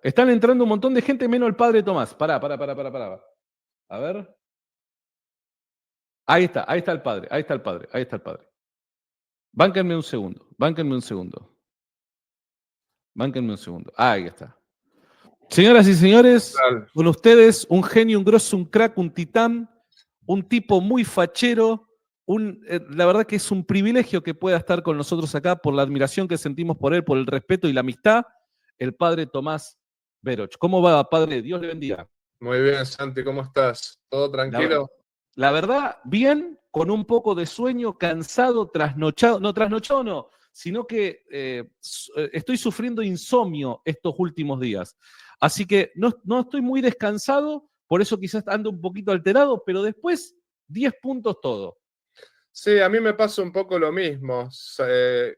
Están entrando un montón de gente, menos el padre Tomás. Pará. A ver. Ahí está el padre, ahí está el padre, ahí está el padre. Bánquenme un segundo, bánquenme un segundo. Bánquenme un segundo. Ahí está. Señoras y señores, con ustedes, un genio, un grosso, un crack, un titán, un tipo muy fachero. La verdad que es un privilegio que pueda estar con nosotros acá por la admiración que sentimos por él, por el respeto y la amistad, el padre Tomás Veroch. ¿Cómo va, padre? Dios le bendiga. Muy bien, Santi, ¿cómo estás? ¿Todo tranquilo? La verdad, bien, con un poco de sueño, cansado, trasnochado, no, sino que estoy sufriendo insomnio estos últimos días. Así que no estoy muy descansado, por eso quizás ando un poquito alterado, pero después 10 puntos todo. Sí, a mí me pasa un poco lo mismo.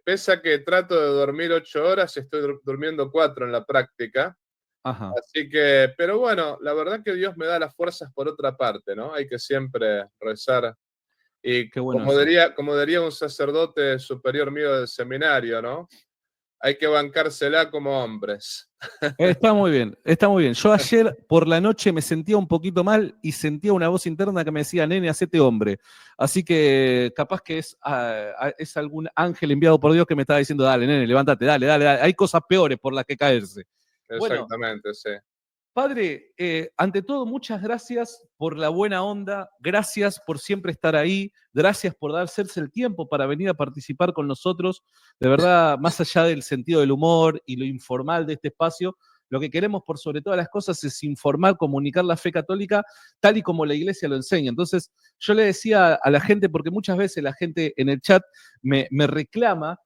Pese a que trato de dormir 8 horas, estoy durmiendo 4 en la práctica. Ajá. Así que, pero bueno, la verdad que Dios me da las fuerzas por otra parte, ¿no? Hay que siempre rezar. Y Qué bueno eso. como diría un sacerdote superior mío del seminario, ¿no? Hay que bancársela como hombres. Está muy bien, está muy bien. Yo ayer por la noche me sentía un poquito mal y sentía una voz interna que me decía, nene, hacete hombre. Así que capaz que es algún ángel enviado por Dios que me estaba diciendo, dale, nene, levántate, dale. Hay cosas peores por las que caerse. Bueno, Exactamente, sí. padre, ante todo, muchas gracias por la buena onda, gracias por siempre estar ahí, gracias por darse el tiempo para venir a participar con nosotros. De verdad, más allá del sentido del humor y lo informal de este espacio, lo que queremos por sobre todas las cosas es informar, comunicar la fe católica tal y como la iglesia lo enseña. Entonces, yo le decía a la gente, porque muchas veces la gente en el chat me reclama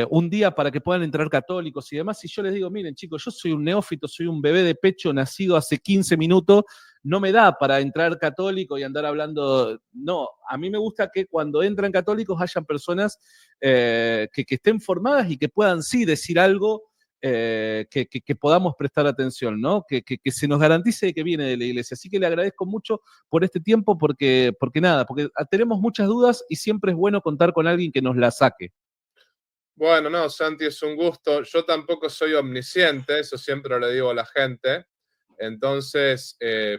un día para que puedan entrar católicos y demás, y yo les digo, miren chicos, yo soy un neófito, soy un bebé de pecho nacido hace 15 minutos, no me da para entrar católico y andar hablando, no, a mí me gusta que cuando entran católicos hayan personas que estén formadas y que puedan sí decir algo que podamos prestar atención, ¿no? Que se nos garantice que viene de la iglesia. Así que le agradezco mucho por este tiempo porque tenemos muchas dudas y siempre es bueno contar con alguien que nos la saque. Bueno, no, Santi, es un gusto. Yo tampoco soy omnisciente, eso siempre le digo a la gente. Entonces,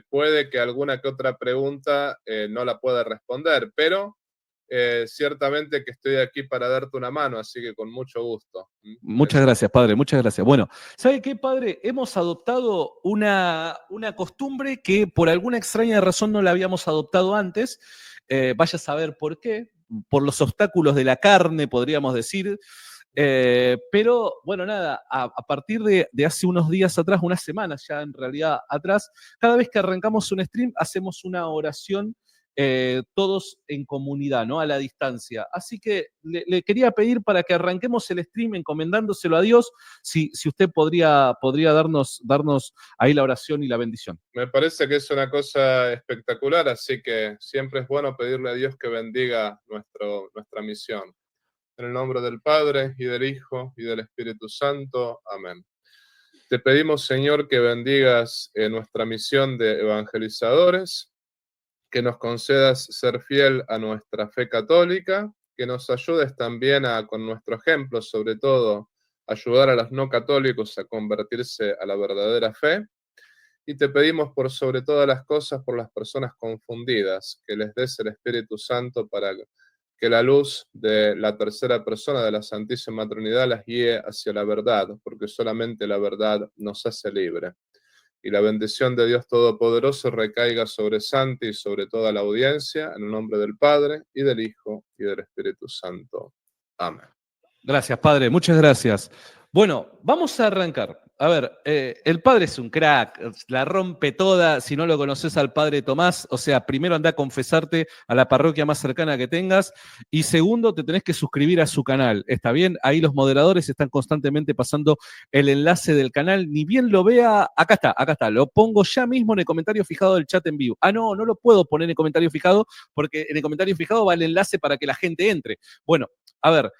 puede que alguna que otra pregunta no la pueda responder, pero ciertamente que estoy aquí para darte una mano, así que con mucho gusto. Muchas gracias, padre, muchas gracias. Bueno, ¿sabe qué, padre? Hemos adoptado una costumbre que por alguna extraña razón no la habíamos adoptado antes. Vaya a saber por qué, por los obstáculos de la carne, podríamos decir. Pero bueno, nada, a partir de hace unos días atrás, unas semanas ya en realidad atrás, cada vez que arrancamos un stream hacemos una oración todos en comunidad, ¿no? A la distancia. Así que le quería pedir para que arranquemos el stream encomendándoselo a Dios, si usted podría darnos ahí la oración y la bendición. Me parece que es una cosa espectacular, así que siempre es bueno pedirle a Dios que bendiga nuestra misión. En el nombre del Padre, y del Hijo, y del Espíritu Santo. Amén. Te pedimos, Señor, que bendigas nuestra misión de evangelizadores, que nos concedas ser fiel a nuestra fe católica, que nos ayudes también con nuestro ejemplo, sobre todo, ayudar a los no católicos a convertirse a la verdadera fe. Y te pedimos por sobre todas las cosas, por las personas confundidas, que les des el Espíritu Santo para que la luz de la tercera persona de la Santísima Trinidad las guíe hacia la verdad, porque solamente la verdad nos hace libre. Y la bendición de Dios Todopoderoso recaiga sobre Santi y sobre toda la audiencia, en el nombre del Padre, y del Hijo, y del Espíritu Santo. Amén. Gracias, padre, muchas gracias. Bueno, vamos a arrancar. A ver, el padre es un crack, la rompe toda. Si no lo conoces al padre Tomás, o sea, primero anda a confesarte a la parroquia más cercana que tengas y segundo, te tenés que suscribir a su canal. ¿Está bien? Ahí los moderadores están constantemente pasando el enlace del canal. Ni bien lo vea, acá está. Lo pongo ya mismo en el comentario fijado del chat en vivo. Ah, no lo puedo poner en el comentario fijado porque en el comentario fijado va el enlace para que la gente entre. Bueno, a ver.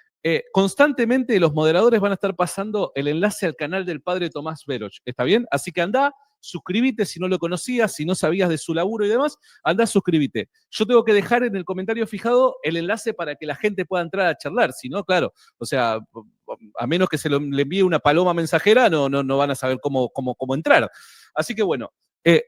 Constantemente los moderadores van a estar pasando el enlace al canal del padre Tomás Veroch, ¿está bien? Así que anda, suscríbete si no lo conocías, si no sabías de su laburo y demás, andá, suscríbete. Yo tengo que dejar en el comentario fijado el enlace para que la gente pueda entrar a charlar, si no, claro, o sea, a menos que le envíe una paloma mensajera, no van a saber cómo entrar. Así que bueno,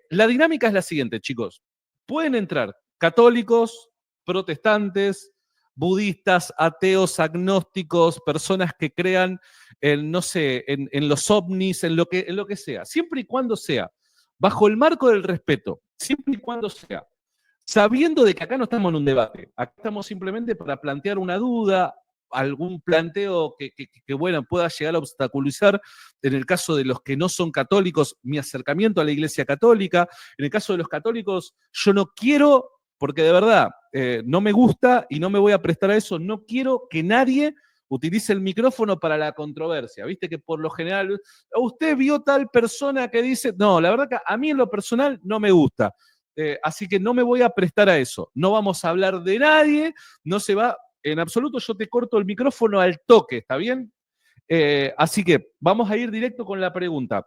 la dinámica es la siguiente, chicos. Pueden entrar católicos, protestantes, budistas, ateos, agnósticos, personas que crean en, no sé, en los ovnis, en lo que sea, siempre y cuando sea bajo el marco del respeto, siempre y cuando sea sabiendo de que acá no estamos en un debate, acá estamos simplemente para plantear una duda, algún planteo que bueno, pueda llegar a obstaculizar, en el caso de los que no son católicos, mi acercamiento a la Iglesia Católica. En el caso de los católicos, yo no quiero, porque de verdad no me gusta y no me voy a prestar a eso, no quiero que nadie utilice el micrófono para la controversia. Viste que por lo general, usted vio tal persona que dice, no, la verdad que a mí en lo personal no me gusta. Así que no me voy a prestar a eso. No vamos a hablar de nadie, no se va, en absoluto yo te corto el micrófono al toque, ¿está bien? Así que vamos a ir directo con la pregunta.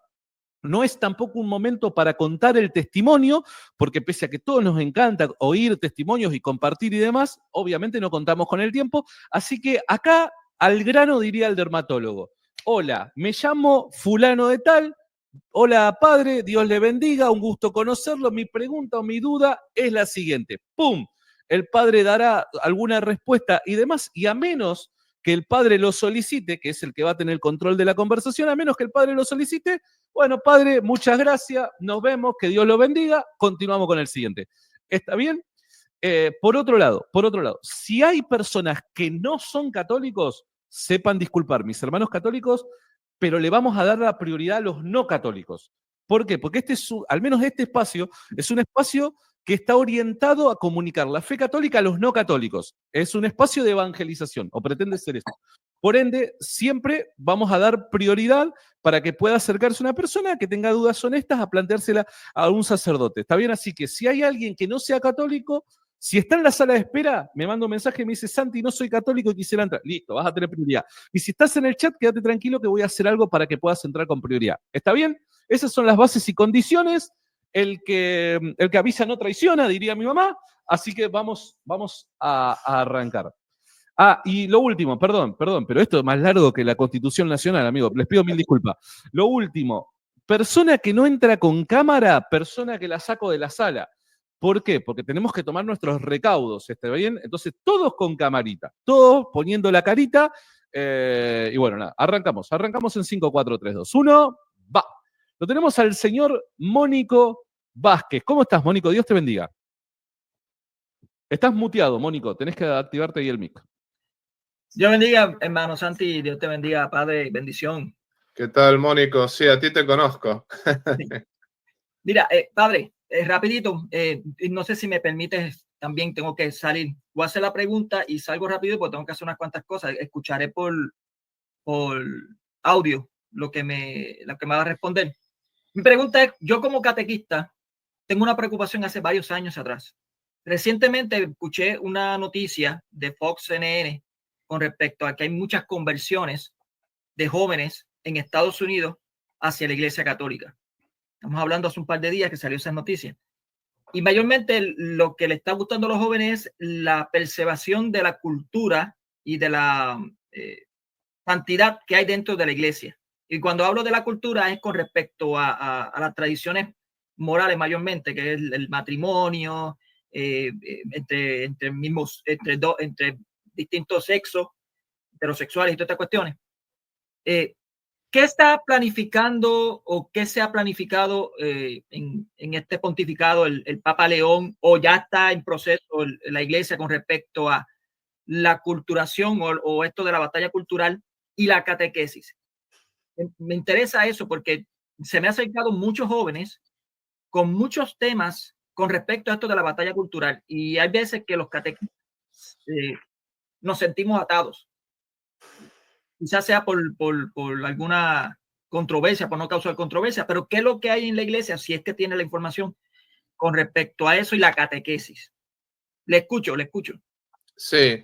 No es tampoco un momento para contar el testimonio, porque pese a que todos nos encanta oír testimonios y compartir y demás, obviamente no contamos con el tiempo. Así que acá, al grano, diría el dermatólogo. Hola, me llamo fulano de tal. Hola, padre, Dios le bendiga, un gusto conocerlo. Mi pregunta o mi duda es la siguiente. ¡Pum! El padre dará alguna respuesta y demás, y a menos que el padre lo solicite, que es el que va a tener el control de la conversación, a menos que el padre lo solicite, bueno, padre, muchas gracias, nos vemos, que Dios lo bendiga, continuamos con el siguiente. ¿Está bien? Por otro lado, si hay personas que no son católicos, sepan disculpar, mis hermanos católicos, pero le vamos a dar la prioridad a los no católicos. ¿Por qué? Porque al menos este espacio es un espacio que está orientado a comunicar la fe católica a los no católicos. Es un espacio de evangelización, o pretende ser esto. Por ende, siempre vamos a dar prioridad para que pueda acercarse una persona que tenga dudas honestas a planteársela a un sacerdote. ¿Está bien? Así que si hay alguien que no sea católico, si está en la sala de espera, me manda un mensaje y me dice, Santi, no soy católico y quisiera entrar. Listo, vas a tener prioridad. Y si estás en el chat, quédate tranquilo que voy a hacer algo para que puedas entrar con prioridad. ¿Está bien? Esas son las bases y condiciones. El que avisa no traiciona, diría mi mamá. Así que vamos a arrancar. Y lo último, perdón, pero esto es más largo que la Constitución Nacional, amigo. Les pido mil disculpas. Lo último, persona que no entra con cámara, persona que la saco de la sala. ¿Por qué? Porque tenemos que tomar nuestros recaudos, ¿está bien? Entonces, todos con camarita, todos poniendo la carita. Y bueno, nada, arrancamos en 5, 4, 3, 2, 1, va. Lo tenemos al señor Mónico Vázquez. ¿Cómo estás, Mónico? Dios te bendiga. Estás muteado, Mónico, tenés que activarte ahí el mic. Dios bendiga, hermano Santi, Dios te bendiga, Padre, bendición. ¿Qué tal, Mónico? Sí, a ti te conozco. Sí. Mira, Padre, rapidito, no sé si me permites, también tengo que salir. Voy a hacer la pregunta y salgo rápido porque tengo que hacer unas cuantas cosas. Escucharé por audio lo que me va a responder. Mi pregunta es, yo como catequista tengo una preocupación hace varios años atrás. Recientemente escuché una noticia de Fox CNN con respecto a que hay muchas conversiones de jóvenes en Estados Unidos hacia la Iglesia Católica. Estamos hablando hace un par de días que salió esa noticia. Y mayormente lo que le está gustando a los jóvenes es la preservación de la cultura y de la santidad que hay dentro de la iglesia. Y cuando hablo de la cultura es con respecto a las tradiciones morales mayormente, que es el matrimonio, entre distintos sexos, heterosexuales y todas estas cuestiones. ¿Qué está planificando o qué se ha planificado en este pontificado el Papa León, o ya está en proceso la iglesia con respecto a la culturación o esto de la batalla cultural y la catequesis? Me interesa eso porque se me han acercado muchos jóvenes con muchos temas con respecto a esto de la batalla cultural, y hay veces que los catequistas nos sentimos atados. Quizás sea por alguna controversia, por no causar controversia, pero ¿qué es lo que hay en la iglesia, si es que tiene la información con respecto a eso y la catequesis? Le escucho. Sí,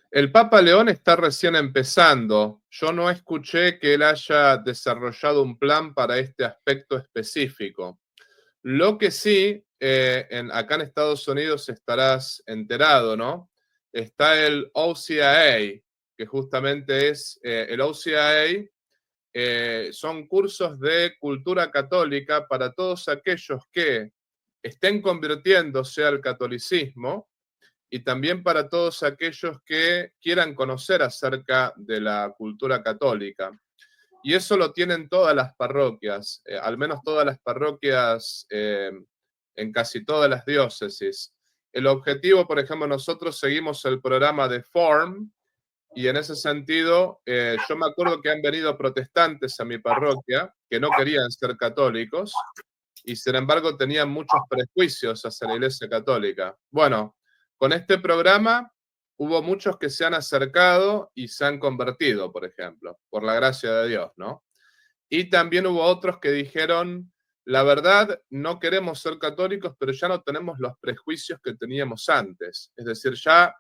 el Papa León está recién empezando. Yo no escuché que él haya desarrollado un plan para este aspecto específico. Lo que sí, acá en Estados Unidos estarás enterado, ¿no? Está el OCIA, que justamente es el OCIA, son cursos de cultura católica para todos aquellos que estén convirtiéndose al catolicismo y también para todos aquellos que quieran conocer acerca de la cultura católica. Y eso lo tienen todas las parroquias, al menos todas las parroquias en casi todas las diócesis. El objetivo, por ejemplo, nosotros seguimos el programa de FORM, y en ese sentido, yo me acuerdo que han venido protestantes a mi parroquia que no querían ser católicos y sin embargo tenían muchos prejuicios hacia la Iglesia Católica. Bueno, con este programa hubo muchos que se han acercado y se han convertido, por ejemplo, por la gracia de Dios, ¿no? Y también hubo otros que dijeron, la verdad, no queremos ser católicos, pero ya no tenemos los prejuicios que teníamos antes. Es decir, ya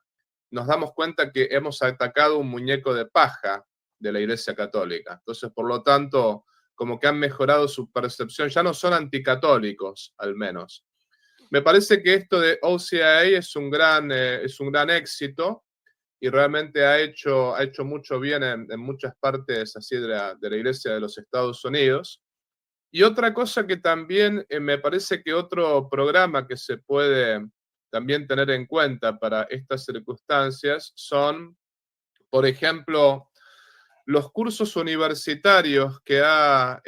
nos damos cuenta que hemos atacado un muñeco de paja de la Iglesia Católica. Entonces, por lo tanto, como que han mejorado su percepción, ya no son anticatólicos, al menos. Me parece que esto de OCIA es un gran éxito y realmente ha hecho mucho bien en muchas partes así de la Iglesia de los Estados Unidos. Y otra cosa que también me parece que otro programa que se puede también tener en cuenta para estas circunstancias son, por ejemplo, los cursos universitarios que ha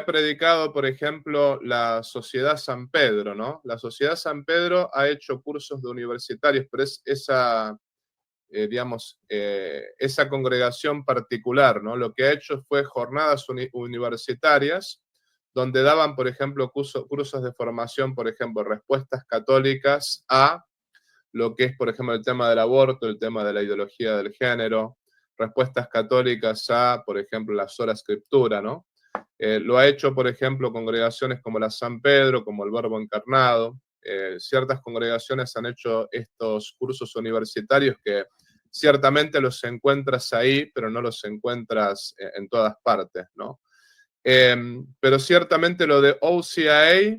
predicado, por ejemplo, la Sociedad San Pedro, ¿no? La Sociedad San Pedro ha hecho cursos de universitarios, pero es esa, digamos, esa congregación particular, ¿no? Lo que ha hecho fue jornadas universitarias donde daban, por ejemplo, cursos de formación, por ejemplo, respuestas católicas a lo que es, por ejemplo, el tema del aborto, el tema de la ideología del género, respuestas católicas a, por ejemplo, la sola escritura, ¿no? Lo ha hecho, por ejemplo, congregaciones como la San Pedro, como el Verbo Encarnado. Ciertas congregaciones han hecho estos cursos universitarios que ciertamente los encuentras ahí, pero no los encuentras en todas partes, ¿no? Pero ciertamente lo de OCIA,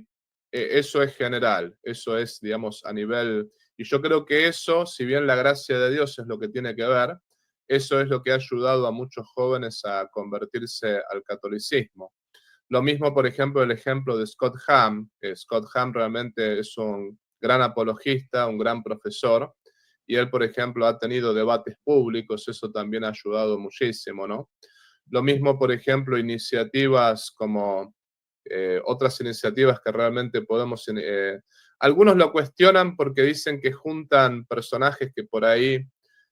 eso es general, eso es, digamos, a nivel... Y yo creo que eso, si bien la gracia de Dios es lo que tiene que ver, eso es lo que ha ayudado a muchos jóvenes a convertirse al catolicismo. Lo mismo, por ejemplo, el ejemplo de Scott Hahn. Scott Hahn realmente es un gran apologista, un gran profesor, y él, por ejemplo, ha tenido debates públicos, eso también ha ayudado muchísimo, ¿no? Lo mismo, por ejemplo, iniciativas como otras iniciativas que realmente podemos... algunos lo cuestionan porque dicen que juntan personajes que por ahí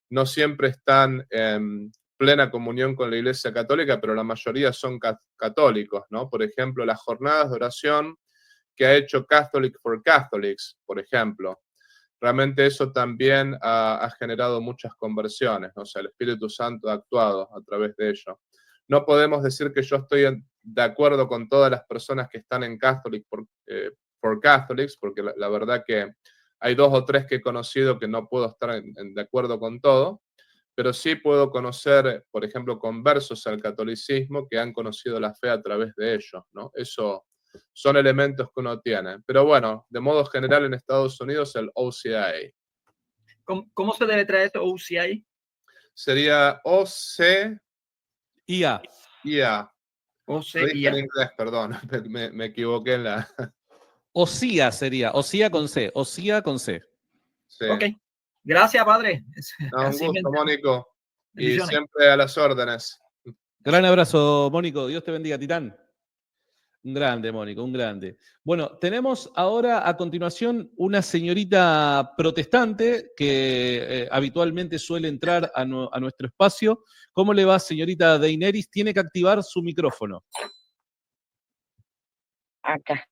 no siempre están en plena comunión con la Iglesia Católica, pero la mayoría son católicos, ¿no? Por ejemplo, las jornadas de oración que ha hecho Catholic for Catholics, por ejemplo. Realmente eso también ha generado muchas conversiones, ¿no? O sea, el Espíritu Santo ha actuado a través de ello. No podemos decir que yo estoy de acuerdo con todas las personas que están en Catholic for Catholics, porque la verdad que hay 2 o 3 que he conocido que no puedo estar de acuerdo con todo, pero sí puedo conocer, por ejemplo, conversos al catolicismo que han conocido la fe a través de ellos, ¿no? Eso son elementos que uno tiene. Pero bueno, de modo general en Estados Unidos el OCIA. ¿Cómo se debe traer esto OCIA? Sería OCIA. IA. Lo dije en inglés, perdón, me equivoqué en la... OCIA sería, OCIA con C, OCIA con C. Sí. Ok, gracias, padre. No, un gusto, Mónico. Y siempre a las órdenes. Gran abrazo, Mónico. Dios te bendiga, Titán. Un grande, Mónico, un grande. Bueno, tenemos ahora a continuación una señorita protestante que habitualmente suele entrar a nuestro espacio. ¿Cómo le va, señorita Deineris? Tiene que activar su micrófono. Acá.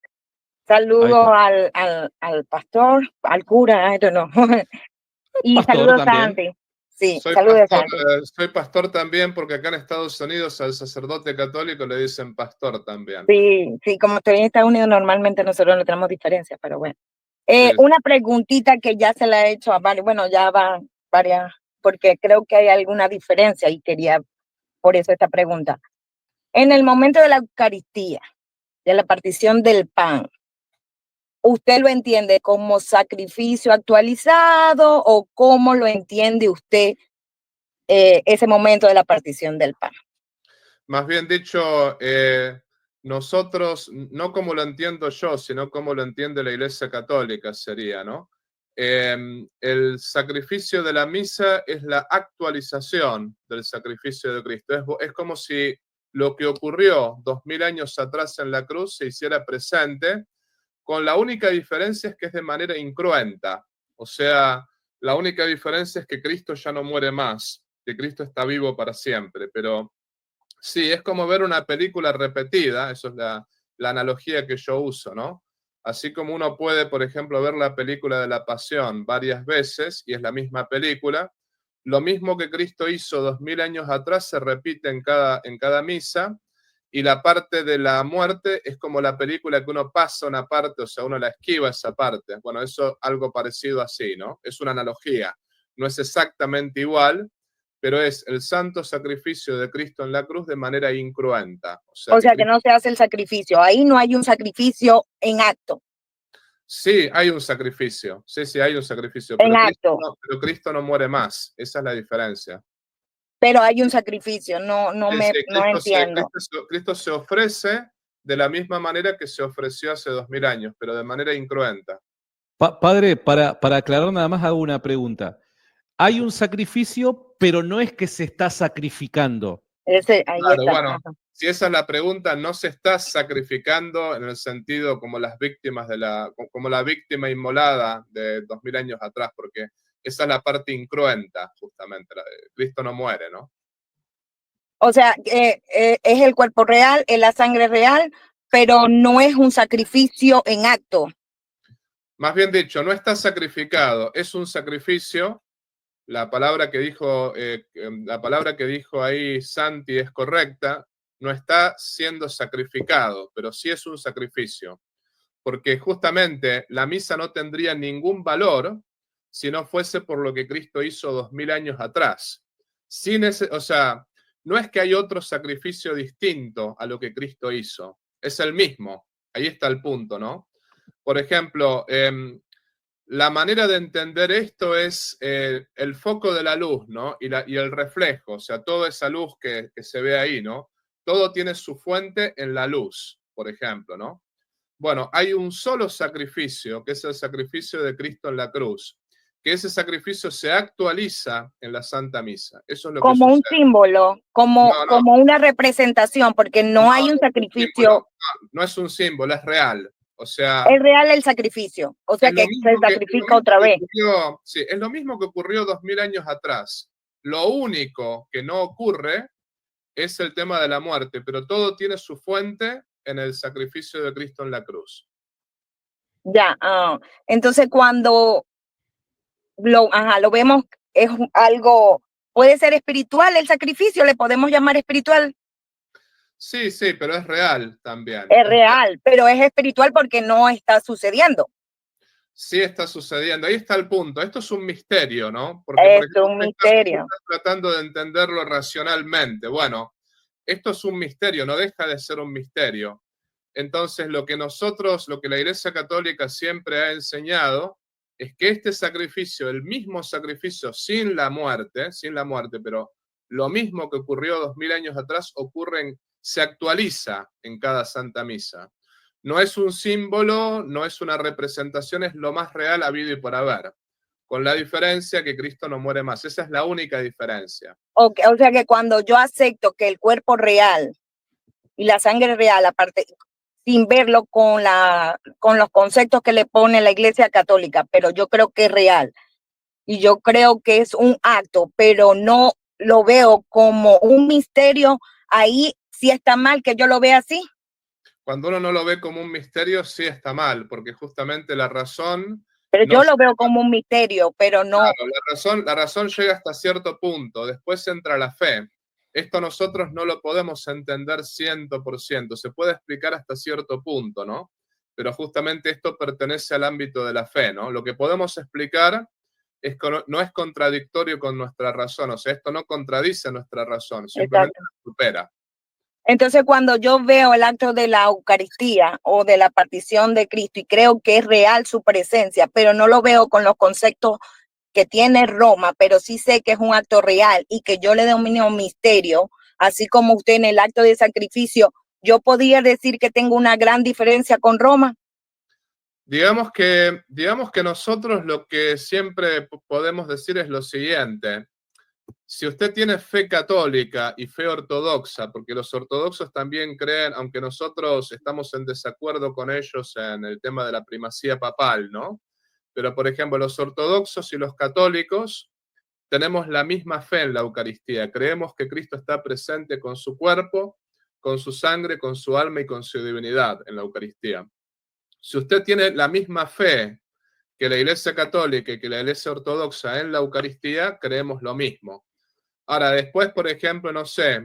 Saludos al pastor, al cura, I don't know. Y pastor saludos también. A Andy. Sí, soy pastor también, porque acá en Estados Unidos al sacerdote católico le dicen pastor también. Sí, como estoy en Estados Unidos, normalmente nosotros no tenemos diferencias, pero bueno. Sí. Una preguntita que ya se la he hecho a varios, bueno, ya van varias, porque creo que hay alguna diferencia y quería, por eso esta pregunta. En el momento de la Eucaristía, de la partición del pan, ¿usted lo entiende como sacrificio actualizado o cómo lo entiende usted ese momento de la partición del pan? Más bien dicho, nosotros, no como lo entiendo yo, sino como lo entiende la Iglesia Católica sería, ¿no? El sacrificio de la misa es la actualización del sacrificio de Cristo. Es como si lo que ocurrió 2000 años atrás en la cruz se hiciera presente, con la única diferencia es que es de manera incruenta. O sea, la única diferencia es que Cristo ya no muere más, que Cristo está vivo para siempre, pero sí, es como ver una película repetida, eso es la analogía que yo uso, ¿no? Así como uno puede, por ejemplo, ver la película de la Pasión varias veces y es la misma película, lo mismo que Cristo hizo 2000 años atrás se repite en cada misa, y la parte de la muerte es como la película que uno pasa una parte, o sea, uno la esquiva esa parte. Bueno, eso algo parecido así, ¿no? Es una analogía, no es exactamente igual, pero es el santo sacrificio de Cristo en la cruz de manera incruenta. O sea, Que no se hace el sacrificio, ahí no hay un sacrificio en acto. Sí, hay un sacrificio, sí, hay un sacrificio, En acto. Pero Cristo no muere más, esa es la diferencia. Pero hay un sacrificio, no entiendo. Cristo se ofrece de la misma manera que se ofreció hace 2000 años, pero de manera incruenta. Padre, para aclarar nada más hago una pregunta. Hay un sacrificio, pero no es que se está sacrificando. Claro, bueno, si esa es la pregunta, no se está sacrificando en el sentido como las víctimas como la víctima inmolada de 2000 años atrás, porque esa es la parte incruenta, justamente. Cristo no muere, ¿no? O sea, es el cuerpo real, es la sangre real, pero no es un sacrificio en acto. Más bien dicho, no está sacrificado, es un sacrificio. La palabra que dijo ahí Santi es correcta, no está siendo sacrificado, pero sí es un sacrificio, porque justamente la misa no tendría ningún valor si no fuese por lo que Cristo hizo 2000 años atrás. O sea, no es que hay otro sacrificio distinto a lo que Cristo hizo, es el mismo. Ahí está el punto, ¿no? Por ejemplo, la manera de entender esto es el foco de la luz, ¿no? Y el reflejo, o sea, toda esa luz que se ve ahí, ¿no? Todo tiene su fuente en la luz, por ejemplo, ¿no? Bueno, hay un solo sacrificio, que es el sacrificio de Cristo en la cruz, que ese sacrificio se actualiza en la Santa Misa. Eso es lo como que un símbolo, como una representación, porque no hay un sacrificio. No es un símbolo, es real. O sea, es real el sacrificio, o sea que se sacrifica otra vez. Sí, es lo mismo que ocurrió 2000 años atrás. Lo único que no ocurre es el tema de la muerte, pero todo tiene su fuente en el sacrificio de Cristo en la cruz. Ya, entonces cuando lo vemos, es algo, puede ser espiritual el sacrificio, le podemos llamar espiritual. Sí, pero es real también. Es real, pero es espiritual porque no está sucediendo. Sí está sucediendo, ahí está el punto. Esto es un misterio, ¿no? Porque, por ejemplo, un misterio. Estás tratando de entenderlo racionalmente. Bueno, esto es un misterio, no deja de ser un misterio. Entonces, lo que la Iglesia Católica siempre ha enseñado es que este sacrificio, el mismo sacrificio sin la muerte, pero lo mismo que ocurrió 2000 años atrás, se actualiza en cada Santa Misa. No es un símbolo, no es una representación, es lo más real habido y por haber. Con la diferencia que Cristo no muere más. Esa es la única diferencia. Okay, o sea que cuando yo acepto que el cuerpo real y la sangre real, aparte, sin verlo con los conceptos que le pone la Iglesia Católica, pero yo creo que es real. Y yo creo que es un acto, pero no lo veo como un misterio. Ahí sí está mal que yo lo vea así. Cuando uno no lo ve como un misterio, sí está mal, porque justamente la razón... Pero yo lo veo como un misterio, pero no... Claro, la razón llega hasta cierto punto, después entra la fe. Esto nosotros no lo podemos entender 100%, se puede explicar hasta cierto punto, ¿no? Pero justamente esto pertenece al ámbito de la fe, ¿no? Lo que podemos explicar no es contradictorio con nuestra razón, o sea, esto no contradice nuestra razón, simplemente la supera. Entonces, cuando yo veo el acto de la Eucaristía o de la partición de Cristo y creo que es real su presencia, pero no lo veo con los conceptos que tiene Roma, pero sí sé que es un acto real y que yo le denomino misterio, así como usted en el acto de sacrificio, yo podría decir que tengo una gran diferencia con Roma. Digamos que nosotros lo que siempre podemos decir es lo siguiente. Si usted tiene fe católica y fe ortodoxa, porque los ortodoxos también creen, aunque nosotros estamos en desacuerdo con ellos en el tema de la primacía papal, ¿no? Pero, por ejemplo, los ortodoxos y los católicos tenemos la misma fe en la Eucaristía. Creemos que Cristo está presente con su cuerpo, con su sangre, con su alma y con su divinidad en la Eucaristía. Si usted tiene la misma fe que la Iglesia Católica y que la Iglesia Ortodoxa en la Eucaristía, creemos lo mismo. Ahora, después, por ejemplo, no sé,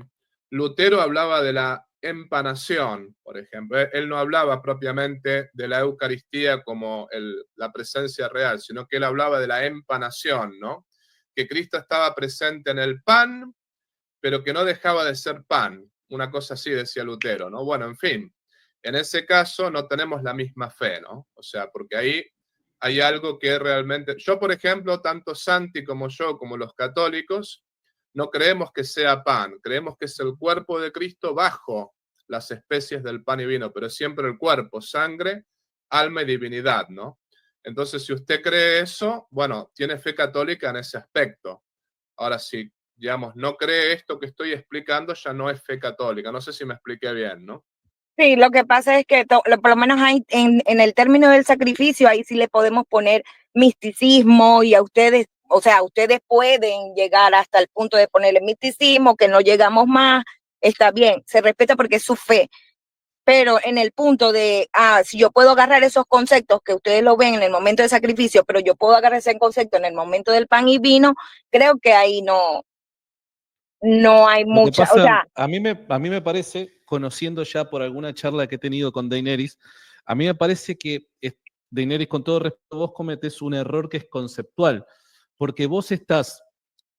Lutero hablaba de la empanación, por ejemplo. Él no hablaba propiamente de la Eucaristía como la presencia real, sino que él hablaba de la empanación, ¿no? Que Cristo estaba presente en el pan, pero que no dejaba de ser pan. Una cosa así decía Lutero, ¿no? Bueno, en fin, en ese caso no tenemos la misma fe, ¿no? O sea, porque ahí hay algo que realmente... Yo, por ejemplo, tanto Santi como yo, como los católicos, no creemos que sea pan, creemos que es el cuerpo de Cristo bajo las especies del pan y vino, pero es siempre el cuerpo, sangre, alma y divinidad, ¿no? Entonces, si usted cree eso, bueno, tiene fe católica en ese aspecto. Ahora, si, digamos, no cree esto que estoy explicando, ya no es fe católica. No sé si me expliqué bien, ¿no? Sí, lo que pasa es que por lo menos hay, en el término del sacrificio, ahí sí le podemos poner misticismo y a ustedes, o sea, ustedes pueden llegar hasta el punto de ponerle misticismo, que no llegamos más, está bien, se respeta porque es su fe. Pero en el punto de, si yo puedo agarrar esos conceptos que ustedes lo ven en el momento del sacrificio, pero yo puedo agarrar ese concepto en el momento del pan y vino, creo que ahí no hay Lo que mucha, o pasa, sea, a mí me parece, conociendo ya por alguna charla que he tenido con Daenerys, a mí me parece que Daenerys, con todo respeto, vos cometés un error que es conceptual, porque vos estás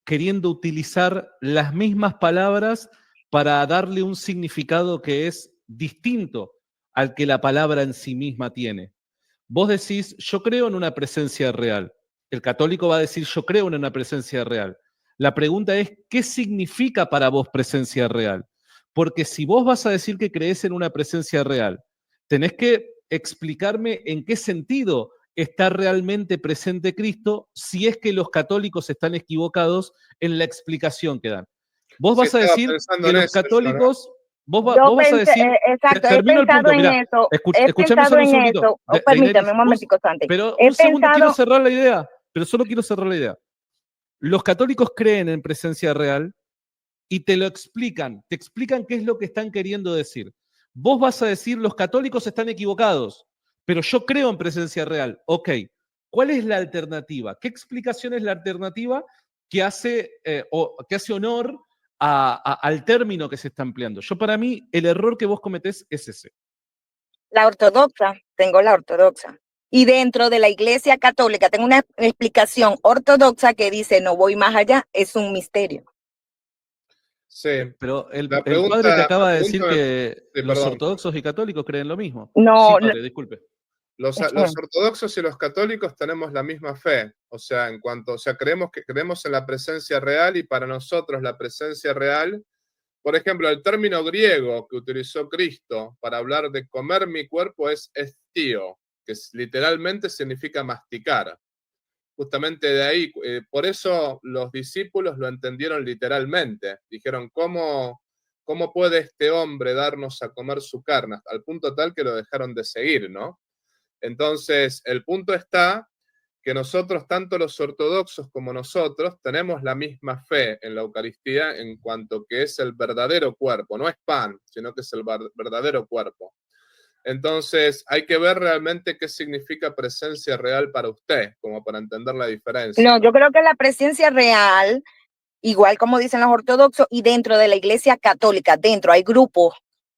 queriendo utilizar las mismas palabras para darle un significado que es distinto al que la palabra en sí misma tiene. Vos decís, yo creo en una presencia real. El católico va a decir, yo creo en una presencia real. La pregunta es, ¿qué significa para vos presencia real? Porque si vos vas a decir que crees en una presencia real, tenés que explicarme en qué sentido está realmente presente Cristo si es que los católicos están equivocados en la explicación que dan. Vos Sí, vas a estaba decir pensando que en los eso yo, ¿no? católicos, yo vos vas a pensé, decir, exacto, he termino el pensado punto, en mira, eso, he escúchame pensado solo un en segundito. eso, permítame un momentico, Santi, Pero he un segundo, quiero pensado, cerrar la idea, pero solo quiero cerrar la idea. Los católicos creen en presencia real y te lo explican, te explican qué es lo que están queriendo decir. Vos vas a decir, los católicos están equivocados, pero yo creo en presencia real. Ok, ¿cuál es la alternativa? ¿Qué explicación es la alternativa que hace, que hace honor al término que se está empleando? Yo, para mí, el error que vos cometés es ese. tengo la ortodoxa. Y dentro de la Iglesia Católica tengo una explicación ortodoxa que dice, no voy más allá, es un misterio. Sí. Pero el La padre te pregunta, acaba de decir me- que sí, los perdón. ortodoxos y católicos creen lo mismo. Sí, No, padre, disculpe. Los ortodoxos y los católicos tenemos la misma fe, o sea, creemos en la presencia real y para nosotros la presencia real, por ejemplo, el término griego que utilizó Cristo para hablar de comer mi cuerpo es estio, que literalmente significa masticar. Justamente de ahí, por eso los discípulos lo entendieron literalmente. Dijeron, ¿cómo puede este hombre darnos a comer su carne? Al punto tal que lo dejaron de seguir, ¿no? Entonces, el punto está que nosotros, tanto los ortodoxos como nosotros, tenemos la misma fe en la Eucaristía en cuanto que es el verdadero cuerpo, no es pan, sino que es el verdadero cuerpo. Entonces, hay que ver realmente qué significa presencia real para usted, como para entender la diferencia. no, yo creo que la presencia real, igual como dicen los ortodoxos, y dentro de la Iglesia Católica, dentro hay grupos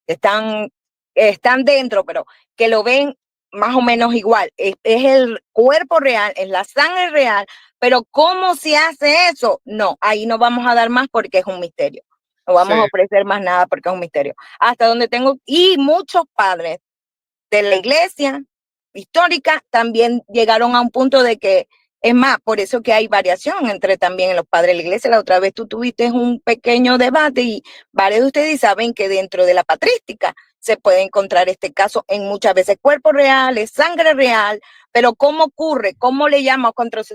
que están dentro, pero que lo ven más o menos igual. Es el cuerpo real, es la sangre real, pero ¿cómo se hace eso? No, ahí no vamos a dar más porque es un misterio. No vamos Sí. a ofrecer más nada porque es un misterio. Hasta donde tengo, y muchos padres de la iglesia histórica también llegaron a un punto de que, es más, por eso que hay variación entre también los padres de la iglesia. La otra vez tú tuviste un pequeño debate y varios de ustedes saben que dentro de la patrística se puede encontrar este caso en muchas veces cuerpos reales, sangre real, pero ¿cómo ocurre? ¿Cómo le llaman contra? O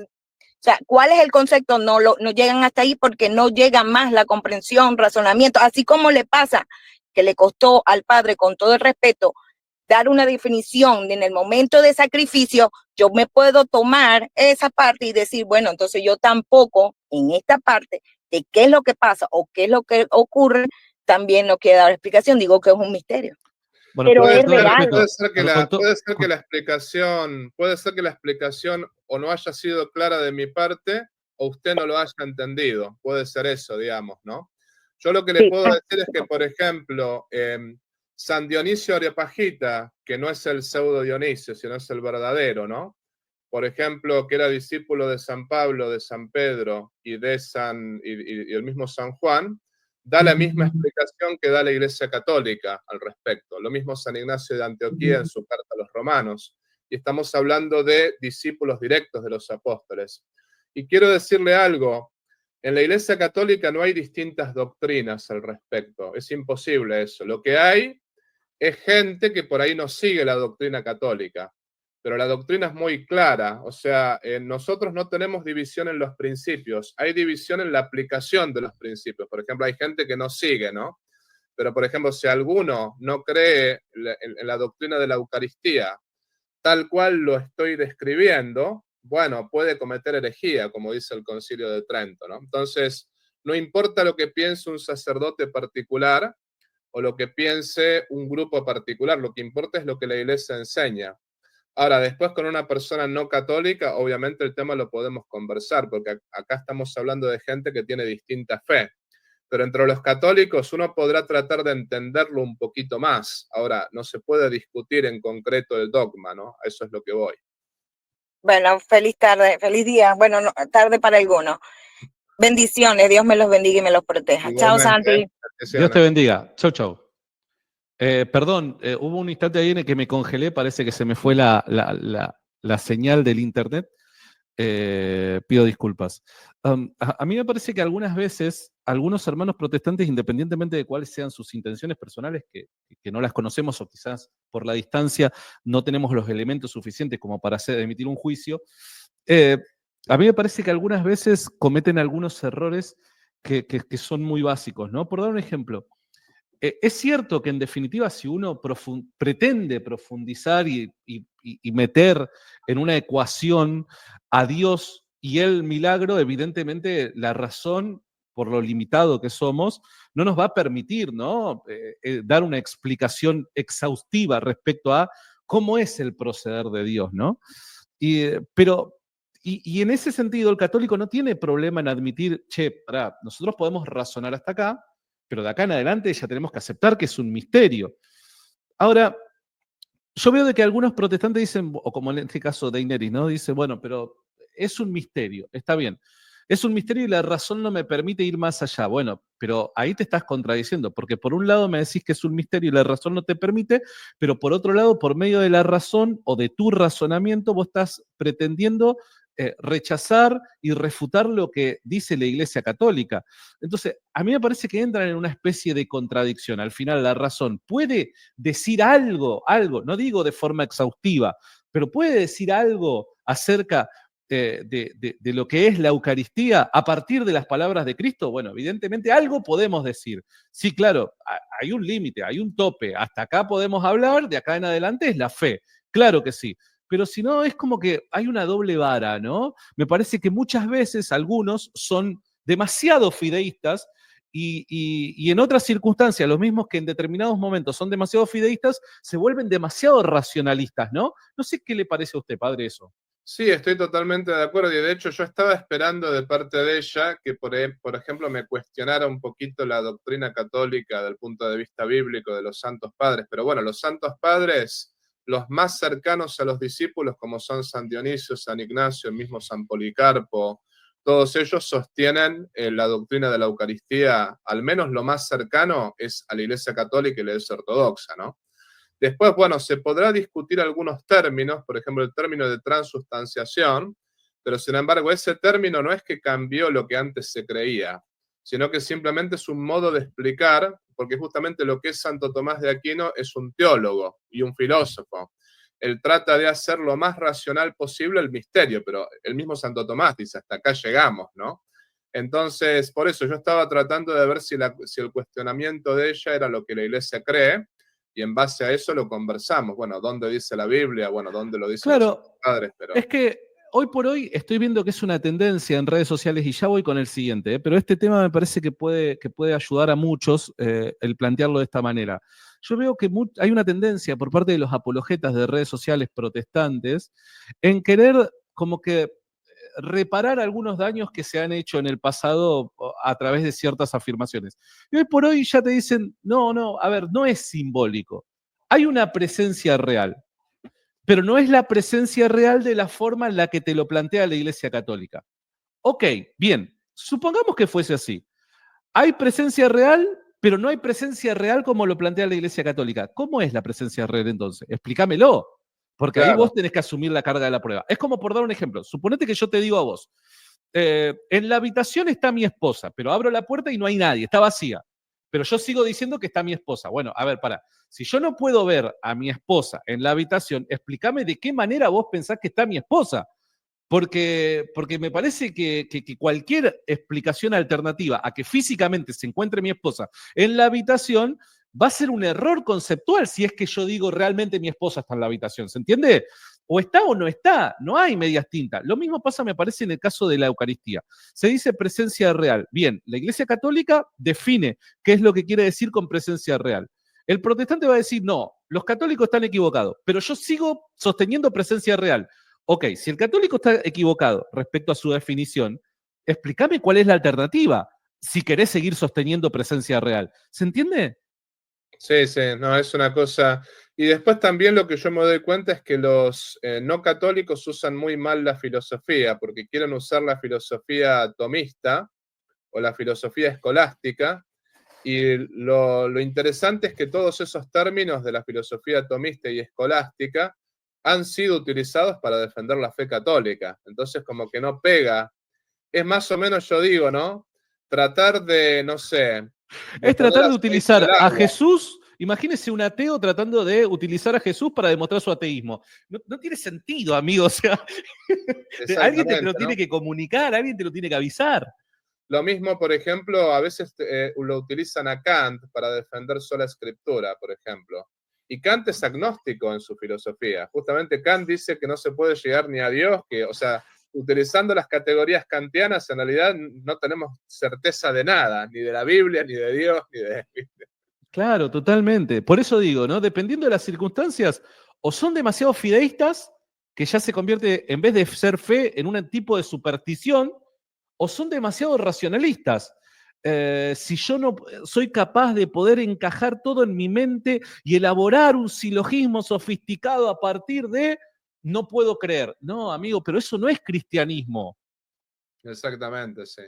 sea, ¿cuál es el concepto? No llegan hasta ahí porque no llega más la comprensión, razonamiento, así como le pasa que le costó al padre, con todo el respeto, dar una definición en el momento de sacrificio. Yo me puedo tomar esa parte y decir, bueno, entonces yo tampoco en esta parte de qué es lo que pasa o qué es lo que ocurre, también no quiero dar explicación, digo que es un misterio. Bueno, Pero con es todo real. respeto, Puede ser que con to- puede ser que con- la explicación o no haya sido clara de mi parte o usted no lo haya entendido. Puede ser eso, digamos, ¿no? Yo lo que le Sí. puedo decir es que, por ejemplo, San Dionisio Areopagita, que no es el pseudo Dionisio, sino es el verdadero, ¿no? Por ejemplo, que era discípulo de San Pablo, de San Pedro y de y el mismo San Juan, da la misma explicación que da la Iglesia Católica al respecto. Lo mismo San Ignacio de Antioquía en su carta a los romanos. Y estamos hablando de discípulos directos de los apóstoles. Y quiero decirle algo, en la Iglesia Católica no hay distintas doctrinas al respecto. Es imposible eso. Lo que hay es gente que por ahí no sigue la doctrina católica, pero la doctrina es muy clara. O sea, nosotros no tenemos división en los principios, hay división en la aplicación de los principios. Por ejemplo, hay gente que no sigue, ¿no? Pero, por ejemplo, si alguno no cree en la doctrina de la Eucaristía, tal cual lo estoy describiendo, bueno, puede cometer herejía, como dice el Concilio de Trento, ¿no? Entonces, no importa lo que piense un sacerdote particular o lo que piense un grupo particular, lo que importa es lo que la Iglesia enseña. Ahora, después con una persona no católica, obviamente el tema lo podemos conversar, porque acá estamos hablando de gente que tiene distinta fe. Pero entre los católicos uno podrá tratar de entenderlo un poquito más. Ahora, no se puede discutir en concreto el dogma, ¿no? A eso es lo que voy. Bueno, feliz tarde, feliz día. Bueno, tarde para algunos. Bendiciones, Dios me los bendiga y me los proteja. Chao, Santi. Dios te bendiga. Chau, chau. Perdón, hubo un instante ahí en el que me congelé, parece que se me fue la señal del internet. Pido disculpas. A mí me parece que algunas veces algunos hermanos protestantes, independientemente de cuáles sean sus intenciones personales, que no las conocemos o quizás por la distancia no tenemos los elementos suficientes como para emitir un juicio, a mí me parece que algunas veces cometen algunos errores que son muy básicos, ¿no? Por dar un ejemplo, es cierto que en definitiva si uno pretende profundizar y meter en una ecuación a Dios y el milagro, evidentemente la razón, por lo limitado que somos, no nos va a permitir, ¿no? Dar una explicación exhaustiva respecto a cómo es el proceder de Dios, ¿no? Pero en ese sentido, el católico no tiene problema en admitir, che, pará, nosotros podemos razonar hasta acá, pero de acá en adelante ya tenemos que aceptar que es un misterio. Ahora, yo veo de que algunos protestantes dicen, o como en este caso Deineris, ¿no? Dice, bueno, pero es un misterio, está bien. Es un misterio y la razón no me permite ir más allá. Bueno, pero ahí te estás contradiciendo, porque por un lado me decís que es un misterio y la razón no te permite, pero por otro lado, por medio de la razón o de tu razonamiento, vos estás pretendiendo rechazar y refutar lo que dice la Iglesia Católica. Entonces, a mí me parece que entran en una especie de contradicción. Al final, la razón puede decir algo, no digo de forma exhaustiva, pero puede decir algo acerca de lo que es la Eucaristía a partir de las palabras de Cristo. Bueno, evidentemente algo podemos decir. Sí, claro, hay un límite, hay un tope. Hasta acá podemos hablar, de acá en adelante es la fe. Claro que sí. Pero si no, es como que hay una doble vara, ¿no? Me parece que muchas veces algunos son demasiado fideístas y en otras circunstancias, los mismos que en determinados momentos son demasiado fideístas, se vuelven demasiado racionalistas, ¿no? No sé qué le parece a usted, padre, eso. Sí, estoy totalmente de acuerdo y de hecho yo estaba esperando de parte de ella que, por ejemplo, me cuestionara un poquito la doctrina católica del punto de vista bíblico de los santos padres, pero bueno, los santos padres, los más cercanos a los discípulos como son San Dionisio, San Ignacio, el mismo San Policarpo todos ellos sostienen la doctrina de la Eucaristía, al menos lo más cercano es a la Iglesia Católica y la Iglesia Ortodoxa, ¿no? Después, bueno, se podrá discutir algunos términos, por ejemplo, el término de transustanciación, pero sin embargo ese término no es que cambió lo que antes se creía, sino que simplemente es un modo de explicar, porque justamente lo que es Santo Tomás de Aquino es un teólogo y un filósofo. Él trata de hacer lo más racional posible el misterio, pero el mismo Santo Tomás dice, hasta acá llegamos, ¿no? Entonces, por eso yo estaba tratando de ver si el cuestionamiento de ella era lo que la Iglesia cree, y en base a eso lo conversamos. Bueno, ¿dónde dice la Biblia? Bueno, ¿dónde lo dicen los padres? Pero... Es que hoy por hoy estoy viendo que es una tendencia en redes sociales y ya voy con el siguiente, pero este tema me parece que puede ayudar a muchos el plantearlo de esta manera. Yo veo que hay una tendencia por parte de los apologetas de redes sociales protestantes en querer como que reparar algunos daños que se han hecho en el pasado a través de ciertas afirmaciones. Y hoy por hoy ya te dicen, no, a ver, no es simbólico. Hay una presencia real, pero no es la presencia real de la forma en la que te lo plantea la Iglesia Católica. Ok, bien, supongamos que fuese así. Hay presencia real, pero no hay presencia real como lo plantea la Iglesia Católica. ¿Cómo es la presencia real entonces? Explícamelo. Porque ahí vos tenés que asumir la carga de la prueba. Es como por dar un ejemplo. Suponete que yo te digo a vos, en la habitación está mi esposa, pero abro la puerta y no hay nadie, está vacía. Pero yo sigo diciendo que está mi esposa. Bueno, a ver, pará. Si yo no puedo ver a mi esposa en la habitación, explícame de qué manera vos pensás que está mi esposa. Porque me parece que cualquier explicación alternativa a que físicamente se encuentre mi esposa en la habitación va a ser un error conceptual si es que yo digo realmente mi esposa está en la habitación. ¿Se entiende? O está o no está, no hay medias tintas. Lo mismo pasa, me parece, en el caso de la Eucaristía. Se dice presencia real. Bien, la Iglesia Católica define qué es lo que quiere decir con presencia real. El protestante va a decir, no, los católicos están equivocados, pero yo sigo sosteniendo presencia real. Ok, si el católico está equivocado respecto a su definición, explícame cuál es la alternativa si querés seguir sosteniendo presencia real. ¿Se entiende? Sí, no, es una cosa. Y después también lo que yo me doy cuenta es que los no católicos usan muy mal la filosofía, porque quieren usar la filosofía tomista o la filosofía escolástica. Y lo interesante es que todos esos términos de la filosofía tomista y escolástica han sido utilizados para defender la fe católica. Entonces, como que no pega. Es más o menos, yo digo, ¿no? Tratar de, no sé... Es tratar de utilizar a Jesús. Imagínese un ateo tratando de utilizar a Jesús para demostrar su ateísmo. No tiene sentido, amigo. O sea, alguien te lo tiene que comunicar, alguien te lo tiene que avisar. Lo mismo, por ejemplo, a veces lo utilizan a Kant para defender sola escritura, por ejemplo. Y Kant es agnóstico en su filosofía. Justamente Kant dice que no se puede llegar ni a Dios, que, o sea, utilizando las categorías kantianas, en realidad no tenemos certeza de nada, ni de la Biblia, ni de Dios, ni de... Claro, totalmente. Por eso digo, ¿no? Dependiendo de las circunstancias, o son demasiado fideístas, que ya se convierte, en vez de ser fe, en un tipo de superstición, o son demasiado racionalistas. Si yo no soy capaz de poder encajar todo en mi mente y elaborar un silogismo sofisticado a partir de, no puedo creer. No, amigo, pero eso no es cristianismo. Exactamente, sí.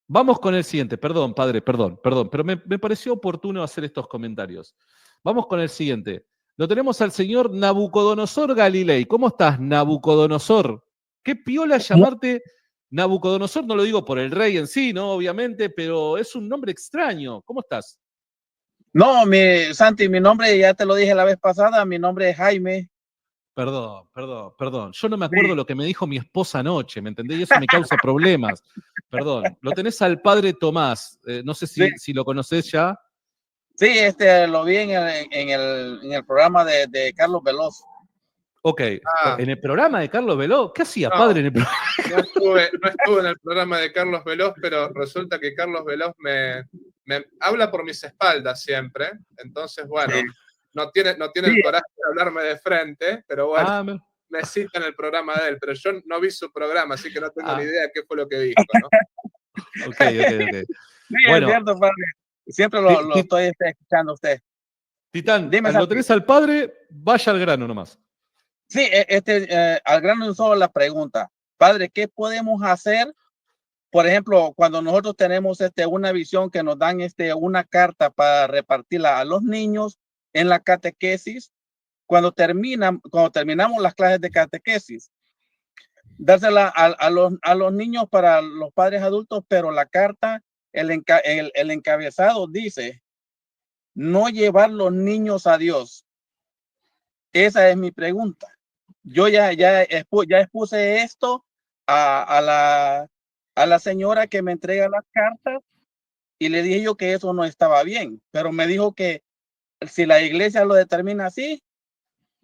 Vamos con el siguiente. Perdón, padre, perdón, pero me pareció oportuno hacer estos comentarios. Vamos con el siguiente. Lo tenemos al señor Nabucodonosor Galilei. ¿Cómo estás, Nabucodonosor? Qué piola llamarte Nabucodonosor, no lo digo por el rey en sí, ¿no? Obviamente, pero es un nombre extraño. ¿Cómo estás? No, Santi, mi nombre, ya te lo dije la vez pasada, mi nombre es Jaime. Perdón. Yo no me acuerdo lo que me dijo mi esposa anoche, ¿me entendés? Y eso me causa problemas. Perdón. Lo tenés al padre Tomás. No sé si lo conocés ya. Sí, lo vi en el programa de Carlos Veloz. Ok, en el programa de Carlos Veloz. ¿Qué hacía, padre, en el programa? No estuve en el programa de Carlos Veloz, pero resulta que Carlos Veloz me habla por mis espaldas siempre. Entonces, bueno, no tiene el coraje de hablarme de frente, pero bueno, me cita en el programa de él. Pero yo no vi su programa, así que no tengo ni idea qué fue lo que dijo, ¿no? Ok. Sí, Bueno, es cierto, padre. Siempre lo estoy escuchando a usted. Titán, Dime, lo tenés al padre, vaya al grano nomás. Sí, al grano solo la pregunta. Padre, ¿qué podemos hacer por ejemplo, cuando nosotros tenemos una visión que nos dan una carta para repartirla a los niños en la catequesis, cuando terminamos las clases de catequesis, dársela a los niños para los padres adultos, pero la carta, el encabezado dice, no llevar los niños a Dios. Esa es mi pregunta. Yo ya expuse esto a la señora que me entrega las cartas y le dije yo que eso no estaba bien, pero me dijo que si la iglesia lo determina así,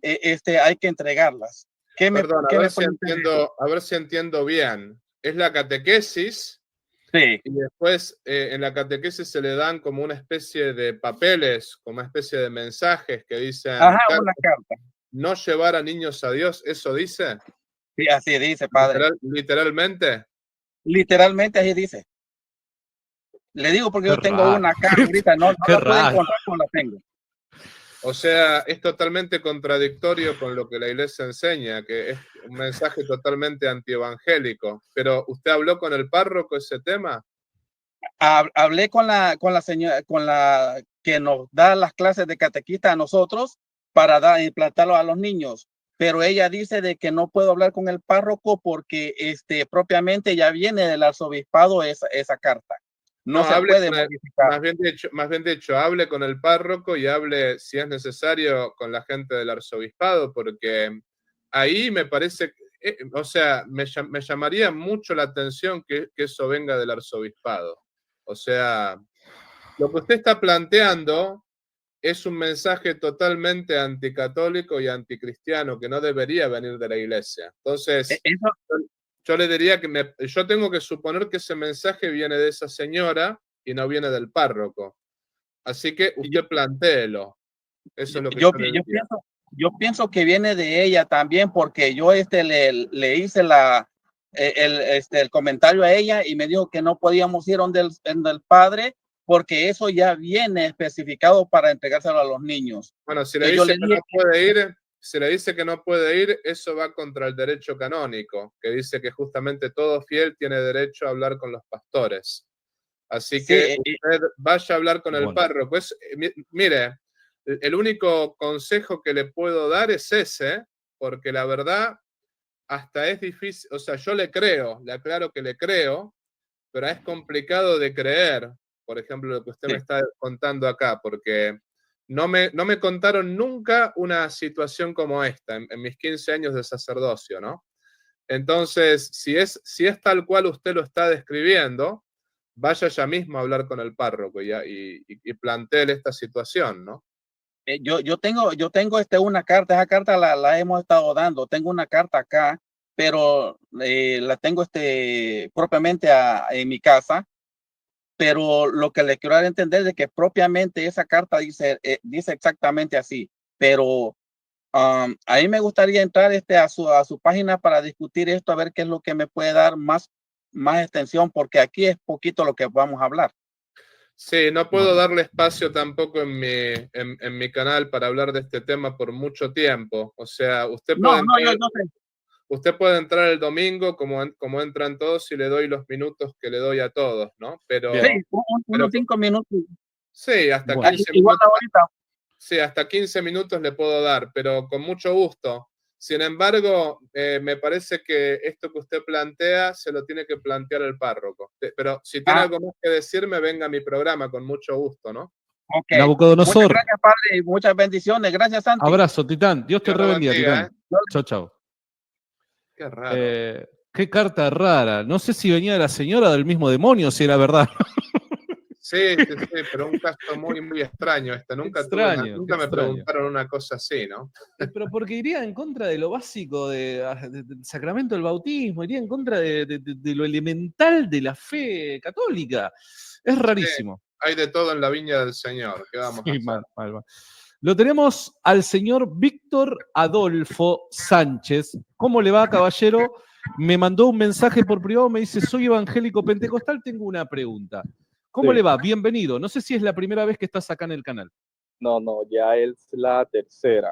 hay que entregarlas. Perdón, a ver si entiendo bien. Es la catequesis. Sí. Y después en la catequesis se le dan como una especie de papeles, como una especie de mensajes que dicen una carta. No llevar a niños a Dios, ¿eso dice? Sí, así dice, padre. ¿Literalmente? Literalmente así dice. Le digo porque yo tengo una acá ahorita, no la puedo encontrar como la tengo. O sea, es totalmente contradictorio con lo que la iglesia enseña, que es un mensaje totalmente antievangélico. Pero, ¿usted habló con el párroco ese tema? Hablé con la señora, con la que nos da las clases de catequista a nosotros para implantarlo a los niños. Pero ella dice de que no puedo hablar con el párroco porque propiamente ya viene del arzobispado esa carta. No se puede modificar. Más bien dicho, hable con el párroco y hable, si es necesario, con la gente del arzobispado, porque ahí me parece, o sea, me llamaría mucho la atención que eso venga del arzobispado. O sea, lo que usted está planteando es un mensaje totalmente anticatólico y anticristiano que no debería venir de la iglesia. Entonces, yo le diría que yo tengo que suponer que ese mensaje viene de esa señora y no viene del párroco. Así que usted plantéelo. Eso es lo que yo pienso que viene de ella también, porque yo le hice el comentario a ella y me dijo que no podíamos ir donde el padre porque eso ya viene especificado para entregárselo a los niños. Bueno, si le dice que no puede ir, si le dice que no puede ir, eso va contra el derecho canónico, que dice que justamente todo fiel tiene derecho a hablar con los pastores. Así que usted vaya a hablar con el párroco. Mire, el único consejo que le puedo dar es ese, porque la verdad hasta es difícil, o sea, yo le creo, le aclaro que le creo, pero es complicado de creer, por ejemplo, lo que usted me está contando acá, porque no me contaron nunca una situación como esta en mis 15 años de sacerdocio, ¿no? Entonces, si es tal cual usted lo está describiendo, vaya ya mismo a hablar con el párroco y planteele esta situación, ¿no? Yo tengo una carta, esa carta la hemos estado dando, tengo una carta acá, pero la tengo propiamente en mi casa, pero lo que le quiero dar a entender es que propiamente esa carta dice exactamente así, pero a mí me gustaría entrar a su página para discutir esto, a ver qué es lo que me puede dar más extensión, porque aquí es poquito lo que vamos a hablar. Sí, no puedo darle espacio tampoco en mi canal para hablar de este tema por mucho tiempo. O sea, usted puede entrar el domingo como entran todos y le doy los minutos que le doy a todos, ¿no? Pero, unos 5 minutos. Sí, hasta 15 minutos. Sí, hasta 15 minutos le puedo dar, pero con mucho gusto. Sin embargo, me parece que esto que usted plantea se lo tiene que plantear el párroco. Pero si tiene algo más que decirme, venga a mi programa con mucho gusto, ¿no? Okay. Nabucodonosor. Muchas gracias, padre, y muchas bendiciones. Gracias, Santi. Abrazo, Titán. Dios te bendiga, Titán. Chao, chao. Qué raro. Qué carta rara. No sé si venía de la señora o del mismo demonio, si era verdad. Sí, pero un caso muy, muy extraño. Nunca me preguntaron una cosa así, ¿no? Pero porque iría en contra de lo básico del sacramento del bautismo, iría en contra de lo elemental de la fe católica. Es rarísimo. Sí, hay de todo en la viña del Señor. ¿Qué vamos a hacer? Mal. Lo tenemos al señor Víctor Adolfo Sánchez. ¿Cómo le va, caballero? Me mandó un mensaje por privado, me dice, soy evangélico pentecostal, tengo una pregunta. ¿Cómo le va? Bienvenido. No sé si es la primera vez que estás acá en el canal. No, ya es la tercera.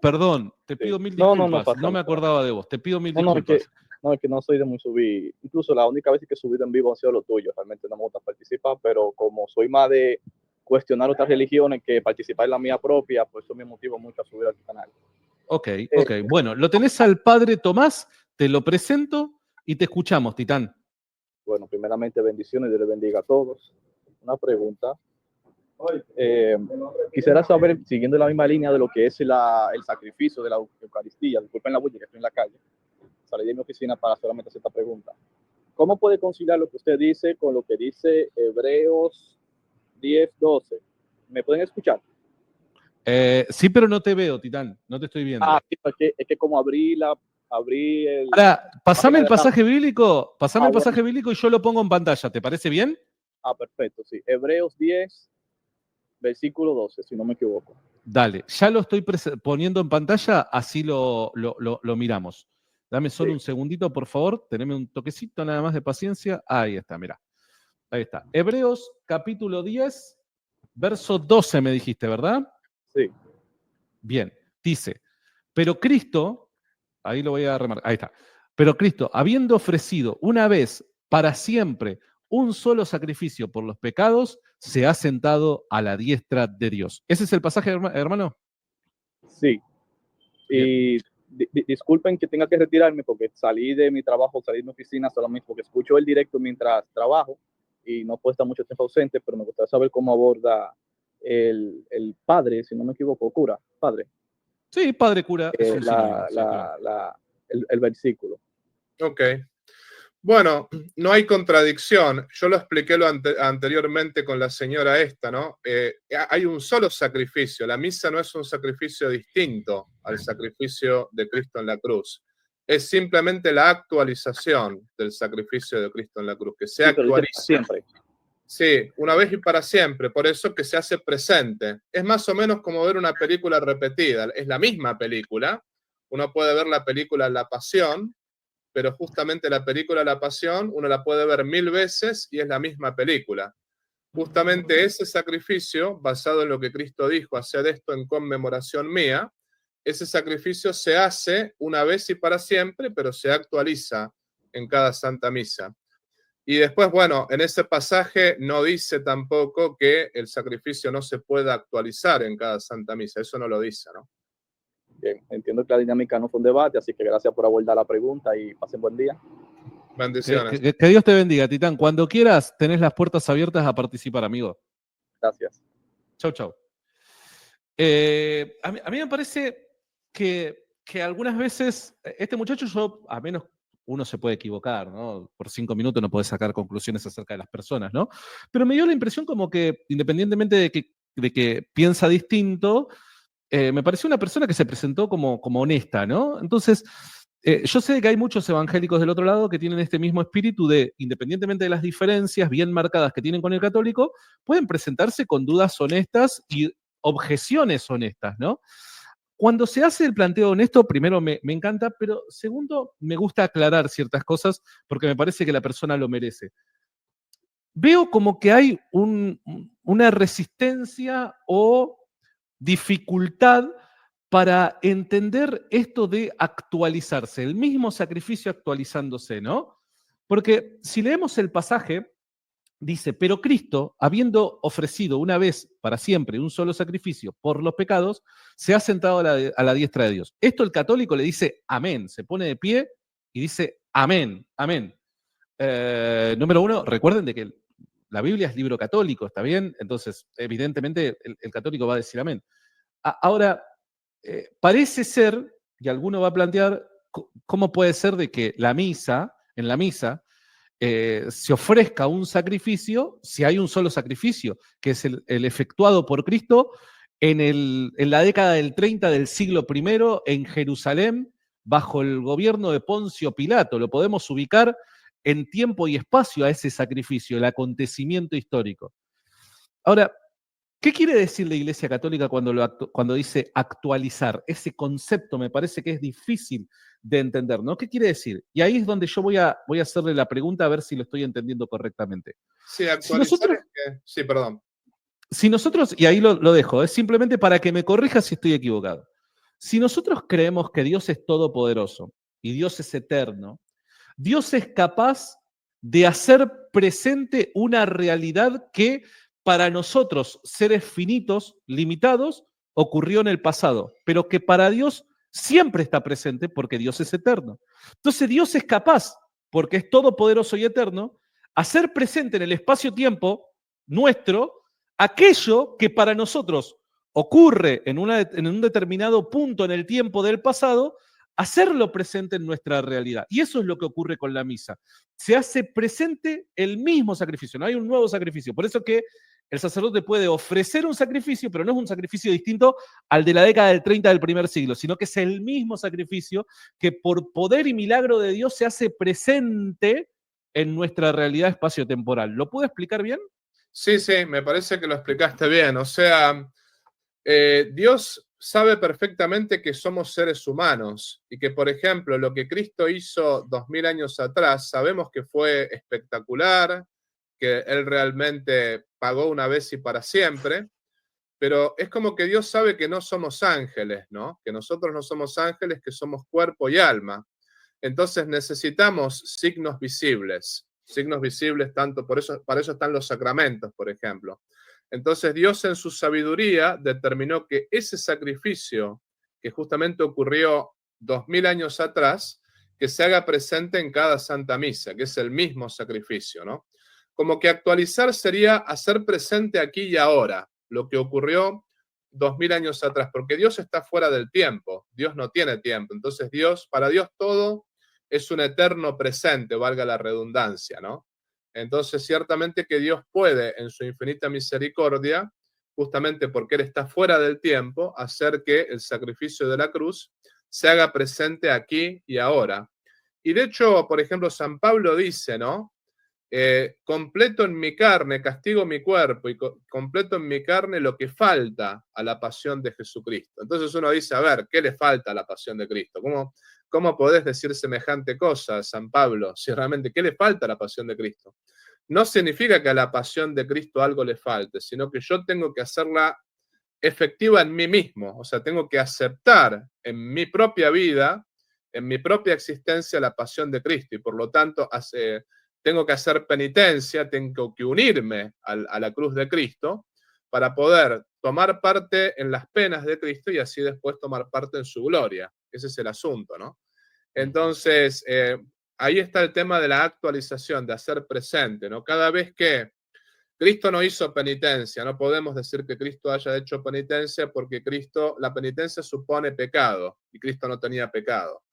Perdón, te pido mil disculpas. No me acordaba de vos, te pido mil disculpas. No, es que no soy de muy subir. Incluso la única vez que he subido en vivo han sido lo tuyo. Realmente no me gusta participar, pero como soy más de cuestionar otras religiones que participar en la mía propia, pues eso me motiva mucho a subir al canal. Ok. Bueno, lo tenés al padre Tomás, te lo presento y te escuchamos, Titán. Bueno, primeramente bendiciones, Dios les bendiga a todos. Una pregunta. Quisiera saber, siguiendo la misma línea de lo que es el sacrificio de la Eucaristía, disculpen la bulla que estoy en la calle, salí de mi oficina para solamente hacer esta pregunta. ¿Cómo puede conciliar lo que usted dice con lo que dice Hebreos 10:12? ¿Me pueden escuchar? Sí, pero no te veo, Titán, no te estoy viendo. Sí, es que como abrí el... Ahora, pasame el pasaje bíblico, bueno. pasaje bíblico y yo lo pongo en pantalla, ¿te parece bien? Perfecto, sí. Hebreos 10, versículo 12, si no me equivoco. Dale, ya lo estoy poniendo en pantalla, así lo miramos. Dame solo un segundito, por favor, teneme un toquecito nada más de paciencia. Ahí está, mirá. Ahí está. Hebreos capítulo 10, verso 12 me dijiste, ¿verdad? Sí. Bien, dice, pero Cristo, ahí lo voy a remarcar, ahí está. Pero Cristo, habiendo ofrecido una vez para siempre un solo sacrificio por los pecados, se ha sentado a la diestra de Dios. ¿Ese es el pasaje, hermano? Sí. Y disculpen que tenga que retirarme porque salí de mi trabajo, salí de mi oficina solamente porque escucho el directo mientras trabajo y no puedo estar mucho tiempo ausente, pero me gustaría saber cómo aborda el padre, si no me equivoco, cura, padre. Sí, padre cura, es un sinónimo. Sí, claro. El versículo. Ok. Bueno, no hay contradicción. Yo lo expliqué anteriormente con la señora esta, ¿no? Hay un solo sacrificio. La misa no es un sacrificio distinto al sacrificio de Cristo en la cruz. Es simplemente la actualización del sacrificio de Cristo en la cruz, que se actualiza siempre. Sí, una vez y para siempre, por eso que se hace presente. Es más o menos como ver una película repetida, es la misma película. Uno puede ver la película La Pasión, pero justamente la película La Pasión uno la puede ver 1000 veces y es la misma película. Justamente ese sacrificio, basado en lo que Cristo dijo, haced esto en conmemoración mía, ese sacrificio se hace una vez y para siempre, pero se actualiza en cada Santa Misa. Y después, bueno, en ese pasaje no dice tampoco que el sacrificio no se pueda actualizar en cada Santa Misa, eso no lo dice, ¿no? Bien, entiendo que la dinámica no fue un debate, así que gracias por abordar la pregunta y pasen buen día. Bendiciones. Que Dios te bendiga, Titán. Cuando quieras, tenés las puertas abiertas a participar, amigo. Gracias. Chau, chau. A mí me parece que algunas veces, este muchacho, yo, a menos uno se puede equivocar, ¿no? Por 5 minutos no puede sacar conclusiones acerca de las personas, ¿no? Pero me dio la impresión como que, independientemente de que piensa distinto, me pareció una persona que se presentó como honesta, ¿no? Entonces, yo sé que hay muchos evangélicos del otro lado que tienen este mismo espíritu de, independientemente de las diferencias bien marcadas que tienen con el católico, pueden presentarse con dudas honestas y objeciones honestas, ¿no? Cuando se hace el planteo honesto, primero me encanta, pero segundo, me gusta aclarar ciertas cosas porque me parece que la persona lo merece. Veo como que hay una resistencia o dificultad para entender esto de actualizarse, el mismo sacrificio actualizándose, ¿no? Porque si leemos el pasaje, dice, pero Cristo, habiendo ofrecido una vez para siempre un solo sacrificio por los pecados, se ha sentado a la diestra de Dios. Esto el católico le dice amén, se pone de pie y dice amén, amén. Número uno, recuerden de que la Biblia es libro católico, ¿está bien? Entonces, evidentemente, el católico va a decir amén. Ahora, parece ser, y alguno va a plantear, ¿cómo puede ser de que en la misa, se ofrezca un sacrificio si hay un solo sacrificio, que es el efectuado por Cristo en la década del 30 del siglo I en Jerusalén, bajo el gobierno de Poncio Pilato? Lo podemos ubicar en tiempo y espacio a ese sacrificio, el acontecimiento histórico. Ahora, ¿qué quiere decir la Iglesia Católica cuando dice actualizar? Ese concepto me parece que es difícil de entender, ¿no? ¿Qué quiere decir? Y ahí es donde yo voy a hacerle la pregunta a ver si lo estoy entendiendo correctamente. Sí, actualizar sí, perdón. Si nosotros, y ahí lo dejo, es simplemente para que me corrija si estoy equivocado. Si nosotros creemos que Dios es todopoderoso y Dios es eterno, Dios es capaz de hacer presente una realidad que para nosotros, seres finitos, limitados, ocurrió en el pasado, pero que para Dios siempre está presente porque Dios es eterno. Entonces Dios es capaz, porque es todopoderoso y eterno, hacer presente en el espacio-tiempo nuestro aquello que para nosotros ocurre en un determinado punto en el tiempo del pasado, hacerlo presente en nuestra realidad. Y eso es lo que ocurre con la misa. Se hace presente el mismo sacrificio, no hay un nuevo sacrificio. Por eso que el sacerdote puede ofrecer un sacrificio, pero no es un sacrificio distinto al de la década del 30 del primer siglo, sino que es el mismo sacrificio que por poder y milagro de Dios se hace presente en nuestra realidad espacio-temporal. ¿Lo puedo explicar bien? Sí, sí, me parece que lo explicaste bien. O sea, Dios sabe perfectamente que somos seres humanos y que, por ejemplo, lo que Cristo hizo 2000 años atrás, sabemos que fue espectacular, que Él realmente pagó una vez y para siempre, pero es como que Dios sabe que no somos ángeles, ¿no? Que nosotros no somos ángeles, que somos cuerpo y alma. Entonces necesitamos signos visibles tanto, para eso están los sacramentos, por ejemplo. Entonces Dios en su sabiduría determinó que ese sacrificio que justamente ocurrió 2000 años atrás, que se haga presente en cada Santa Misa, que es el mismo sacrificio, ¿no? Como que actualizar sería hacer presente aquí y ahora lo que ocurrió 2000 años atrás, porque Dios está fuera del tiempo, Dios no tiene tiempo, entonces para Dios todo es un eterno presente, valga la redundancia, ¿no? Entonces, ciertamente que Dios puede, en su infinita misericordia, justamente porque Él está fuera del tiempo, hacer que el sacrificio de la cruz se haga presente aquí y ahora. Y de hecho, por ejemplo, San Pablo dice, ¿no? Completo en mi carne, castigo mi cuerpo y completo en mi carne lo que falta a la pasión de Jesucristo. Entonces uno dice, a ver, ¿qué le falta a la pasión de Cristo? ¿Cómo podés decir semejante cosa, San Pablo? Si realmente, ¿qué le falta a la pasión de Cristo? No significa que a la pasión de Cristo algo le falte, sino que yo tengo que hacerla efectiva en mí mismo. O sea, tengo que aceptar en mi propia vida, en mi propia existencia, la pasión de Cristo. Y por lo tanto, tengo que hacer penitencia, tengo que unirme a la cruz de Cristo para poder tomar parte en las penas de Cristo y así después tomar parte en su gloria. Ese es el asunto, ¿no? Entonces, ahí está el tema de la actualización, de hacer presente, ¿no? Cada vez que Cristo no hizo penitencia, no podemos decir que Cristo haya hecho penitencia porque la penitencia supone pecado y Cristo no tenía pecado.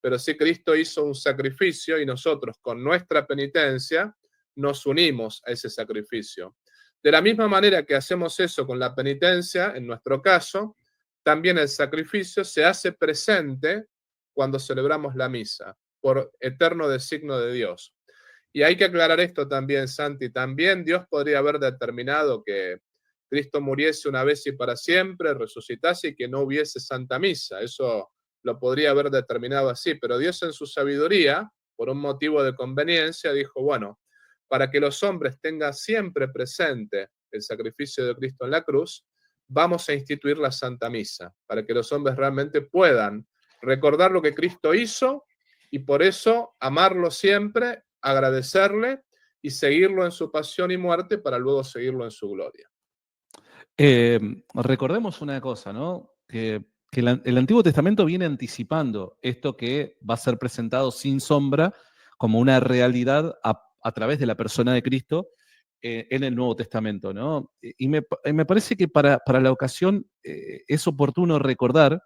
Pero sí Cristo hizo un sacrificio y nosotros con nuestra penitencia nos unimos a ese sacrificio. De la misma manera que hacemos eso con la penitencia, en nuestro caso, también el sacrificio se hace presente cuando celebramos la misa, por eterno designo de Dios. Y hay que aclarar esto también, Santi. También Dios podría haber determinado que Cristo muriese una vez y para siempre, resucitase y que no hubiese Santa Misa. Eso lo podría haber determinado así, pero Dios en su sabiduría, por un motivo de conveniencia, dijo, bueno, para que los hombres tengan siempre presente el sacrificio de Cristo en la cruz, vamos a instituir la Santa Misa, para que los hombres realmente puedan recordar lo que Cristo hizo y por eso amarlo siempre, agradecerle y seguirlo en su pasión y muerte para luego seguirlo en su gloria. Recordemos una cosa, ¿no? Que el Antiguo Testamento viene anticipando esto que va a ser presentado sin sombra como una realidad a través de la persona de Cristo en el Nuevo Testamento, ¿no? Y me parece que para la ocasión es oportuno recordar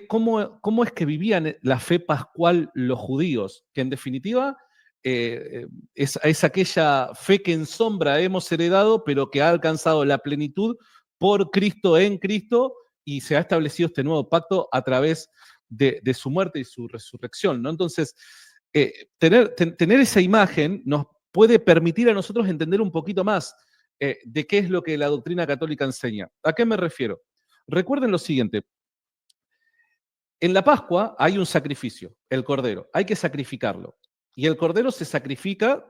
cómo es que vivían la fe pascual los judíos, que en definitiva es aquella fe que en sombra hemos heredado, pero que ha alcanzado la plenitud por Cristo, en Cristo, y se ha establecido este nuevo pacto a través de su muerte y su resurrección, ¿no? Entonces, tener esa imagen nos puede permitir a nosotros entender un poquito más de qué es lo que la doctrina católica enseña. ¿A qué me refiero? Recuerden lo siguiente. En la Pascua hay un sacrificio, el cordero, hay que sacrificarlo. Y el cordero se sacrifica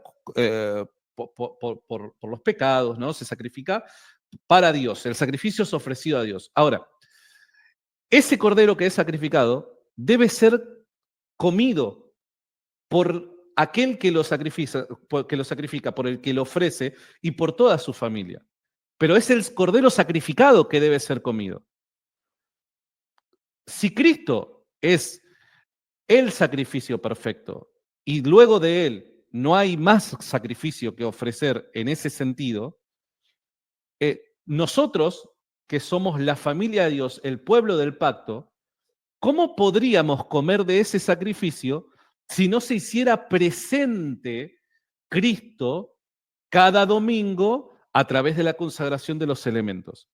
por los pecados, ¿no? Se sacrifica para Dios, el sacrificio es ofrecido a Dios. Ahora, ese cordero que es sacrificado debe ser comido por aquel que lo sacrifica, por el que lo ofrece y por toda su familia. Pero es el cordero sacrificado que debe ser comido. Si Cristo es el sacrificio perfecto y luego de él no hay más sacrificio que ofrecer en ese sentido, nosotros, que somos la familia de Dios, el pueblo del pacto, ¿cómo podríamos comer de ese sacrificio si no se hiciera presente Cristo cada domingo a través de la consagración de los elementos?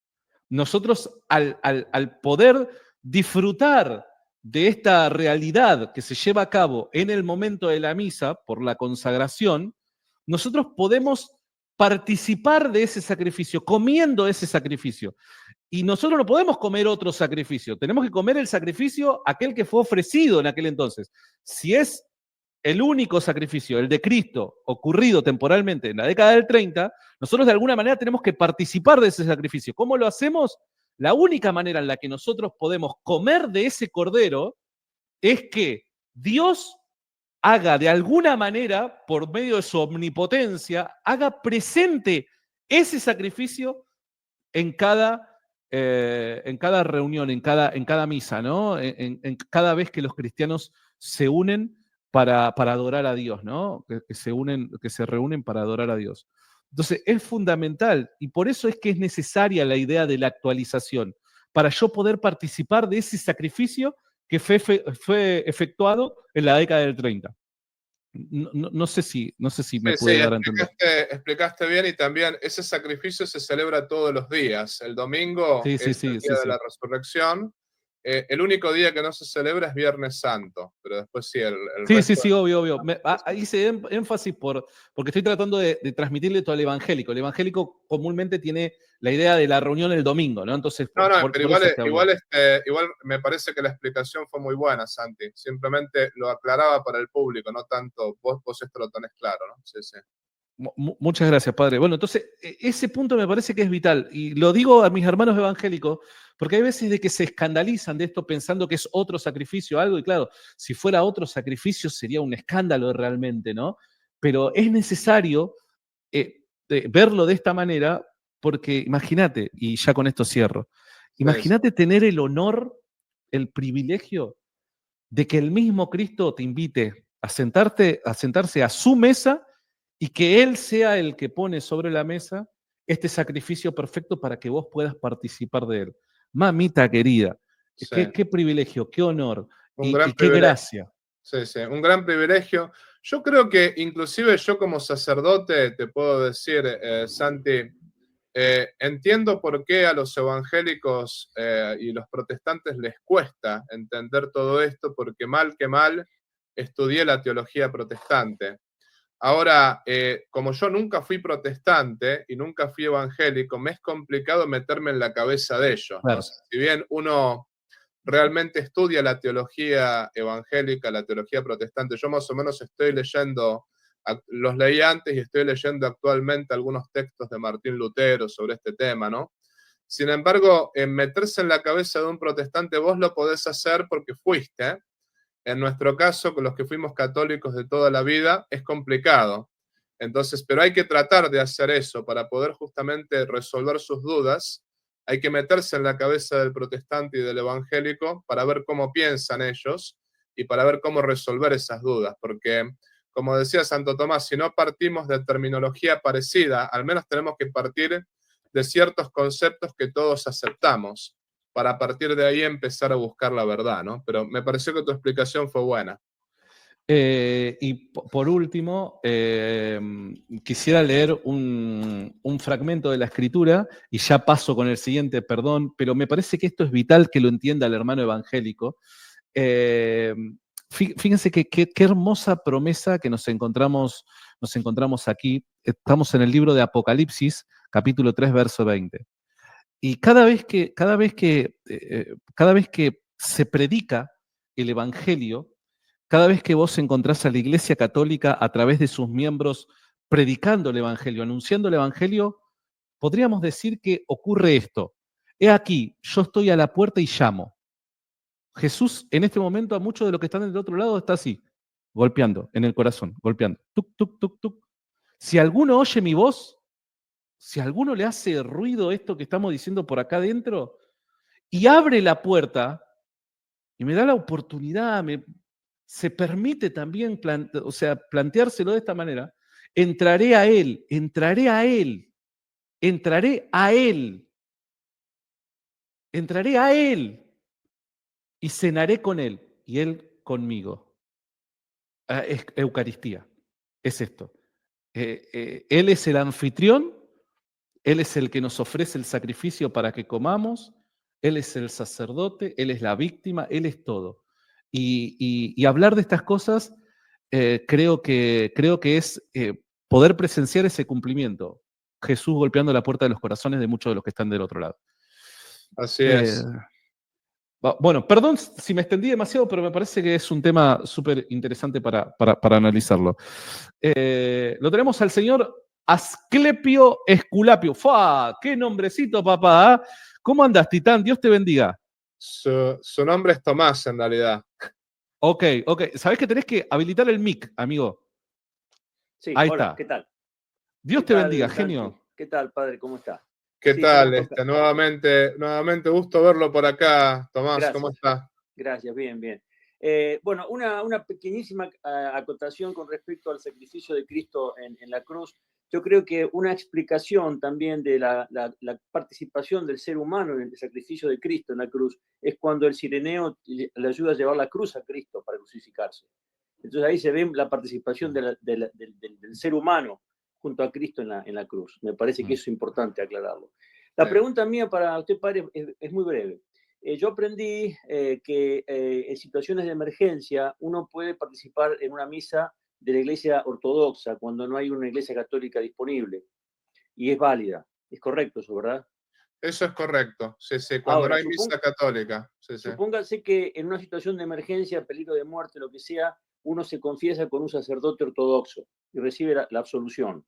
Nosotros, al poder disfrutar de esta realidad que se lleva a cabo en el momento de la misa por la consagración, nosotros podemos participar de ese sacrificio, comiendo ese sacrificio. Y nosotros no podemos comer otro sacrificio, tenemos que comer el sacrificio aquel que fue ofrecido en aquel entonces. Si es el único sacrificio, el de Cristo, ocurrido temporalmente en la década del 30, nosotros de alguna manera tenemos que participar de ese sacrificio. ¿Cómo lo hacemos? La única manera en la que nosotros podemos comer de ese cordero es que Dios haga de alguna manera, por medio de su omnipotencia, haga presente ese sacrificio en cada reunión, en cada misa, ¿no? En cada vez que los cristianos se unen para adorar a Dios, ¿no? Que se reúnen para adorar a Dios. Entonces, es fundamental y por eso es que es necesaria la idea de la actualización, para yo poder participar de ese sacrificio que fue efectuado en la década del 30. No sé si me puede dar a entender. Explicaste bien, y también ese sacrificio se celebra todos los días. El domingo es el día de la resurrección. El único día que no se celebra es Viernes Santo, pero después sí, el resto Sí, obvio. Hice énfasis porque estoy tratando de transmitirle todo al evangélico. El evangélico comúnmente tiene la idea de la reunión el domingo, ¿no? Entonces, pero igual me parece que la explicación fue muy buena, Santi. Simplemente lo aclaraba para el público, no tanto vos esto lo tenés claro, ¿no? Sí. Muchas gracias, padre. Bueno, entonces, ese punto me parece que es vital. Y lo digo a mis hermanos evangélicos, porque hay veces de que se escandalizan de esto pensando que es otro sacrificio, algo, y claro, si fuera otro sacrificio sería un escándalo realmente, ¿no? Pero es necesario verlo de esta manera, porque imagínate, y ya con esto cierro, imagínate tener el honor, el privilegio de que el mismo Cristo te invite a sentarse a su mesa y que Él sea el que pone sobre la mesa este sacrificio perfecto para que vos puedas participar de él. Mamita querida, Sí. qué privilegio, qué honor y Gran qué gracia. Sí, un gran privilegio. Yo creo que inclusive yo como sacerdote te puedo decir, Santi, entiendo por qué a los evangélicos y los protestantes les cuesta entender todo esto, porque mal que mal estudié la teología protestante. Ahora, como yo nunca fui protestante y nunca fui evangélico, me es complicado meterme en la cabeza de ellos. Claro. ¿No? Si bien uno realmente estudia la teología evangélica, la teología protestante, yo más o menos estoy leyendo, los leí antes y estoy leyendo actualmente algunos textos de Martín Lutero sobre este tema, ¿no? Sin embargo, meterse en la cabeza de un protestante vos lo podés hacer porque fuiste. En nuestro caso, con los que fuimos católicos de toda la vida, es complicado. Entonces, pero hay que tratar de hacer eso para poder justamente resolver sus dudas. Hay que meterse en la cabeza del protestante y del evangélico para ver cómo piensan ellos y para ver cómo resolver esas dudas. Porque, como decía Santo Tomás, si no partimos de terminología parecida, al menos tenemos que partir de ciertos conceptos que todos aceptamos, para a partir de ahí empezar a buscar la verdad, ¿no? Pero me pareció que tu explicación fue buena. Y por último, quisiera leer un fragmento de la Escritura, y ya paso con el siguiente, perdón, pero me parece que esto es vital que lo entienda el hermano evangélico. Fíjense qué hermosa promesa que nos encontramos aquí. Estamos en el libro de Apocalipsis, capítulo 3, verso 20. Y cada vez que se predica el Evangelio, cada vez que vos encontrás a la Iglesia Católica a través de sus miembros predicando el Evangelio, anunciando el Evangelio, podríamos decir que ocurre esto. He aquí, yo estoy a la puerta y llamo. Jesús en este momento a muchos de los que están del otro lado está así. golpeando en el corazón, golpeando. Tuc, tuc, tuc, tuc. Si alguno oye mi voz, si alguno le hace ruido esto que estamos diciendo por acá adentro y abre la puerta y me da la oportunidad, se permite también planteárselo de esta manera, entraré a él, entraré a él, entraré a él, entraré a él y cenaré con él y él conmigo. Es Eucaristía, es esto. Él es el anfitrión, Él es el que nos ofrece el sacrificio para que comamos, Él es el sacerdote, Él es la víctima, Él es todo. Y hablar de estas cosas creo que es poder presenciar ese cumplimiento. Jesús golpeando la puerta de los corazones de muchos de los que están del otro lado. Así es. Bueno, perdón si me extendí demasiado, pero me parece que es un tema súper interesante para analizarlo. Lo tenemos al señor Asclepio Esculapio. ¡Fua! ¡Qué nombrecito, papá! ¿Eh? ¿Cómo andas, Titán? Dios te bendiga. Su nombre es Tomás, en realidad. Ok. ¿Sabés que tenés que habilitar el mic, amigo? Sí, Ahí hola, está. ¿qué tal? Dios te bendiga, genio. ¿Qué tal, padre? ¿Cómo está? ¿Qué Sí, tal? ¿cómo toca? Nuevamente gusto verlo por acá, Tomás. Gracias. ¿Cómo está? Gracias, bien. Bueno, una pequeñísima acotación con respecto al sacrificio de Cristo en la cruz. Yo creo que una explicación también de la participación del ser humano en el sacrificio de Cristo en la cruz es cuando el cireneo le ayuda a llevar la cruz a Cristo para crucificarse. Entonces ahí se ve la participación del ser humano junto a Cristo en la cruz. Me parece que eso es importante aclararlo. La pregunta mía para usted, padre, es muy breve. Yo aprendí que en situaciones de emergencia uno puede participar en una misa de la iglesia ortodoxa cuando no hay una iglesia católica disponible y es válida. Es correcto eso, ¿verdad? Eso es correcto. Sí, cuando Ahora, no hay misa católica. Sí. Supóngase que en una situación de emergencia, peligro de muerte, lo que sea, uno se confiesa con un sacerdote ortodoxo y recibe la absolución.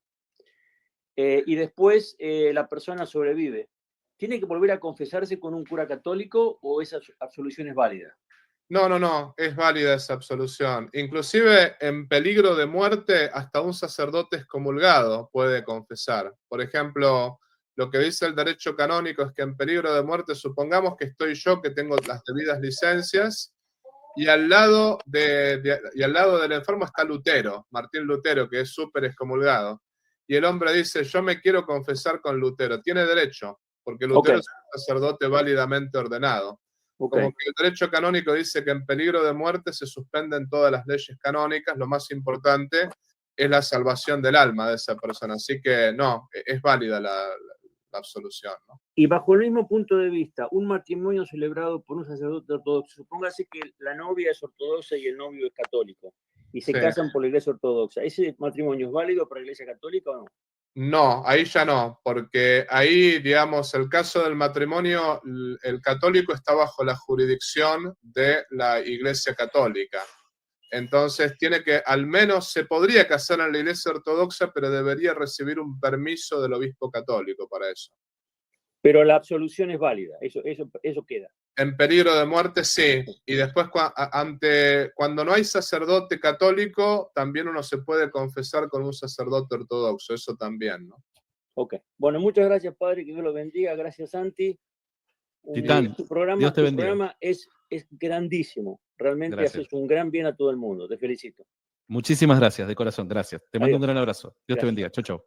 Y después la persona sobrevive. ¿Tiene que volver a confesarse con un cura católico o esa absolución es válida? No, es válida esa absolución. Inclusive en peligro de muerte, hasta un sacerdote excomulgado puede confesar. Por ejemplo, lo que dice el derecho canónico es que en peligro de muerte, supongamos que estoy yo, que tengo las debidas licencias, y al lado del enfermo está Lutero, Martín Lutero, que es súper excomulgado. Y el hombre dice, yo me quiero confesar con Lutero. Tiene derecho, porque Lutero es un sacerdote válidamente ordenado. Como que el derecho canónico dice que en peligro de muerte se suspenden todas las leyes canónicas, lo más importante es la salvación del alma de esa persona. Así que no, es válida la absolución, ¿no? Y bajo el mismo punto de vista, un matrimonio celebrado por un sacerdote ortodoxo, supóngase que la novia es ortodoxa y el novio es católico, y se casan por la iglesia ortodoxa, ¿ese matrimonio es válido para la iglesia católica o no? No, ahí ya no, porque ahí, digamos, el caso del matrimonio, el católico está bajo la jurisdicción de la iglesia católica. Entonces al menos se podría casar en la iglesia ortodoxa, pero debería recibir un permiso del obispo católico para eso. Pero la absolución es válida, eso queda. En peligro de muerte, sí. Y después, cuando no hay sacerdote católico, también uno se puede confesar con un sacerdote ortodoxo, eso también, ¿no? Ok. Bueno, muchas gracias, padre, que Dios lo bendiga. Gracias, Santi. Titán, tu programa es grandísimo. Realmente haces un gran bien a todo el mundo. Te felicito. Muchísimas gracias, de corazón. Gracias. Te mando un gran abrazo. Dios te bendiga. Chau.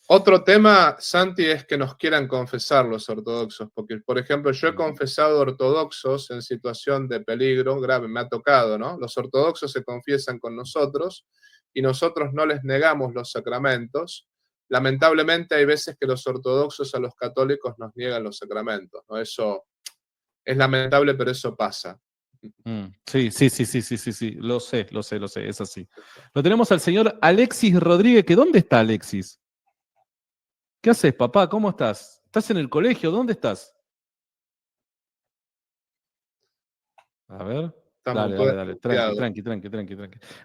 Otro tema, Santi, es que nos quieran confesar los ortodoxos, porque, por ejemplo, yo he confesado ortodoxos en situación de peligro grave, me ha tocado, ¿no? Los ortodoxos se confiesan con nosotros y nosotros no les negamos los sacramentos. Lamentablemente hay veces que los ortodoxos a los católicos nos niegan los sacramentos, ¿no? Eso es lamentable, pero eso pasa. Sí, lo sé, es así. Lo tenemos al señor Alexis Rodríguez, que ¿dónde está Alexis? ¿Qué haces, papá? ¿Cómo estás? ¿Estás en el colegio? ¿Dónde estás? A ver. Dale. Tranqui.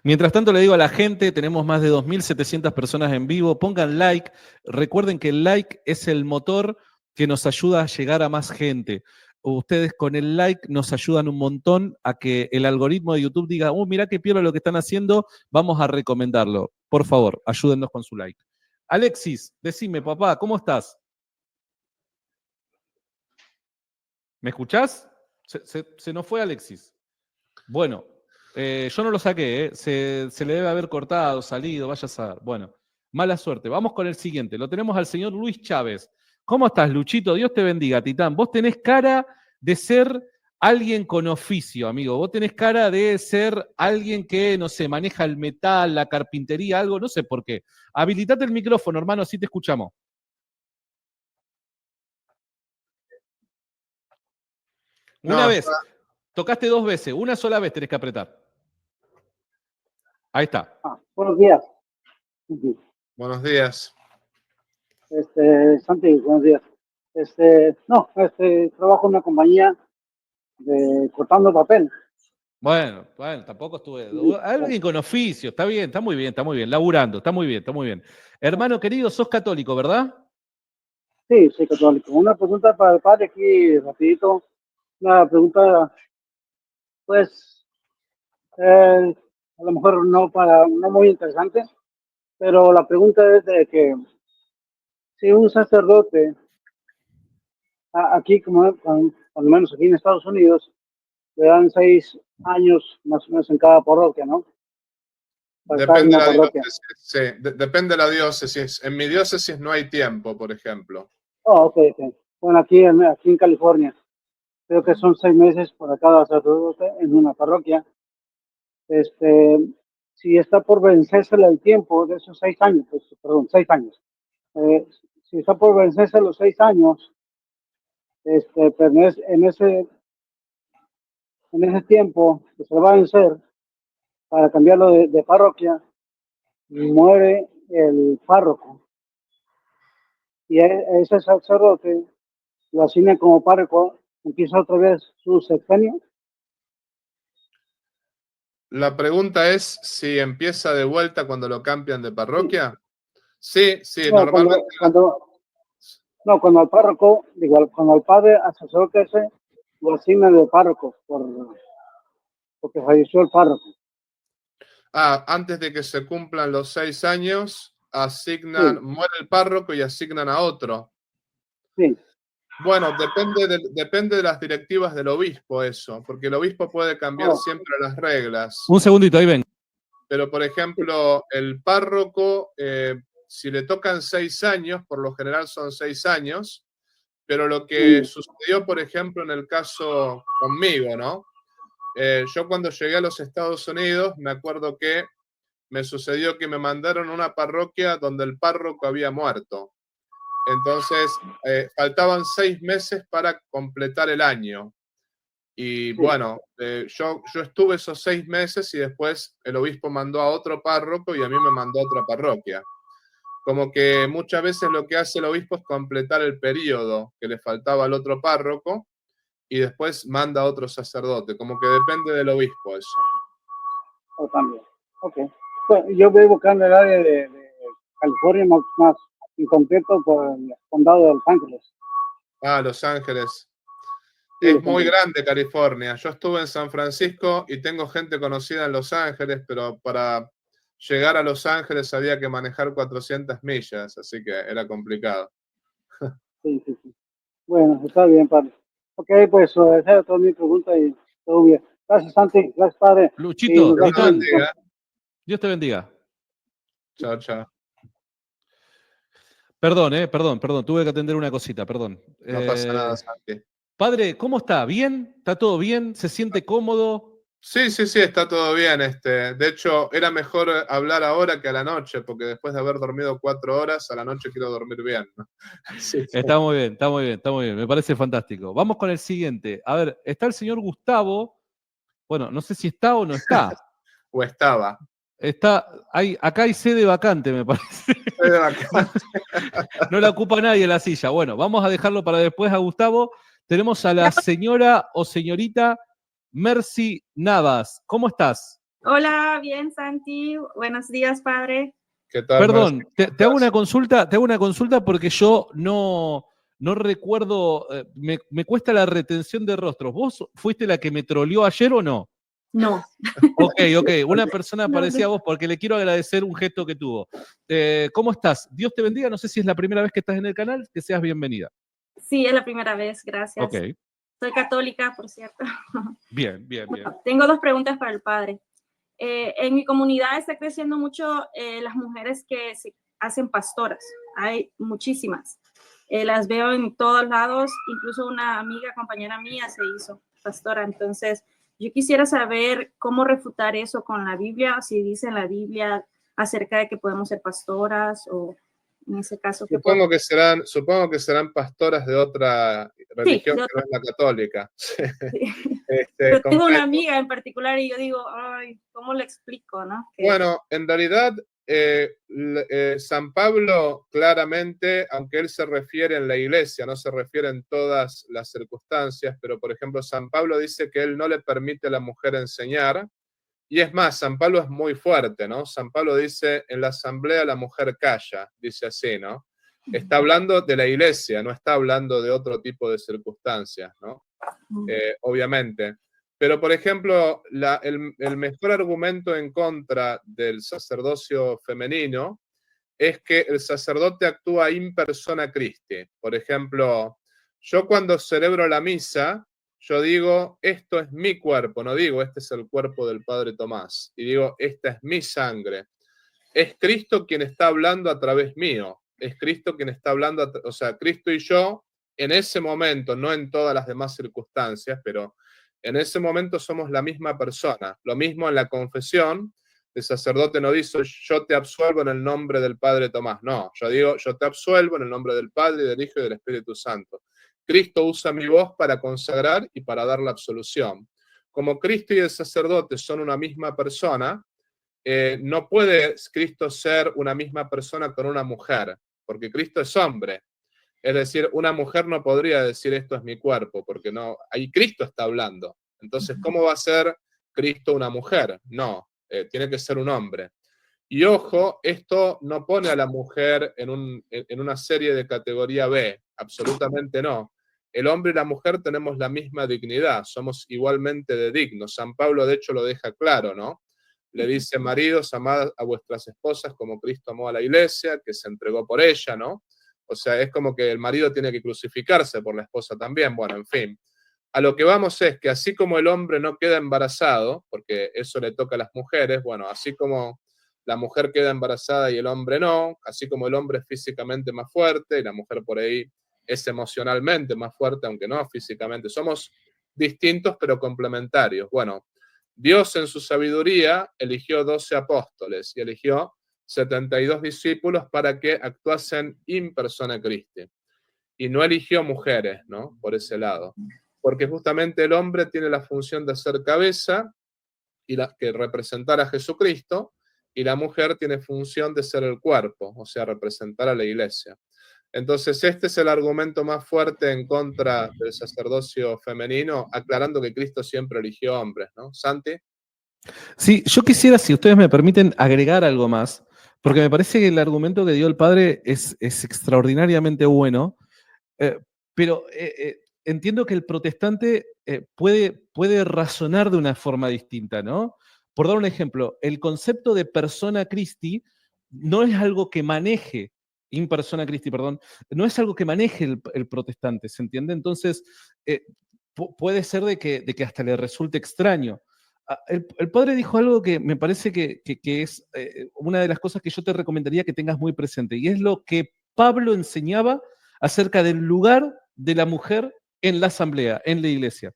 Mientras tanto, le digo a la gente, tenemos más de 2.700 personas en vivo. Pongan like. Recuerden que el like es el motor que nos ayuda a llegar a más gente. ustedes con el like nos ayudan un montón a que el algoritmo de YouTube diga, mirá qué piola lo que están haciendo, vamos a recomendarlo. Por favor, ayúdennos con su like. Alexis, decime, papá, ¿cómo estás? ¿Me escuchás? Se nos fue Alexis. Bueno, yo no lo saqué, se le debe haber cortado, salido, vaya a saber. Bueno, mala suerte. Vamos con el siguiente. Lo tenemos al señor Luis Chávez. ¿Cómo estás, Luchito? Dios te bendiga, Titán. Vos tenés cara de ser alguien con oficio, amigo. Vos tenés cara de ser alguien que, no sé, maneja el metal, la carpintería, algo, no sé por qué. Habilitate el micrófono, hermano, así te escuchamos. Una No, vez. Tocaste 2 veces. Una sola vez tenés que apretar. Ahí está. Buenos días. buenos días. Santi, buenos días. Trabajo en una compañía de cortando papel. Bueno, tampoco estuve. Alguien con oficio, está bien, está muy bien. Laburando, está muy bien. Hermano querido, sos católico, ¿verdad? Sí, soy católico. Una pregunta para el padre aquí, rapidito. Una pregunta, pues, a lo mejor no muy interesante, pero la pregunta es de que si un sacerdote, aquí por lo menos aquí en Estados Unidos, le dan 6 años más o menos en cada parroquia, ¿no? Para estar en Depende de una la parroquia. diócesis, sí, depende de la diócesis. En mi diócesis no hay tiempo, por ejemplo. Oh, ok. Bueno, aquí en California, creo que son 6 meses para cada sacerdote en una parroquia. Si está por vencerse el tiempo de esos 6 años, pues, perdón, 6 años. Si está por vencerse los 6 años, pues en ese tiempo que se va a vencer para cambiarlo de parroquia, muere el párroco. Y ese sacerdote lo asigna como párroco, empieza otra vez su sexenio. La pregunta es si empieza de vuelta cuando lo cambian de parroquia. Sí, No, normalmente. cuando al párroco, cuando al padre, al sacerdote ese, lo asignan de párroco, porque falleció el párroco. Antes de que se cumplan los 6 años, Sí. muere el párroco y asignan a otro. Sí. Bueno, depende de las directivas del obispo eso, porque el obispo puede cambiar siempre las reglas. Un segundito, ahí ven. Pero, por ejemplo, el párroco, si le tocan 6 años, por lo general son 6 años, pero lo que sucedió, por ejemplo, en el caso conmigo, ¿no? Yo cuando llegué a los Estados Unidos, me acuerdo que me sucedió que me mandaron a una parroquia donde el párroco había muerto. Entonces, faltaban 6 meses para completar el año. Y bueno, yo estuve esos 6 meses y después el obispo mandó a otro párroco y a mí me mandó a otra parroquia. Como que muchas veces lo que hace el obispo es completar el periodo que le faltaba al otro párroco y después manda a otro sacerdote. Como que depende del obispo eso. También. Ok. Bueno, yo vivo acá en el área de California, más en concreto por el condado de Los Ángeles. Los Ángeles. Sí, Es muy grande California. Yo estuve en San Francisco y tengo gente conocida en Los Ángeles, pero para llegar a Los Ángeles había que manejar 400 millas, así que era complicado. Sí. Bueno, está bien, padre. Ok, pues esa era toda mi pregunta y todo bien. Gracias, Santi. Gracias, padre. Luchito, Dios te Titán, bendiga. Dios te bendiga. Chao, chao. Perdón, tuve que atender una cosita, perdón. No pasa nada, Santi. Padre, ¿cómo está? ¿Bien? ¿Está todo bien? ¿Se siente cómodo? Sí, está todo bien. De hecho, era mejor hablar ahora que a la noche, porque después de haber dormido 4 horas, a la noche quiero dormir bien, ¿no? Sí. Está muy bien. Me parece fantástico. Vamos con el siguiente. A ver, está el señor Gustavo. Bueno, no sé si está o no está. O estaba. Acá hay sede vacante, me parece. Sede vacante. No la ocupa nadie la silla. Bueno, vamos a dejarlo para después a Gustavo. Tenemos a la señora o señorita Mercy Navas. ¿Cómo estás? Hola, bien, Santi. Buenos días, padre. ¿Qué tal, Perdón, Mercy? te hago una consulta porque yo no no recuerdo, me cuesta la retención de rostros. ¿Vos fuiste la que me troleó ayer o no? No. Ok, una persona No, parecía a no. vos porque le quiero agradecer un gesto que tuvo. ¿Cómo estás? Dios te bendiga, no sé si es la primera vez que estás en el canal, que seas bienvenida. Sí, es la primera vez, gracias. Ok, Soy católica, por cierto. bien. Bueno, tengo dos preguntas para el padre. En mi comunidad está creciendo mucho las mujeres que se hacen pastoras. Hay muchísimas. Las veo en todos lados. Incluso una amiga, compañera mía, se hizo pastora. Entonces, yo quisiera saber cómo refutar eso con la Biblia, si dice en la Biblia acerca de que podemos ser pastoras o en ese caso que Supongo que serán pastoras de otra religión de que no es la católica. Sí. Comprendo. Pero tengo una amiga en particular y yo digo, ay, ¿cómo le explico, no? Bueno, en realidad, San Pablo claramente, aunque él se refiere en la iglesia, no se refiere en todas las circunstancias, pero por ejemplo, San Pablo dice que él no le permite a la mujer enseñar, y es más, San Pablo es muy fuerte, ¿no? San Pablo dice, en la asamblea la mujer calla, dice así, ¿no? Está hablando de la iglesia, no está hablando de otro tipo de circunstancias, ¿no? Obviamente. Pero, por ejemplo, el mejor argumento en contra del sacerdocio femenino es que el sacerdote actúa in persona Christi. Por ejemplo, yo cuando celebro la misa, yo digo, esto es mi cuerpo, no digo, este es el cuerpo del Padre Tomás, y digo, esta es mi sangre. Es Cristo quien está hablando a través mío, es Cristo quien está hablando, o sea, Cristo y yo, en ese momento, no en todas las demás circunstancias, pero en ese momento somos la misma persona. Lo mismo en la confesión, el sacerdote no dice, yo te absuelvo en el nombre del Padre Tomás. No, yo digo, yo te absuelvo en el nombre del Padre, del Hijo y del Espíritu Santo. Cristo usa mi voz para consagrar y para dar la absolución. Como Cristo y el sacerdote son una misma persona, no puede Cristo ser una misma persona con una mujer, porque Cristo es hombre. Es decir, una mujer no podría decir esto es mi cuerpo, porque no, ahí Cristo está hablando. Entonces, ¿cómo va a ser Cristo una mujer? No, tiene que ser un hombre. Y ojo, esto no pone a la mujer en una serie de categoría B, absolutamente no. El hombre y la mujer tenemos la misma dignidad, somos igualmente de dignos. San Pablo, de hecho, lo deja claro, ¿no? Le dice, maridos, amad a vuestras esposas como Cristo amó a la iglesia, que se entregó por ella, ¿no? O sea, es como que el marido tiene que crucificarse por la esposa también. Bueno, en fin. A lo que vamos es que así como el hombre no queda embarazado, porque eso le toca a las mujeres, bueno, así como la mujer queda embarazada y el hombre no, así como el hombre es físicamente más fuerte y la mujer por ahí es emocionalmente más fuerte, aunque no físicamente. Somos distintos pero complementarios. Bueno, Dios en su sabiduría eligió 12 apóstoles y eligió 72 discípulos para que actuasen in persona Christi. Y no eligió mujeres, ¿no? Por ese lado. Porque justamente el hombre tiene la función de ser cabeza y que representar a Jesucristo, y la mujer tiene función de ser el cuerpo, o sea, representar a la iglesia. Entonces, este es el argumento más fuerte en contra del sacerdocio femenino, aclarando que Cristo siempre eligió hombres, ¿no? Santi. Sí, yo quisiera, si ustedes me permiten, agregar algo más, porque me parece que el argumento que dio el padre es extraordinariamente bueno, pero entiendo que el protestante puede razonar de una forma distinta, ¿no? Por dar un ejemplo, el concepto de persona Christi no es algo que maneje, in persona Christi, perdón, no es algo que maneje el protestante, ¿se entiende? Entonces, puede ser de que hasta le resulte extraño. El padre dijo algo que me parece que es una de las cosas que yo te recomendaría que tengas muy presente, y es lo que Pablo enseñaba acerca del lugar de la mujer en la asamblea, en la iglesia.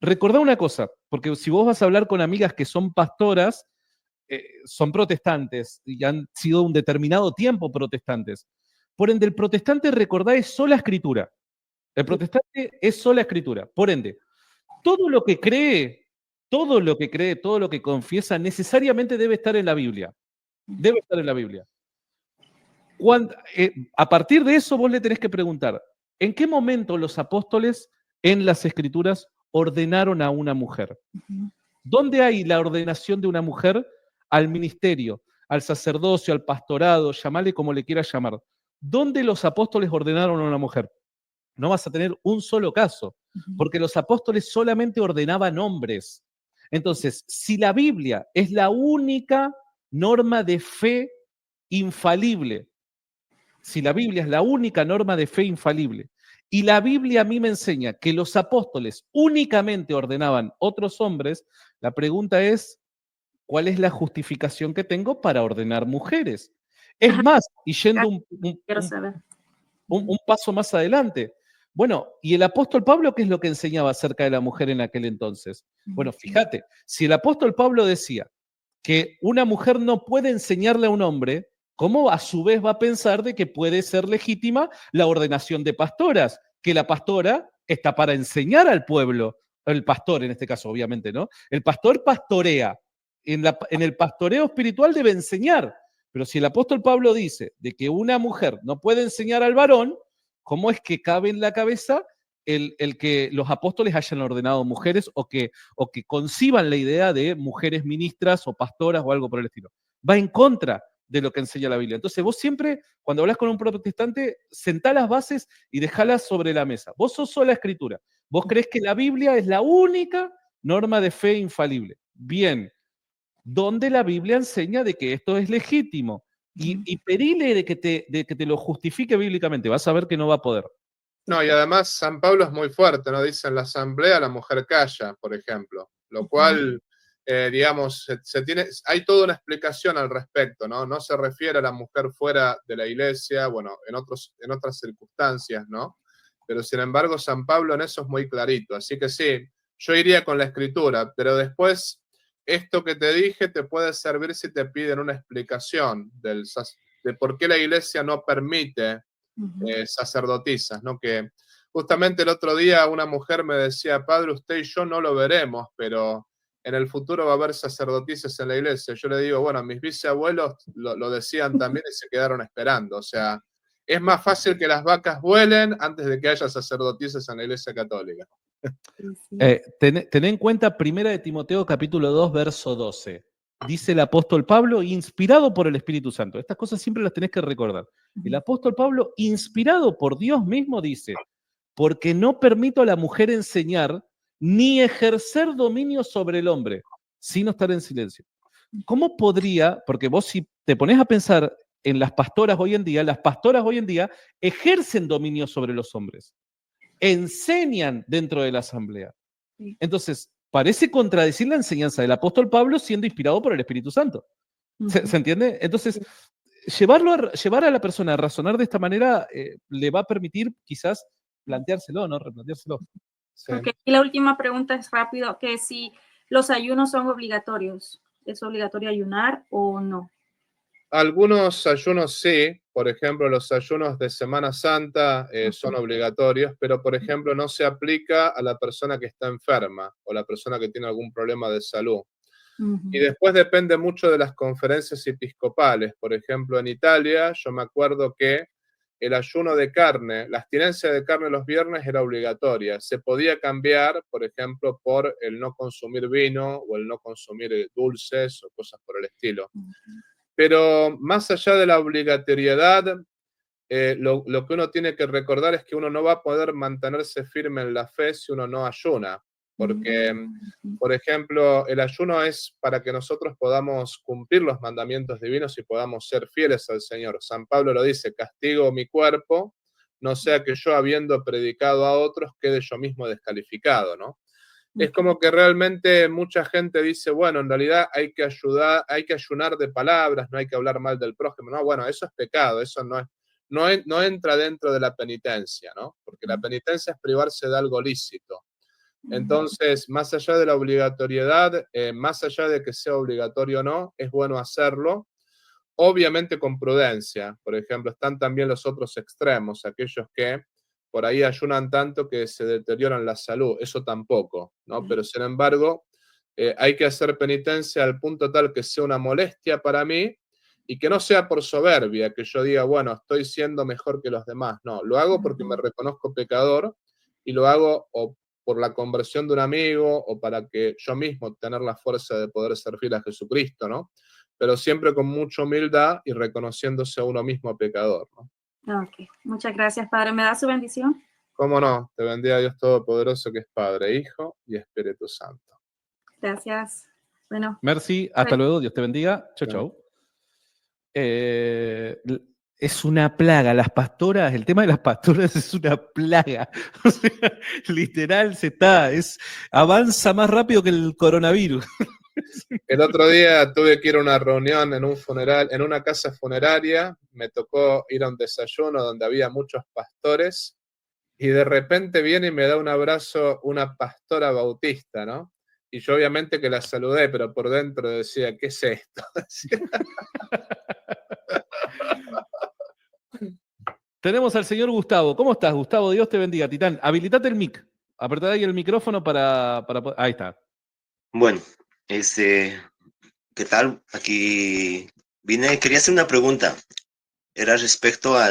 Recordá una cosa, porque si vos vas a hablar con amigas que son pastoras, son protestantes y han sido un determinado tiempo protestantes. Por ende, el protestante, recordá, es sola escritura. El protestante es sola escritura. Por ende, todo lo que cree, todo lo que confiesa, necesariamente debe estar en la Biblia. Debe estar en la Biblia. A partir de eso, vos le tenés que preguntar, ¿en qué momento los apóstoles en las Escrituras ordenaron a una mujer? ¿Dónde hay la ordenación de una mujer al ministerio, al sacerdocio, al pastorado, llamale como le quieras llamar? ¿Dónde los apóstoles ordenaron a una mujer? no vas a tener un solo caso, porque los apóstoles solamente ordenaban hombres. Entonces, si la Biblia es la única norma de fe infalible, si la Biblia es la única norma de fe infalible, y la Biblia a mí me enseña que los apóstoles únicamente ordenaban otros hombres, la pregunta es, ¿cuál es la justificación que tengo para ordenar mujeres? Es más, y yendo Quiero saber. un paso más adelante. Bueno, ¿y el apóstol Pablo qué es lo que enseñaba acerca de la mujer en aquel entonces? Bueno, fíjate, si el apóstol Pablo decía que una mujer no puede enseñarle a un hombre, ¿cómo a su vez va a pensar de que puede ser legítima la ordenación de pastoras? Que la pastora está para enseñar al pueblo, el pastor en este caso, obviamente, ¿no? El pastor pastorea. En el pastoreo espiritual debe enseñar. Pero si el apóstol Pablo dice de que una mujer no puede enseñar al varón, ¿cómo es que cabe en la cabeza el que los apóstoles hayan ordenado mujeres o que conciban la idea de mujeres ministras o pastoras o algo por el estilo? Va en contra de lo que enseña la Biblia. Entonces vos siempre, cuando hablas con un protestante, sentá las bases y dejalas sobre la mesa. Vos sos sola escritura. Vos creés que la Biblia es la única norma de fe infalible. Bien, donde la Biblia enseña de que esto es legítimo y pedile de que te lo justifique bíblicamente. Vas a ver que no va a poder. No, y además San Pablo es muy fuerte, ¿no? Dice en la asamblea la mujer calla, por ejemplo, lo cual, digamos, hay toda una explicación al respecto, ¿no? No se refiere a la mujer fuera de la iglesia, bueno, en otras circunstancias, ¿no? Pero sin embargo, San Pablo en eso es muy clarito, así que sí, yo iría con la escritura, pero después, esto que te dije te puede servir si te piden una explicación de por qué la iglesia no permite sacerdotisas, ¿no? Que justamente el otro día una mujer me decía, padre, usted y yo no lo veremos, pero en el futuro va a haber sacerdotisas en la iglesia. Yo le digo, bueno, mis bisabuelos lo decían también y se quedaron esperando. O sea, es más fácil que las vacas vuelen antes de que haya sacerdotisas en la iglesia católica. Ten en cuenta 1 de Timoteo capítulo 2, verso 12. Dice el apóstol Pablo, inspirado por el Espíritu Santo. Estas cosas siempre las tenés que recordar. El apóstol Pablo, inspirado por Dios mismo, dice, porque no permito a la mujer enseñar ni ejercer dominio sobre el hombre, sino estar en silencio. ¿Cómo podría, porque vos si te pones a pensar en las pastoras hoy en día, las pastoras hoy en día ejercen dominio sobre los hombres, enseñan dentro de la asamblea. Entonces, parece contradecir la enseñanza del apóstol Pablo siendo inspirado por el Espíritu Santo. ¿Se entiende? Entonces, llevar a la persona a razonar de esta manera le va a permitir quizás planteárselo, ¿no? Replanteárselo. Sí. Okay. Y la última pregunta es rápido, que si los ayunos son obligatorios, ¿es obligatorio ayunar o no? Algunos ayunos sí, por ejemplo, los ayunos de Semana Santa son obligatorios, pero por ejemplo no se aplica a la persona que está enferma o la persona que tiene algún problema de salud. Y después depende mucho de las conferencias episcopales. Por ejemplo, en Italia yo me acuerdo que el ayuno de carne, la abstinencia de carne los viernes era obligatoria. Se podía cambiar, por ejemplo, por el no consumir vino o el no consumir dulces o cosas por el estilo. Pero más allá de la obligatoriedad, lo que uno tiene que recordar es que uno no va a poder mantenerse firme en la fe si uno no ayuna. Porque, por ejemplo, el ayuno es para que nosotros podamos cumplir los mandamientos divinos y podamos ser fieles al Señor. San Pablo lo dice, castigo mi cuerpo, no sea que yo, habiendo predicado a otros, quede yo mismo descalificado, ¿no? Es como que realmente mucha gente dice, bueno, en realidad hay que ayunar de palabras, no hay que hablar mal del prójimo. No, bueno, eso es pecado, eso no entra dentro de la penitencia, ¿no? Porque la penitencia es privarse de algo lícito. Entonces, más allá de la obligatoriedad, más allá de que sea obligatorio o no, es bueno hacerlo, obviamente con prudencia. Por ejemplo, están también los otros extremos, aquellos que por ahí ayunan tanto que se deterioran la salud, eso tampoco, ¿no? Pero sin embargo, hay que hacer penitencia al punto tal que sea una molestia para mí y que no sea por soberbia, que yo diga, bueno, estoy siendo mejor que los demás. No, lo hago porque me reconozco pecador y lo hago o por la conversión de un amigo o para que yo mismo tener la fuerza de poder servir a Jesucristo, ¿no? Pero siempre con mucha humildad y reconociéndose a uno mismo pecador, ¿no? Ok, muchas gracias, Padre. ¿Me da su bendición? Cómo no, te bendiga Dios Todopoderoso, que es Padre, Hijo y Espíritu Santo. Gracias. Bueno, Merci, hasta luego, Dios te bendiga. Chau, chau. Es una plaga, las pastoras, el tema de las pastoras es una plaga. O sea, literal avanza más rápido que el coronavirus. El otro día tuve que ir a una reunión en un funeral, en una casa funeraria, me tocó ir a un desayuno donde había muchos pastores, y de repente viene y me da un abrazo una pastora bautista, ¿no? Y yo obviamente que la saludé, pero por dentro decía, ¿qué es esto? Tenemos al señor Gustavo. ¿Cómo estás, Gustavo? Dios te bendiga, Titán. Habilitate el mic. Apretá ahí el micrófono para... Ahí está. Bueno, ¿qué tal? Aquí quería hacer una pregunta. Era respecto a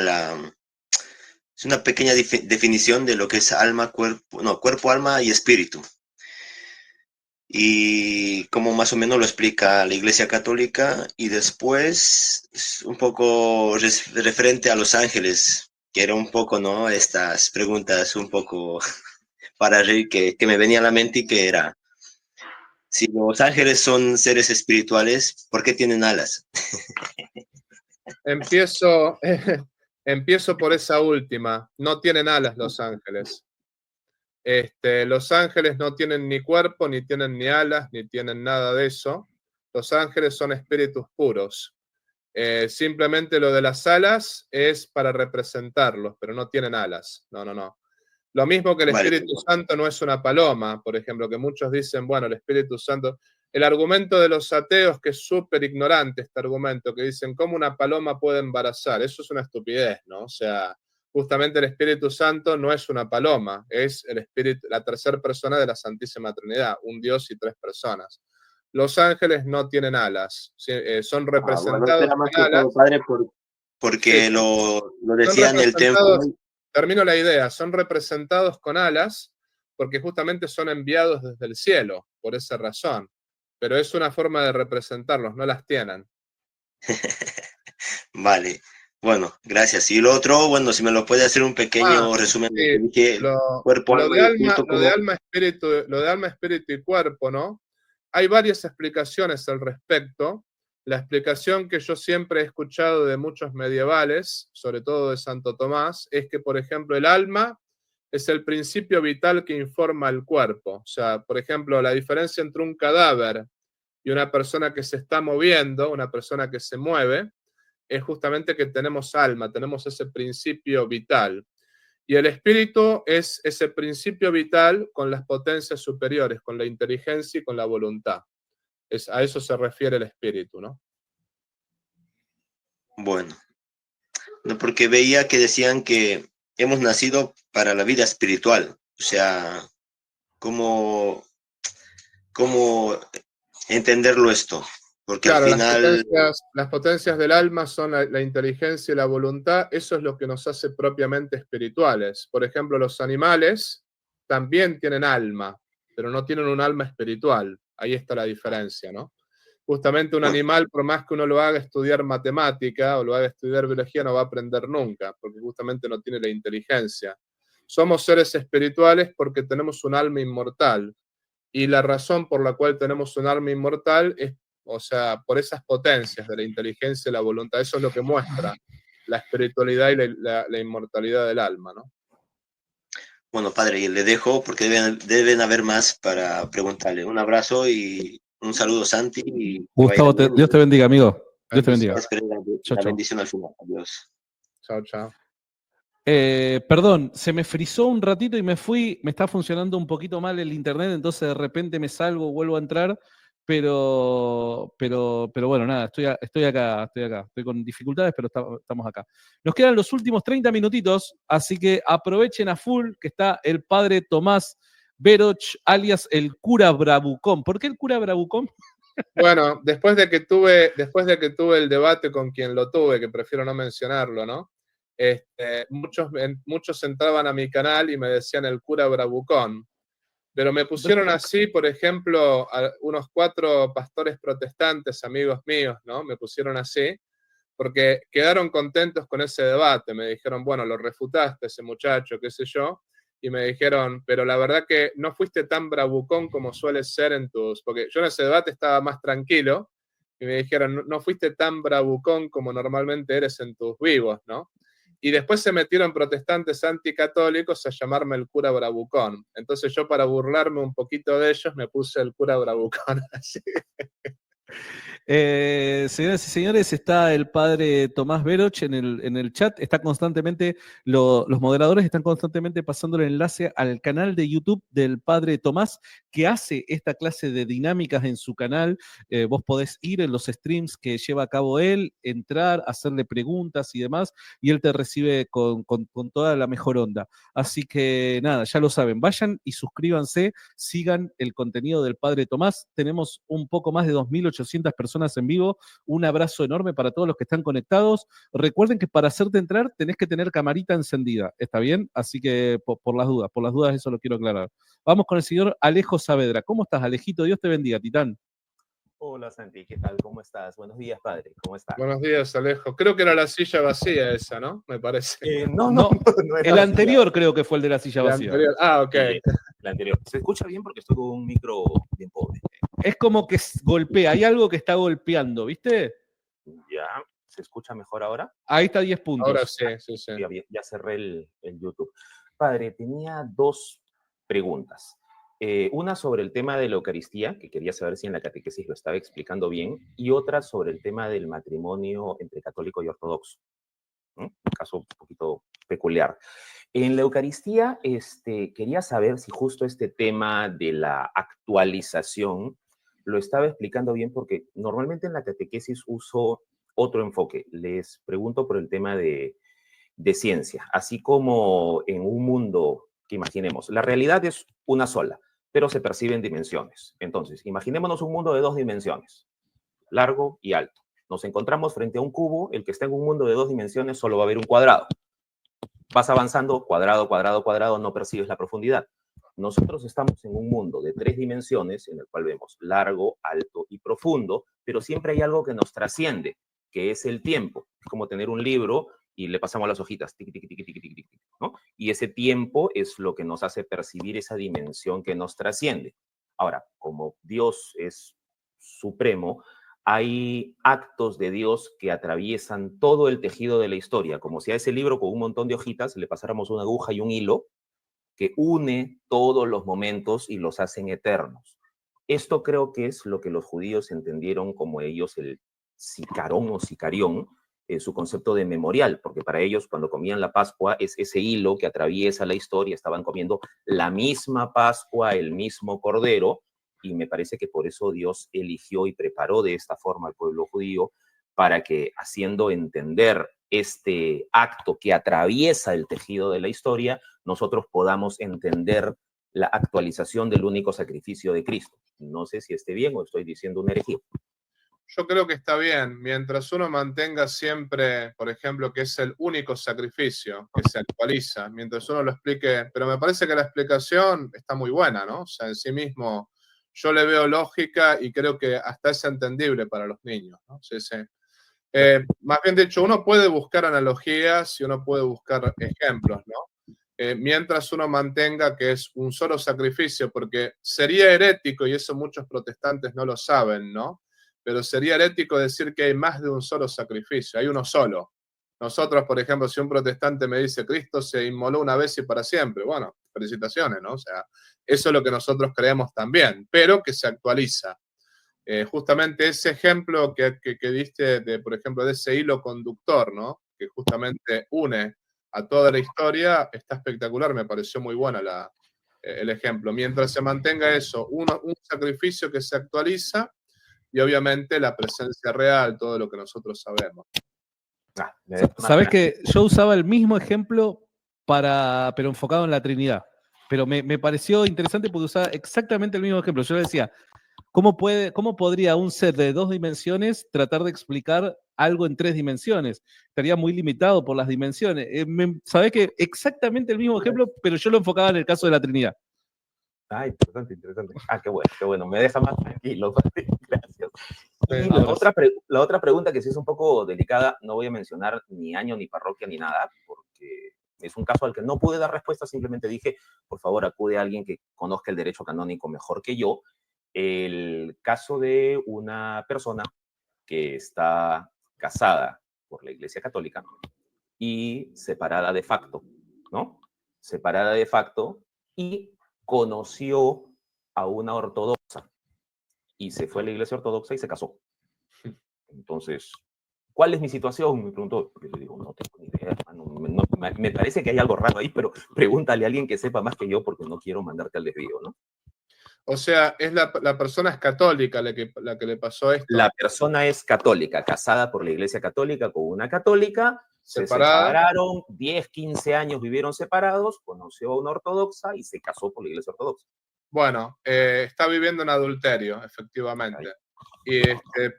es una pequeña definición de lo que es alma, cuerpo, alma y espíritu. Y como más o menos lo explica la Iglesia Católica, y después un poco referente a los ángeles, que era un poco, ¿no? Estas preguntas un poco para reír que me venía a la mente, y que era, si los ángeles son seres espirituales, ¿por qué tienen alas? Empiezo por esa última. No tienen alas los ángeles. Los ángeles no tienen ni cuerpo, ni tienen ni alas, ni tienen nada de eso. Los ángeles son espíritus puros. Simplemente lo de las alas es para representarlos, pero no tienen alas. No, no, no. Lo mismo que el Espíritu Santo no es una paloma, por ejemplo, que muchos dicen, bueno, el Espíritu Santo... El argumento de los ateos, que es súper ignorante este argumento, que dicen, ¿cómo una paloma puede embarazar? Eso es una estupidez, ¿no? O sea, justamente el Espíritu Santo no es una paloma, es el Espíritu, la tercera persona de la Santísima Trinidad, un Dios y tres personas. Los ángeles no tienen alas, son representados con alas. Padre, porque Sí, lo decía en el templo. Termino la idea, son representados con alas porque justamente son enviados desde el cielo, por esa razón. Pero es una forma de representarlos, no las tienen. Vale, bueno, gracias. Y lo otro, bueno, si me lo puede hacer un pequeño resumen de Sí, cuerpo, lo alma de y alma, espíritu. lo de alma, espíritu y cuerpo, ¿no? Hay varias explicaciones al respecto. La explicación que yo siempre he escuchado de muchos medievales, sobre todo de Santo Tomás, es que, por ejemplo, el alma es el principio vital que informa al cuerpo. O sea, por ejemplo, la diferencia entre un cadáver y una persona que se está moviendo, una persona que se mueve, es justamente que tenemos alma, tenemos ese principio vital. Y el espíritu es ese principio vital con las potencias superiores, con la inteligencia y con la voluntad. A eso se refiere el espíritu, ¿no? Bueno, no, porque veía que decían que hemos nacido para la vida espiritual. O sea, ¿cómo entenderlo esto? Porque claro, al final... las potencias del alma son la inteligencia y la voluntad. Eso es lo que nos hace propiamente espirituales. Por ejemplo, los animales también tienen alma, pero no tienen un alma espiritual. Ahí está la diferencia, ¿no? Justamente un animal, por más que uno lo haga estudiar matemática o lo haga estudiar biología, no va a aprender nunca, porque justamente no tiene la inteligencia. Somos seres espirituales porque tenemos un alma inmortal. Y la razón por la cual tenemos un alma inmortal es, o sea, por esas potencias de la inteligencia y la voluntad. Eso es lo que muestra la espiritualidad y la inmortalidad del alma, ¿no? Bueno, padre, y le dejo porque deben haber más para preguntarle. Un abrazo y un saludo, Santi. Y Gustavo, Dios te bendiga, amigo. Dios te bendiga. Espero la bendición al final. Adiós. Chao, chao. Perdón, se me frizó un ratito y me fui. Me está funcionando un poquito mal el internet, entonces de repente me salgo, vuelvo a entrar. Pero bueno, nada, estoy acá. Estoy con dificultades, pero estamos acá. Nos quedan los últimos 30 minutitos, así que aprovechen a full que está el padre Tomás Veroch, alias el cura Bravucón. ¿Por qué el cura Bravucón? Bueno, después de que tuve el debate con quien lo tuve, que prefiero no mencionarlo, ¿no? Muchos entraban a mi canal y me decían el cura Bravucón. Pero me pusieron así, por ejemplo, a unos 4 pastores protestantes, amigos míos, ¿no? Me pusieron así, porque quedaron contentos con ese debate. Me dijeron, bueno, lo refutaste ese muchacho, qué sé yo. y me dijeron, pero la verdad que no fuiste tan bravucón como sueles ser en tus, porque yo en ese debate estaba más tranquilo, y me dijeron, no fuiste tan bravucón como normalmente eres en tus vivos, ¿no? Y después se metieron protestantes anticatólicos a llamarme el cura bravucón. Entonces yo, para burlarme un poquito de ellos, me puse el cura bravucón. Así. Señoras y señores, está el padre Tomás Veroch en el chat. Está constantemente, los moderadores están constantemente pasando el enlace al canal de YouTube del padre Tomás, que hace esta clase de dinámicas en su canal. Vos podés ir en los streams que lleva a cabo él, entrar, hacerle preguntas y demás, y él te recibe con toda la mejor onda. Así que nada, ya lo saben, vayan y suscríbanse, sigan el contenido del padre Tomás. Tenemos un poco más de 2.800 personas en vivo. Un abrazo enorme para todos los que están conectados. Recuerden que para hacerte entrar tenés que tener camarita encendida, ¿está bien? Así que por las dudas eso lo quiero aclarar. Vamos con el señor Alejo Saavedra. ¿Cómo estás, Alejito? Dios te bendiga, Titán. Hola, Santi, ¿qué tal? ¿Cómo estás? Buenos días, padre. ¿Cómo estás? Buenos días, Alejo. Creo que era la silla vacía esa, ¿no? Me parece. No era el anterior creo que fue el de la silla vacía. Anterior. Ah, ok. La anterior. Se escucha bien porque estoy con un micro bien pobre. Es como que golpea, hay algo que está golpeando, ¿viste? Ya, ¿se escucha mejor ahora? Ahí está 10 puntos. Ahora sí. Ya cerré el YouTube. Padre, tenía dos preguntas. Una sobre el tema de la Eucaristía, que quería saber si en la catequesis lo estaba explicando bien, y otra sobre el tema del matrimonio entre católico y ortodoxo. Un caso un poquito peculiar. En la Eucaristía, quería saber si justo este tema de la actualización lo estaba explicando bien, porque normalmente en la catequesis uso otro enfoque. Les pregunto por el tema de ciencia, así como en un mundo que imaginemos, la realidad es una sola, pero se perciben dimensiones. Entonces, imaginémonos un mundo de 2 dimensiones, largo y alto. Nos encontramos frente a un cubo, el que está en un mundo de 2 dimensiones solo va a haber un cuadrado. Vas avanzando, cuadrado, cuadrado, cuadrado, no percibes la profundidad. Nosotros estamos en un mundo de 3 dimensiones, en el cual vemos largo, alto y profundo, pero siempre hay algo que nos trasciende, que es el tiempo. Es como tener un libro y le pasamos las hojitas, tic, tic, tic, tic, tic, tic, tic, ¿no? Y ese tiempo es lo que nos hace percibir esa dimensión que nos trasciende. Ahora, como Dios es supremo, hay actos de Dios que atraviesan todo el tejido de la historia, como si a ese libro con un montón de hojitas le pasáramos una aguja y un hilo que une todos los momentos y los hacen eternos. Esto creo que es lo que los judíos entendieron como ellos el sicarón o sicarión, su concepto de memorial, porque para ellos cuando comían la Pascua es ese hilo que atraviesa la historia, estaban comiendo la misma Pascua, el mismo Cordero, y me parece que por eso Dios eligió y preparó de esta forma al pueblo judío, para que, haciendo entender este acto que atraviesa el tejido de la historia, nosotros podamos entender la actualización del único sacrificio de Cristo. No sé si esté bien o estoy diciendo una herejía. Yo creo que está bien, mientras uno mantenga siempre, por ejemplo, que es el único sacrificio que se actualiza, mientras uno lo explique, pero me parece que la explicación está muy buena, ¿no? O sea, en sí mismo yo le veo lógica y creo que hasta es entendible para los niños, ¿no? Sí. Más bien dicho, uno puede buscar analogías y uno puede buscar ejemplos, ¿no? Mientras uno mantenga que es un solo sacrificio, porque sería herético, y eso muchos protestantes no lo saben, ¿no? Pero sería herético decir que hay más de un solo sacrificio, hay uno solo. Nosotros, por ejemplo, si un protestante me dice Cristo se inmoló una vez y para siempre, bueno, felicitaciones, ¿no? O sea, eso es lo que nosotros creemos también, pero que se actualiza. Justamente ese ejemplo que diste, por ejemplo, de ese hilo conductor, ¿no? Que justamente une a toda la historia, está espectacular, me pareció muy buena el ejemplo. Mientras se mantenga eso, un sacrificio que se actualiza, y obviamente la presencia real, todo lo que nosotros sabemos. Sabes que yo usaba el mismo ejemplo pero enfocado en la Trinidad. Pero me pareció interesante porque usaba exactamente el mismo ejemplo. Yo le decía, ¿cómo podría un ser de 2 dimensiones tratar de explicar algo en 3 dimensiones? Estaría muy limitado por las dimensiones. Sabés que exactamente el mismo ejemplo, pero yo lo enfocaba en el caso de la Trinidad. Ah, interesante. Ah, qué bueno. Me deja más tranquilo. Gracias. Y la otra pregunta, que sí es un poco delicada, no voy a mencionar ni año, ni parroquia, ni nada, porque es un caso al que no pude dar respuesta, simplemente dije, por favor, acude a alguien que conozca el derecho canónico mejor que yo. El caso de una persona que está casada por la Iglesia Católica y separada de facto, ¿no? Separada de facto y conoció a una ortodoxa y se fue a la Iglesia Ortodoxa y se casó. Entonces, ¿cuál es mi situación? Me preguntó. Yo le digo, no tengo ni idea, hermano. Me parece que hay algo raro ahí, pero pregúntale a alguien que sepa más que yo porque no quiero mandarte al desvío, ¿no? O sea, es la persona es católica la que le pasó esto. La persona es católica, casada por la Iglesia Católica con una católica, se Separada. separaron, 10, 15 años vivieron separados, conoció a una ortodoxa y se casó por la Iglesia Ortodoxa. Bueno, está viviendo en adulterio, efectivamente. Y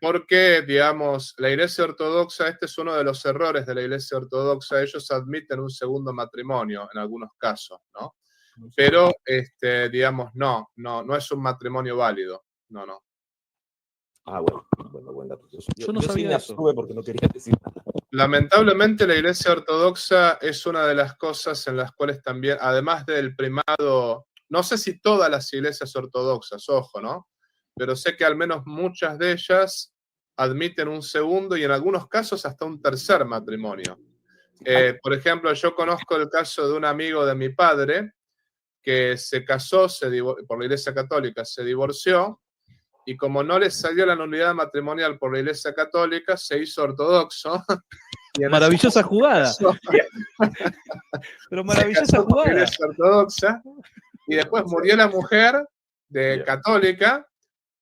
porque, digamos, la Iglesia Ortodoxa, este es uno de los errores de la Iglesia Ortodoxa, ellos admiten un segundo matrimonio en algunos casos, ¿no? Pero, digamos, no es un matrimonio válido, no. Ah, bueno, buen dato. Yo no sí sabía me eso. abstuve porque no quería decir nada. Lamentablemente la Iglesia Ortodoxa es una de las cosas en las cuales también, además del primado, no sé si todas las iglesias ortodoxas, ojo, ¿no? Pero sé que al menos muchas de ellas admiten un segundo y en algunos casos hasta un tercer matrimonio. Por ejemplo, yo conozco el caso de un amigo de mi padre que se casó por la Iglesia Católica, se divorció y como no le salió la nulidad matrimonial por la Iglesia Católica, se hizo ortodoxo. Maravillosa jugada. Pero maravillosa jugada. Ortodoxa, y después murió la mujer de católica,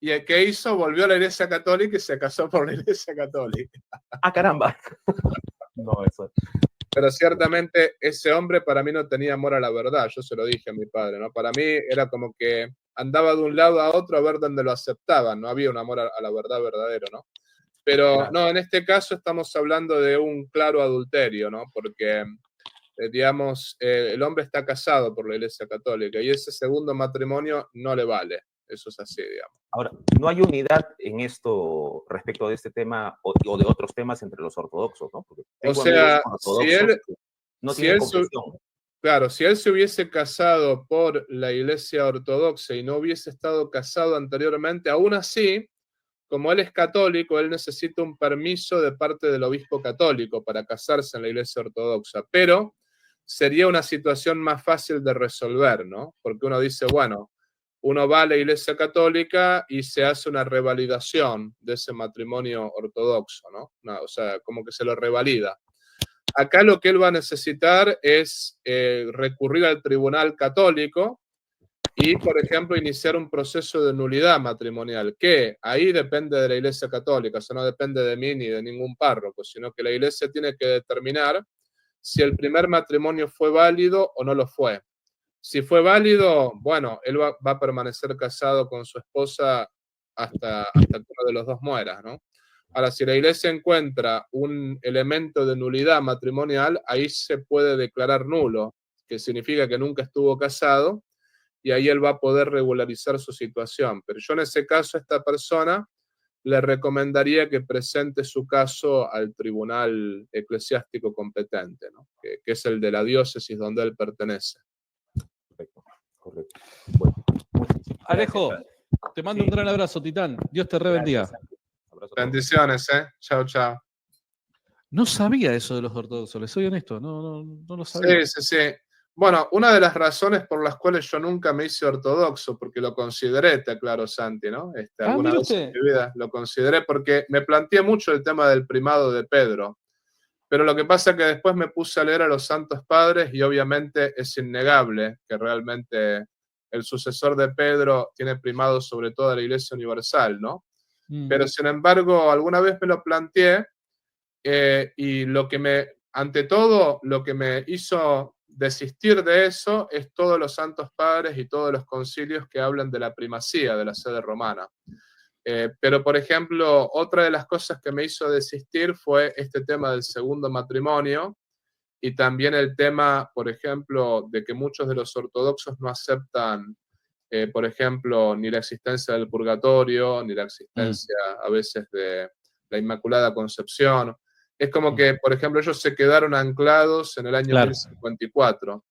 y el que hizo volvió a la Iglesia Católica y se casó por la Iglesia Católica. ¡Ah, caramba! No, eso. Pero ciertamente ese hombre para mí no tenía amor a la verdad, yo se lo dije a mi padre, ¿no? Para mí era como que andaba de un lado a otro a ver dónde lo aceptaban, no había un amor a la verdad verdadero, ¿no? Pero claro. No, en este caso estamos hablando de un claro adulterio, ¿no? Porque, digamos, el hombre está casado por la Iglesia Católica y ese segundo matrimonio no le vale. Eso es así, digamos. Ahora, ¿no hay unidad en esto respecto de este tema o de otros temas entre los ortodoxos, ¿no? Porque o sea, si él, no tiene confesión. Claro, si él se hubiese casado por la Iglesia Ortodoxa y no hubiese estado casado anteriormente, aún así, como él es católico, él necesita un permiso de parte del obispo católico para casarse en la Iglesia Ortodoxa, pero sería una situación más fácil de resolver, ¿no? Porque uno dice, bueno, uno va a la Iglesia Católica y se hace una revalidación de ese matrimonio ortodoxo, ¿no? O sea, como que se lo revalida. Acá lo que él va a necesitar es recurrir al tribunal católico y, por ejemplo, iniciar un proceso de nulidad matrimonial, que ahí depende de la Iglesia Católica, o sea, no depende de mí ni de ningún párroco, sino que la Iglesia tiene que determinar si el primer matrimonio fue válido o no lo fue. Si fue válido, bueno, él va a permanecer casado con su esposa hasta que uno de los dos muera, ¿no? Ahora, si la Iglesia encuentra un elemento de nulidad matrimonial, ahí se puede declarar nulo, que significa que nunca estuvo casado, y ahí él va a poder regularizar su situación. Pero yo en ese caso a esta persona le recomendaría que presente su caso al tribunal eclesiástico competente, ¿no? que es el de la diócesis donde él pertenece. Correcto. Bueno, Alejo, te mando un gran abrazo, Titán. Dios te bendiga. Bendiciones, Chao, chao. No sabía eso de los ortodoxos, les soy honesto, no lo sabía. Sí. Bueno, una de las razones por las cuales yo nunca me hice ortodoxo, porque lo consideré, te aclaro, Santi, ¿no? Alguna vez en mi vida lo consideré porque me planteé mucho el tema del primado de Pedro. Pero lo que pasa es que después me puse a leer a los santos padres y obviamente es innegable que realmente el sucesor de Pedro tiene primado sobre toda la Iglesia Universal, ¿no? Pero sin embargo, alguna vez me lo planteé y ante todo, lo que me hizo desistir de eso es todos los santos padres y todos los concilios que hablan de la primacía de la sede romana. Pero, por ejemplo, otra de las cosas que me hizo desistir fue este tema del segundo matrimonio y también el tema, por ejemplo, de que muchos de los ortodoxos no aceptan, por ejemplo, ni la existencia del purgatorio, ni la existencia a veces de la Inmaculada Concepción. Es como que, por ejemplo, ellos se quedaron anclados en el año Claro. 1054.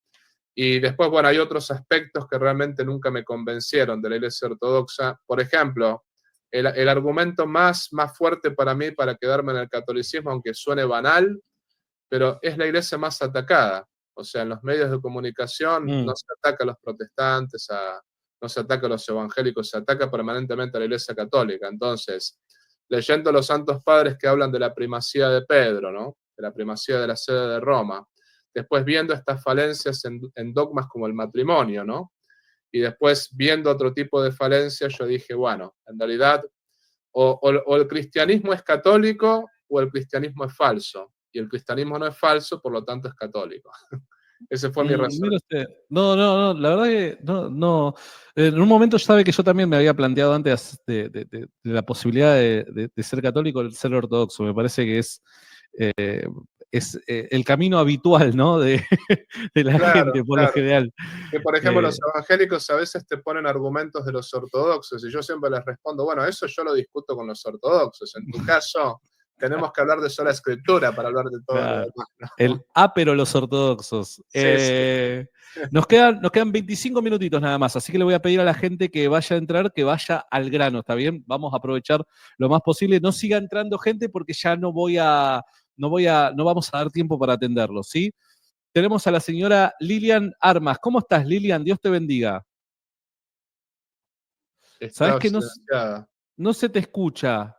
Y después, bueno, hay otros aspectos que realmente nunca me convencieron de la Iglesia Ortodoxa. Por ejemplo, el argumento más fuerte para mí para quedarme en el catolicismo, aunque suene banal, pero es la iglesia más atacada. O sea, en los medios de comunicación no se ataca a los protestantes, no se ataca a los evangélicos, se ataca permanentemente a la Iglesia Católica. Entonces, leyendo los santos padres que hablan de la primacía de Pedro, ¿no? De la primacía de la sede de Roma, después viendo estas falencias en dogmas como el matrimonio, ¿no? Y después viendo otro tipo de falencias, yo dije, bueno, en realidad, o el cristianismo es católico o el cristianismo es falso. Y el cristianismo no es falso, por lo tanto es católico. Ese fue mi razón. Mire usted. No, la verdad que no. En un momento sabe que yo también me había planteado antes de la posibilidad de ser católico, el ser ortodoxo. Me parece que es el camino habitual, ¿no? De la gente, por lo general. Que, por ejemplo, los evangélicos a veces te ponen argumentos de los ortodoxos y yo siempre les respondo, bueno, eso yo lo discuto con los ortodoxos. En tu caso, tenemos que hablar de sola escritura para hablar de todo lo demás, ¿no? El pero los ortodoxos. Sí. Nos quedan 25 minutitos nada más, así que le voy a pedir a la gente que vaya a entrar, que vaya al grano, ¿está bien? Vamos a aprovechar lo más posible. No siga entrando gente porque ya no vamos a dar tiempo para atenderlo, ¿sí? Tenemos a la señora Lilian Armas. ¿Cómo estás, Lilian? Dios te bendiga. Sabes que no se te escucha.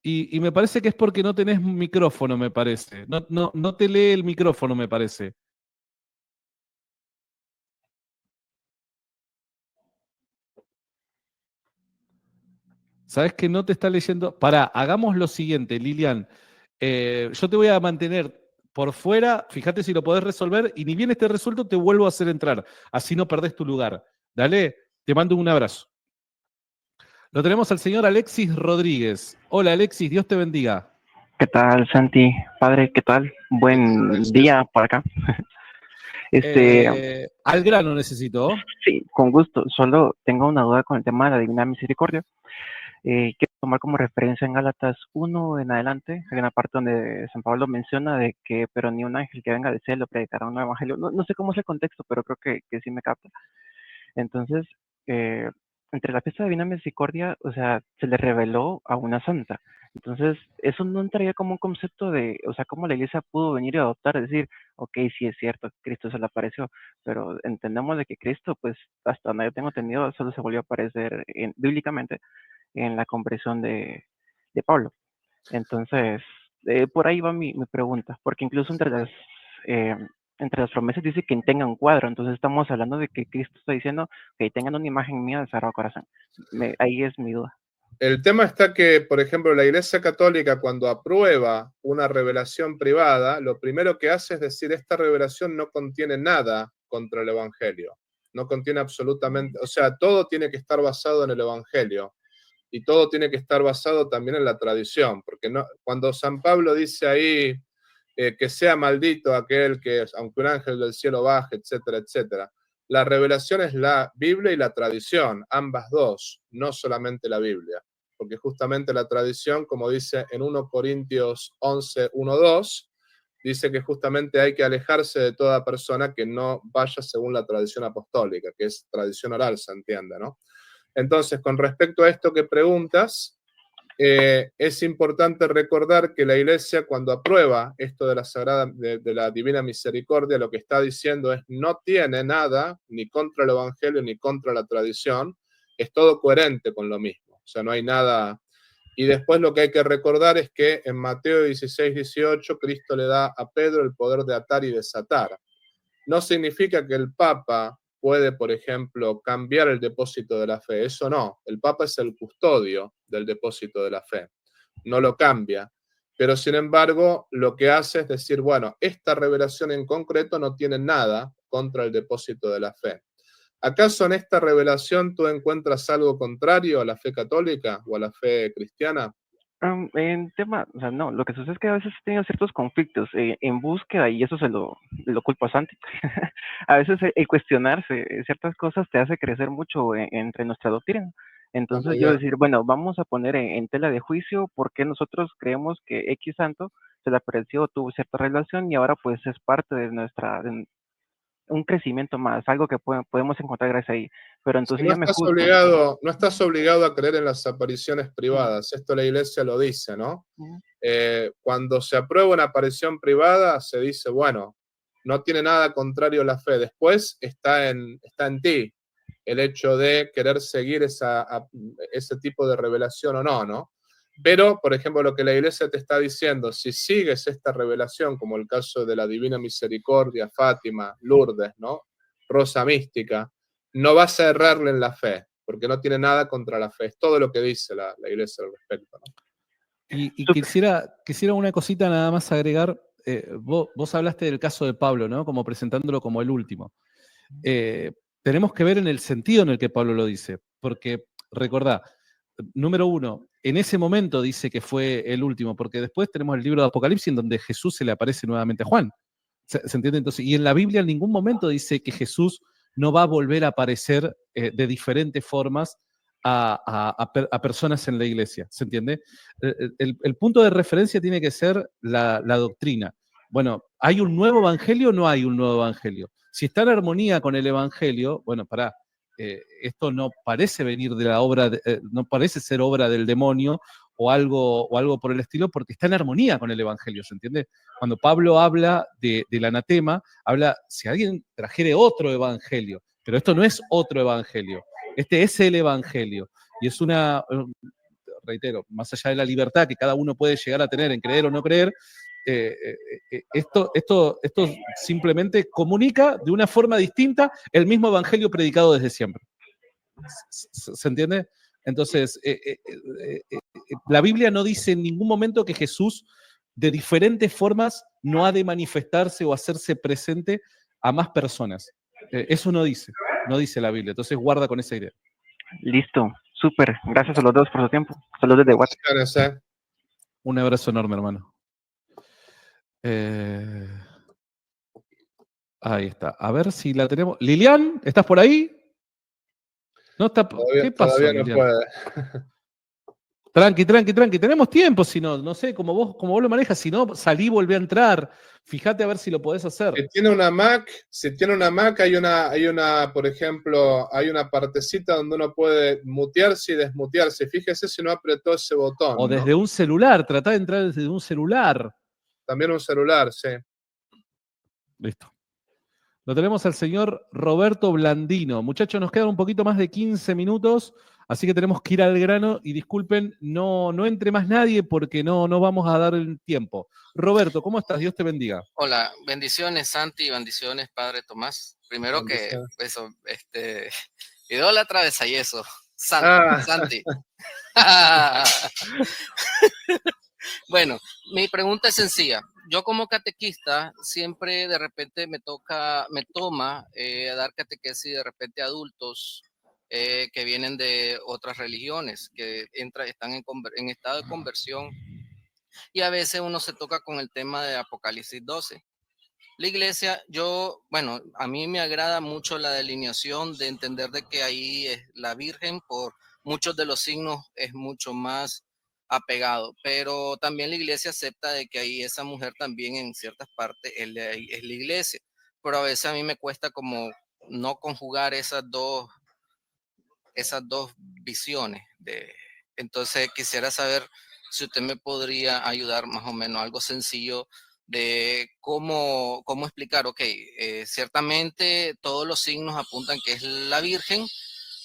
Y me parece que es porque no tenés micrófono, me parece. No te lee el micrófono, me parece. ¿Sabes que no te está leyendo? Pará, hagamos lo siguiente, Lilian. Yo te voy a mantener por fuera, fíjate si lo podés resolver, y ni bien esté resuelto, te vuelvo a hacer entrar. Así no perdés tu lugar. Dale, te mando un abrazo. Lo tenemos al señor Alexis Rodríguez. Hola, Alexis, Dios te bendiga. ¿Qué tal, Santi? Padre, ¿qué tal? Buen día por acá. Al grano necesito. Sí, con gusto. Solo tengo una duda con el tema de la Divina Misericordia. Quiero tomar como referencia en Gálatas 1 en adelante, hay una parte donde San Pablo menciona de que, pero ni un ángel que venga del cielo predicará un nuevo evangelio. No sé cómo es el contexto, pero creo que sí me capta. Entonces, entre la fiesta de Divina Misericordia, o sea, se le reveló a una santa. Entonces, eso no entraría como un concepto de, o sea, cómo la iglesia pudo venir y adoptar, es decir, ok, sí es cierto, Cristo se le apareció, pero entendemos de que Cristo, pues, hasta donde yo tengo entendido, solo se volvió a aparecer bíblicamente en la conversión de Pablo. Entonces, por ahí va mi pregunta, porque incluso entre las promesas dice que tenga un cuadro, entonces estamos hablando de que Cristo está diciendo que tengan una imagen mía del Sagrado Corazón. Ahí es mi duda. El tema está que, por ejemplo, la Iglesia Católica cuando aprueba una revelación privada, lo primero que hace es decir, esta revelación no contiene nada contra el Evangelio, no contiene absolutamente, o sea, todo tiene que estar basado en el Evangelio y todo tiene que estar basado también en la tradición, porque cuando San Pablo dice ahí que sea maldito aquel que, aunque un ángel del cielo baje, etcétera, etcétera, la revelación es la Biblia y la tradición, ambas dos, no solamente la Biblia. Porque justamente la tradición, como dice en 1 Corintios 11, 1, 2, dice que justamente hay que alejarse de toda persona que no vaya según la tradición apostólica, que es tradición oral, se entiende, ¿no? Entonces, con respecto a esto que preguntas, es importante recordar que la Iglesia, cuando aprueba esto de la Divina Misericordia, lo que está diciendo es no tiene nada ni contra el Evangelio ni contra la tradición, es todo coherente con lo mismo. O sea, no hay nada. Y después lo que hay que recordar es que en Mateo 16, 18, Cristo le da a Pedro el poder de atar y desatar. No significa que el Papa puede, por ejemplo, cambiar el depósito de la fe. Eso no. El Papa es el custodio del depósito de la fe. No lo cambia. Pero, sin embargo, lo que hace es decir, bueno, esta revelación en concreto no tiene nada contra el depósito de la fe. ¿Acaso en esta revelación tú encuentras algo contrario a la fe católica o a la fe cristiana? En tema, o sea, no, lo que sucede es que a veces he tenido ciertos conflictos en búsqueda, y eso se lo culpo a Santi. A veces el cuestionarse ciertas cosas te hace crecer mucho entre nuestra doctrina. Entonces yo decir, bueno, vamos a poner en tela de juicio por qué nosotros creemos que X santo se le apareció, tuvo cierta relación y ahora pues es parte de un crecimiento más, algo que podemos encontrar gracias ahí. Pero entonces No yo me estás juzgo. no estás obligado a creer en las apariciones privadas. Esto la iglesia lo dice, ¿no? Cuando se aprueba una aparición privada, se dice, bueno, no tiene nada contrario a la fe. Después está en ti el hecho de querer seguir ese tipo de revelación o no, ¿no? Pero, por ejemplo, lo que la iglesia te está diciendo, si sigues esta revelación, como el caso de la Divina Misericordia, Fátima, Lourdes, ¿no? Rosa Mística, no vas a errarle en la fe, porque no tiene nada contra la fe. Es todo lo que dice la iglesia al respecto, ¿no? Y quisiera una cosita nada más agregar. Vos hablaste del caso de Pablo, ¿no? Como presentándolo como el último. Tenemos que ver en el sentido en el que Pablo lo dice, porque recordá, número uno, en ese momento dice que fue el último, porque después tenemos el libro de Apocalipsis en donde Jesús se le aparece nuevamente a Juan. ¿Se entiende? Entonces, y en la Biblia en ningún momento dice que Jesús no va a volver a aparecer de diferentes formas a personas en la iglesia. ¿Se entiende? El punto de referencia tiene que ser la doctrina. Bueno, ¿hay un nuevo evangelio o no hay un nuevo evangelio? Si está en armonía con el evangelio, bueno, pará, esto no parece venir de la obra, no parece ser obra del demonio o algo por el estilo, porque está en armonía con el evangelio, ¿se entiende? Cuando Pablo habla del anatema, habla, si alguien trajere otro evangelio, pero esto no es otro evangelio, este es el evangelio, y es reitero, más allá de la libertad que cada uno puede llegar a tener en creer o no creer, esto simplemente comunica de una forma distinta el mismo evangelio predicado desde siempre. ¿Se entiende? Entonces, la Biblia no dice en ningún momento que Jesús de diferentes formas no ha de manifestarse o hacerse presente a más personas. Eso no dice la Biblia. Entonces guarda con esa idea. Listo, súper. Gracias a los dos por su tiempo. Saludos desde WhatsApp. Un abrazo enorme, hermano. Ahí está. A ver si la tenemos. Lilian, ¿estás por ahí? No está. ¿Qué pasó, Todavía no Lilian? puede. Tranqui. Tenemos tiempo, si no sé, como vos lo manejas. Si no, salí, volví a entrar. Fíjate a ver si lo podés hacer. Si tiene una Mac, hay una, por ejemplo, hay una partecita donde uno puede mutearse y desmutearse. Fíjese si no apretó ese botón. O desde un celular, tratá de entrar desde un celular. También un celular, sí. Listo. Lo tenemos al señor Roberto Blandino. Muchachos, nos quedan un poquito más de 15 minutos, así que tenemos que ir al grano y disculpen, no entre más nadie porque no vamos a dar el tiempo. Roberto, ¿cómo estás? Dios te bendiga. Hola, bendiciones Santi, bendiciones Padre Tomás. Primero que eso, idólatra de Sayeso, Santi. Bueno, mi pregunta es sencilla. Yo como catequista siempre de repente me toma dar catequesis de repente a adultos que vienen de otras religiones, que están en estado de conversión, y a veces uno se toca con el tema de Apocalipsis 12. La iglesia, a mí me agrada mucho la delineación de entender de que ahí es la Virgen, por muchos de los signos es mucho más apegado, pero también la iglesia acepta de que ahí esa mujer también en ciertas partes es la iglesia, pero a veces a mí me cuesta como no conjugar esas dos visiones. Entonces quisiera saber si usted me podría ayudar más o menos, algo sencillo de cómo explicar, ciertamente todos los signos apuntan que es la Virgen,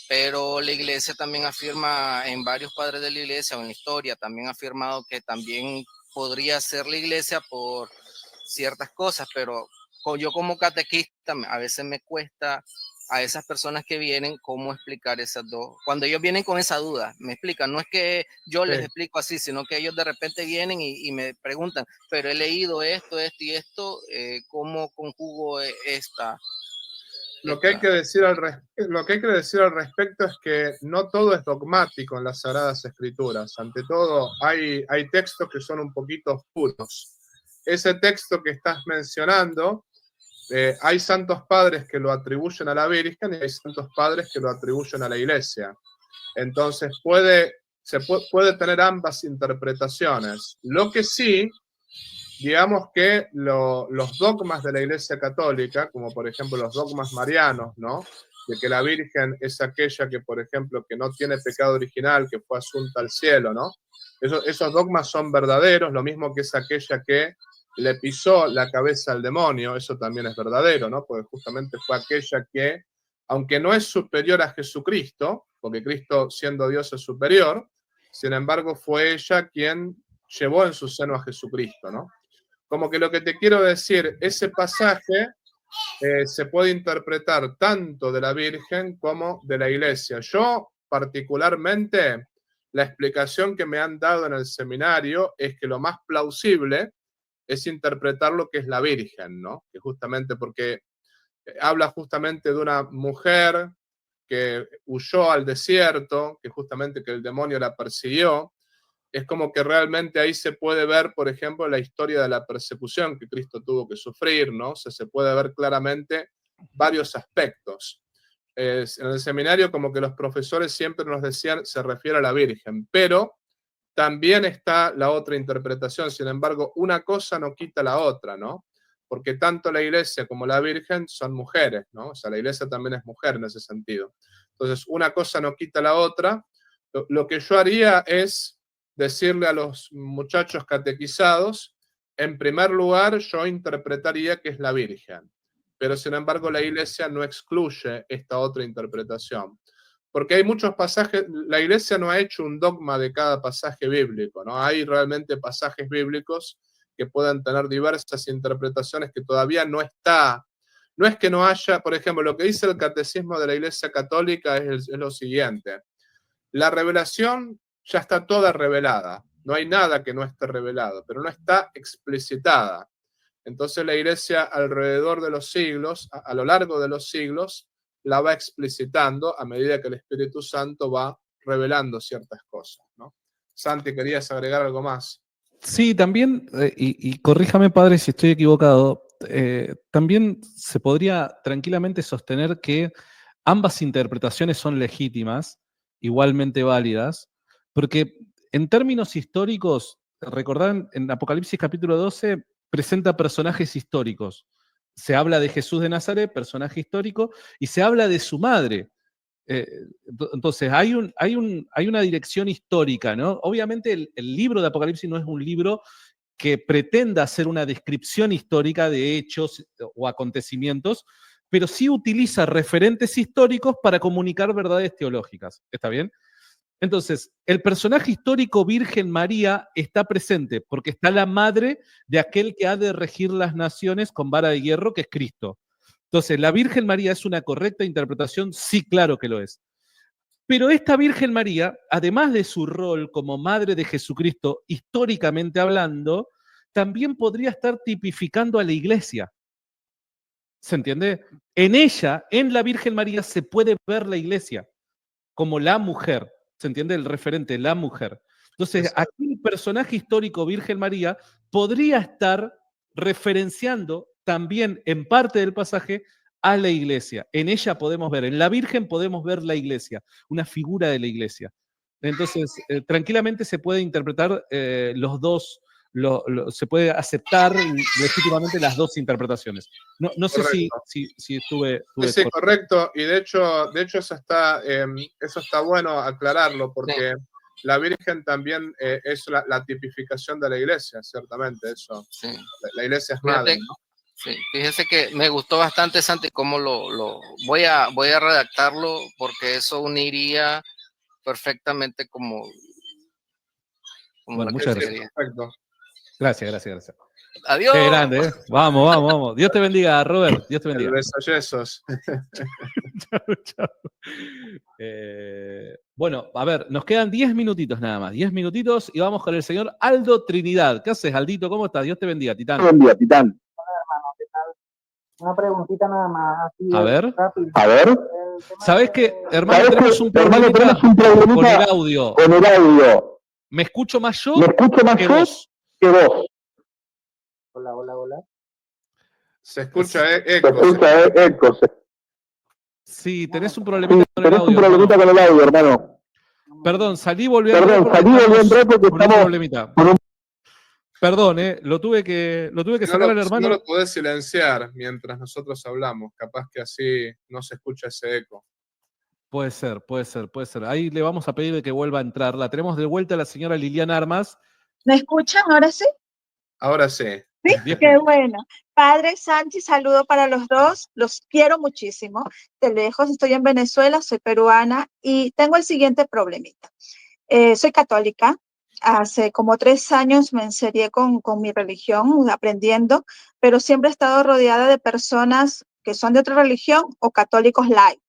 pero la iglesia también afirma, en varios padres de la iglesia o en la historia, también ha afirmado que también podría ser la iglesia por ciertas cosas, pero yo como catequista a veces me cuesta a esas personas que vienen cómo explicar esas dos. Cuando ellos vienen con esa duda, me explican, no es que yo les explico así, sino que ellos de repente vienen y me preguntan, pero he leído esto y esto, ¿cómo conjugo esta? Lo que hay que decir al respecto es que no todo es dogmático en las Sagradas Escrituras. Ante todo, hay textos que son un poquito oscuros. Ese texto que estás mencionando, hay santos padres que lo atribuyen a la Virgen y hay santos padres que lo atribuyen a la Iglesia. Entonces puede tener ambas interpretaciones. Lo que sí digamos que los dogmas de la Iglesia Católica, como por ejemplo los dogmas marianos, ¿no? De que la Virgen es aquella que, por ejemplo, que no tiene pecado original, que fue asunta al cielo, ¿no? Esos dogmas son verdaderos, lo mismo que es aquella que le pisó la cabeza al demonio, eso también es verdadero, ¿no? Porque justamente fue aquella que, aunque no es superior a Jesucristo, porque Cristo siendo Dios es superior, sin embargo fue ella quien llevó en su seno a Jesucristo, ¿no? Como que lo que te quiero decir, ese pasaje se puede interpretar tanto de la Virgen como de la Iglesia. Yo, particularmente, la explicación que me han dado en el seminario es que lo más plausible es interpretar lo que es la Virgen, ¿no? Que justamente porque habla justamente de una mujer que huyó al desierto, que justamente que el demonio la persiguió. Es como que realmente ahí se puede ver, por ejemplo, la historia de la persecución que Cristo tuvo que sufrir, ¿no? O sea, se puede ver claramente varios aspectos. En el seminario como que los profesores siempre nos decían, se refiere a la Virgen, pero también está la otra interpretación. Sin embargo, una cosa no quita la otra, ¿no? Porque tanto la Iglesia como la Virgen son mujeres, ¿no? O sea, la Iglesia también es mujer en ese sentido. Entonces, una cosa no quita la otra. Lo que yo haría es decirle a los muchachos catequizados, en primer lugar, yo interpretaría que es la Virgen, pero sin embargo la Iglesia no excluye esta otra interpretación, porque hay muchos pasajes, la Iglesia no ha hecho un dogma de cada pasaje bíblico, ¿no? Hay realmente pasajes bíblicos que puedan tener diversas interpretaciones que todavía no está, no es que no haya, por ejemplo, lo que dice el Catecismo de la Iglesia Católica es lo siguiente: la revelación ya está toda revelada, no hay nada que no esté revelado, pero no está explicitada. Entonces la Iglesia alrededor de los siglos, a lo largo de los siglos, la va explicitando a medida que el Espíritu Santo va revelando ciertas cosas, ¿no? Santi, ¿querías agregar algo más? Sí, también, y corríjame, padre, si estoy equivocado, también se podría tranquilamente sostener que ambas interpretaciones son legítimas, igualmente válidas, porque en términos históricos, recordad, en Apocalipsis capítulo 12 presenta personajes históricos. Se habla de Jesús de Nazaret, personaje histórico, y se habla de su madre. Entonces, hay una dirección histórica, ¿no? Obviamente el libro de Apocalipsis no es un libro que pretenda hacer una descripción histórica de hechos o acontecimientos, pero sí utiliza referentes históricos para comunicar verdades teológicas. ¿Está bien? Entonces, el personaje histórico Virgen María está presente porque está la madre de aquel que ha de regir las naciones con vara de hierro, que es Cristo. Entonces, ¿la Virgen María es una correcta interpretación? Sí, claro que lo es. Pero esta Virgen María, además de su rol como madre de Jesucristo, históricamente hablando, también podría estar tipificando a la Iglesia. ¿Se entiende? En ella, en la Virgen María, se puede ver la Iglesia como la mujer. ¿Se entiende? El referente, la mujer. Entonces, aquí el personaje histórico Virgen María podría estar referenciando también en parte del pasaje a la Iglesia. En ella podemos ver, en la Virgen podemos ver la Iglesia, una figura de la Iglesia. Entonces, tranquilamente se puede interpretar los dos, se puede aceptar legítimamente las dos interpretaciones. No sé si estuve sí, correcto. Y de hecho eso está bueno aclararlo, porque la Virgen también es la tipificación de la Iglesia, ciertamente, eso. Sí. La Iglesia es madre, ¿no? Sí, fíjese que me gustó bastante, Santi, cómo voy a redactarlo, porque eso uniría perfectamente como bueno, la muchas que gracias. Perfecto. Gracias. Adiós. Qué grande, ¿eh? Vamos. Dios te bendiga, Robert. Dios te bendiga. El besayesos. Chau. Bueno, a ver, nos quedan 10 minutitos nada más. 10 minutitos y vamos con el señor Aldo Trinidad. ¿Qué haces, Aldito? ¿Cómo estás? Dios te bendiga, Titán. Buen día, Titán. Hola, hermano, ¿qué tal? Una preguntita nada más. Así A ver. rápido. A ver. ¿Sabes qué, hermano? Tenemos un problemita con el audio. Con el audio. ¿Me escucho más yo que vos? Que vos. Hola. Se escucha eco. Sí, tenés un problemita con el audio. Hermano. Perdón, salí y volví a entrar porque porque estamos con un problemita. Perdón, lo tuve que sacar al No hermano. lo podés silenciar mientras nosotros hablamos, capaz que así no se escucha ese eco. Puede ser, puede ser, puede ser. Ahí le vamos a pedir de que vuelva a entrar. La tenemos de vuelta a la señora Liliana Armas. ¿Me escuchan ahora sí? Ahora sí. Sí, Bien. qué bueno. Padre Sánchez, saludo para los dos. Los quiero muchísimo. De lejos, estoy en Venezuela, soy peruana y tengo el siguiente problemita. Soy católica. Hace como 3 años me enserié con mi religión, aprendiendo, pero siempre he estado rodeada de personas que son de otra religión o católicos light,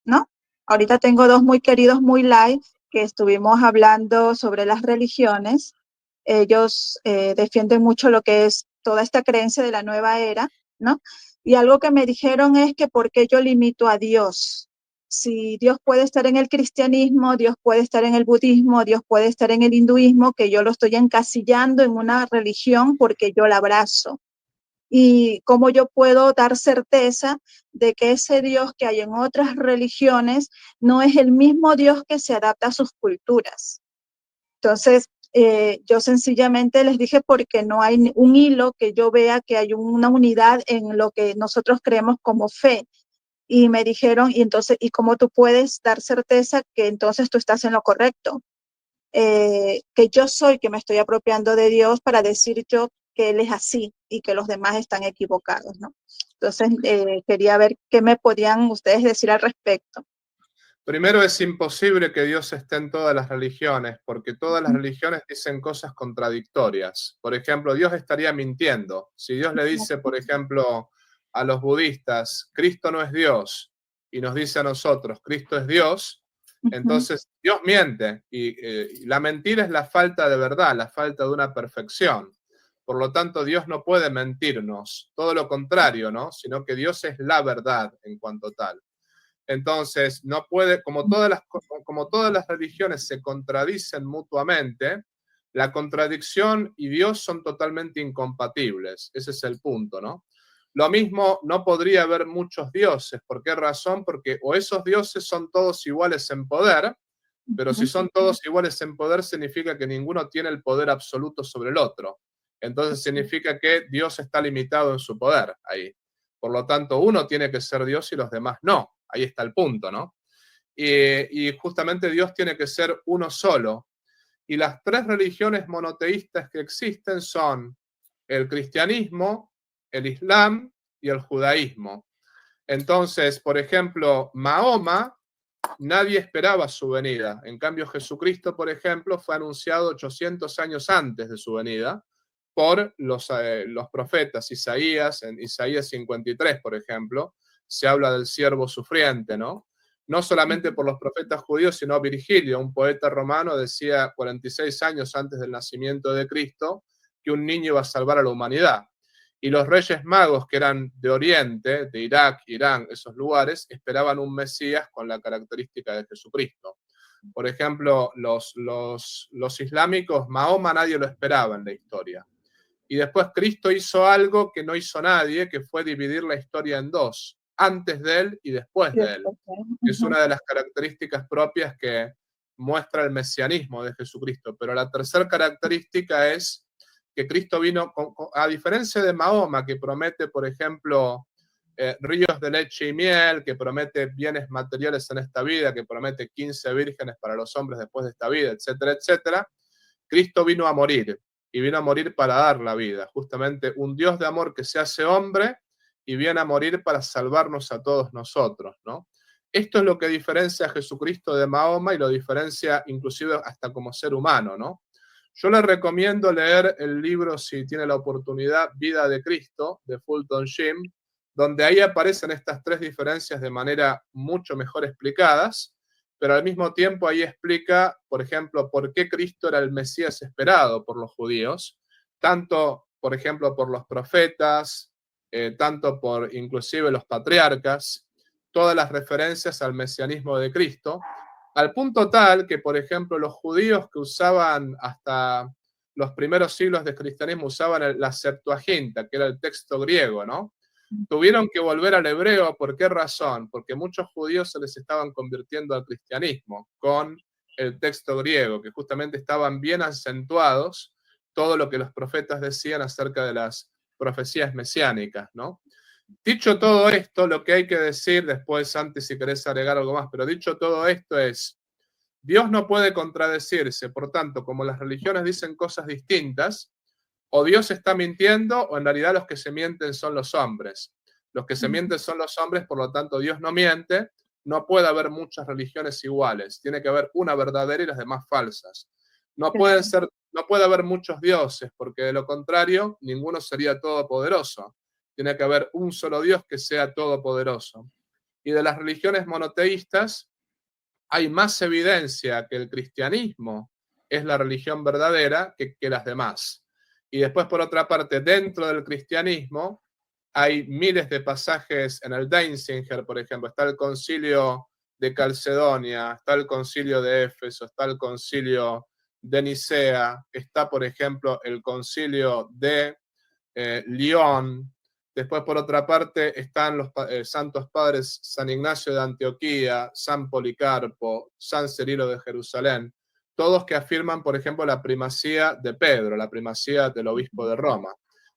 ¿no? Ahorita tengo 2 muy queridos, muy light, que estuvimos hablando sobre las religiones. Ellos defienden mucho lo que es toda esta creencia de la nueva era, ¿no? Y algo que me dijeron es que ¿por qué yo limito a Dios? Si Dios puede estar en el cristianismo, Dios puede estar en el budismo, Dios puede estar en el hinduismo, que yo lo estoy encasillando en una religión porque yo la abrazo. Y cómo yo puedo dar certeza de que ese Dios que hay en otras religiones no es el mismo Dios que se adapta a sus culturas. Entonces, yo sencillamente les dije porque no hay un hilo que yo vea que hay una unidad en lo que nosotros creemos como fe. Y me dijeron, y entonces, ¿y cómo tú puedes dar certeza que entonces tú estás en lo correcto? Que yo soy que me estoy apropiando de Dios para decir yo que Él es así y que los demás están equivocados, ¿no? Entonces, quería ver qué me podían ustedes decir al respecto. Primero, es imposible que Dios esté en todas las religiones, porque todas las religiones dicen cosas contradictorias. Por ejemplo, Dios estaría mintiendo. Si Dios le dice, por ejemplo, a los budistas, Cristo no es Dios, y nos dice a nosotros, Cristo es Dios, entonces Dios miente. Y la mentira es la falta de verdad, la falta de una perfección. Por lo tanto, Dios no puede mentirnos, todo lo contrario, ¿no? Sino que Dios es la verdad en cuanto tal. Entonces, no puede, como todas las religiones se contradicen mutuamente, la contradicción y Dios son totalmente incompatibles. Ese es el punto, ¿no? Lo mismo, no podría haber muchos dioses. ¿Por qué razón? Porque o esos dioses son todos iguales en poder, pero si son todos iguales en poder, significa que ninguno tiene el poder absoluto sobre el otro. Entonces significa que Dios está limitado en su poder ahí. Por lo tanto, uno tiene que ser Dios y los demás no. Ahí está el punto, ¿no? Y justamente Dios tiene que ser uno solo. Y las 3 religiones monoteístas que existen son el cristianismo, el islam y el judaísmo. Entonces, por ejemplo, Mahoma, nadie esperaba su venida. En cambio, Jesucristo, por ejemplo, fue anunciado 800 años antes de su venida por los profetas. Isaías, en Isaías 53, por ejemplo, se habla del siervo sufriente, ¿no? No solamente por los profetas judíos, sino Virgilio, un poeta romano, decía 46 años antes del nacimiento de Cristo que un niño iba a salvar a la humanidad. Y los reyes magos, que eran de Oriente, de Irak, Irán, esos lugares, esperaban un Mesías con la característica de Jesucristo. Por ejemplo, los islámicos, Mahoma nadie lo esperaba en la historia. Y después Cristo hizo algo que no hizo nadie, que fue dividir la historia en 2, antes de él y después de él. Es una de las características propias que muestra el mesianismo de Jesucristo. Pero la tercera característica es que Cristo vino, a diferencia de Mahoma, que promete, por ejemplo, ríos de leche y miel, que promete bienes materiales en esta vida, que promete 15 vírgenes para los hombres después de esta vida, etcétera, etcétera. Cristo vino a morir, y vino a morir para dar la vida. Justamente un Dios de amor que se hace hombre y viene a morir para salvarnos a todos nosotros, ¿no? Esto es lo que diferencia a Jesucristo de Mahoma y lo diferencia inclusive hasta como ser humano, ¿no? Yo les recomiendo leer el libro, si tiene la oportunidad, Vida de Cristo, de Fulton Sheen, donde ahí aparecen estas 3 diferencias de manera mucho mejor explicadas, pero al mismo tiempo ahí explica, por ejemplo, por qué Cristo era el Mesías esperado por los judíos, tanto, por ejemplo, por los profetas, tanto por inclusive los patriarcas, todas las referencias al mesianismo de Cristo, al punto tal que, por ejemplo, los judíos que usaban hasta los primeros siglos del cristianismo usaban la Septuaginta, que era el texto griego, ¿no? Tuvieron que volver al hebreo. ¿Por qué razón? Porque muchos judíos se les estaban convirtiendo al cristianismo con el texto griego, que justamente estaban bien acentuados todo lo que los profetas decían acerca de las profecías mesiánicas, ¿no? Dicho todo esto, lo que hay que decir, después Santi si querés agregar algo más, pero dicho todo esto es, Dios no puede contradecirse, por tanto, como las religiones dicen cosas distintas, o Dios está mintiendo o en realidad los que se mienten son los hombres. Los que se mienten son los hombres, por lo tanto Dios no miente, no puede haber muchas religiones iguales, tiene que haber una verdadera y las demás falsas. No puede haber muchos dioses, porque de lo contrario ninguno sería todopoderoso. Tiene que haber un solo Dios que sea todopoderoso. Y de las religiones monoteístas hay más evidencia que el cristianismo es la religión verdadera que las demás. Y después, por otra parte, dentro del cristianismo hay miles de pasajes en el Denzinger, por ejemplo, está el concilio de Calcedonia, está el concilio de Éfeso, está el concilio de Nicea, está, por ejemplo, el concilio de Lyon. Después, por otra parte, están los santos padres San Ignacio de Antioquía, San Policarpo, San Cirilo de Jerusalén, todos que afirman, por ejemplo, la primacía de Pedro, la primacía del obispo de Roma.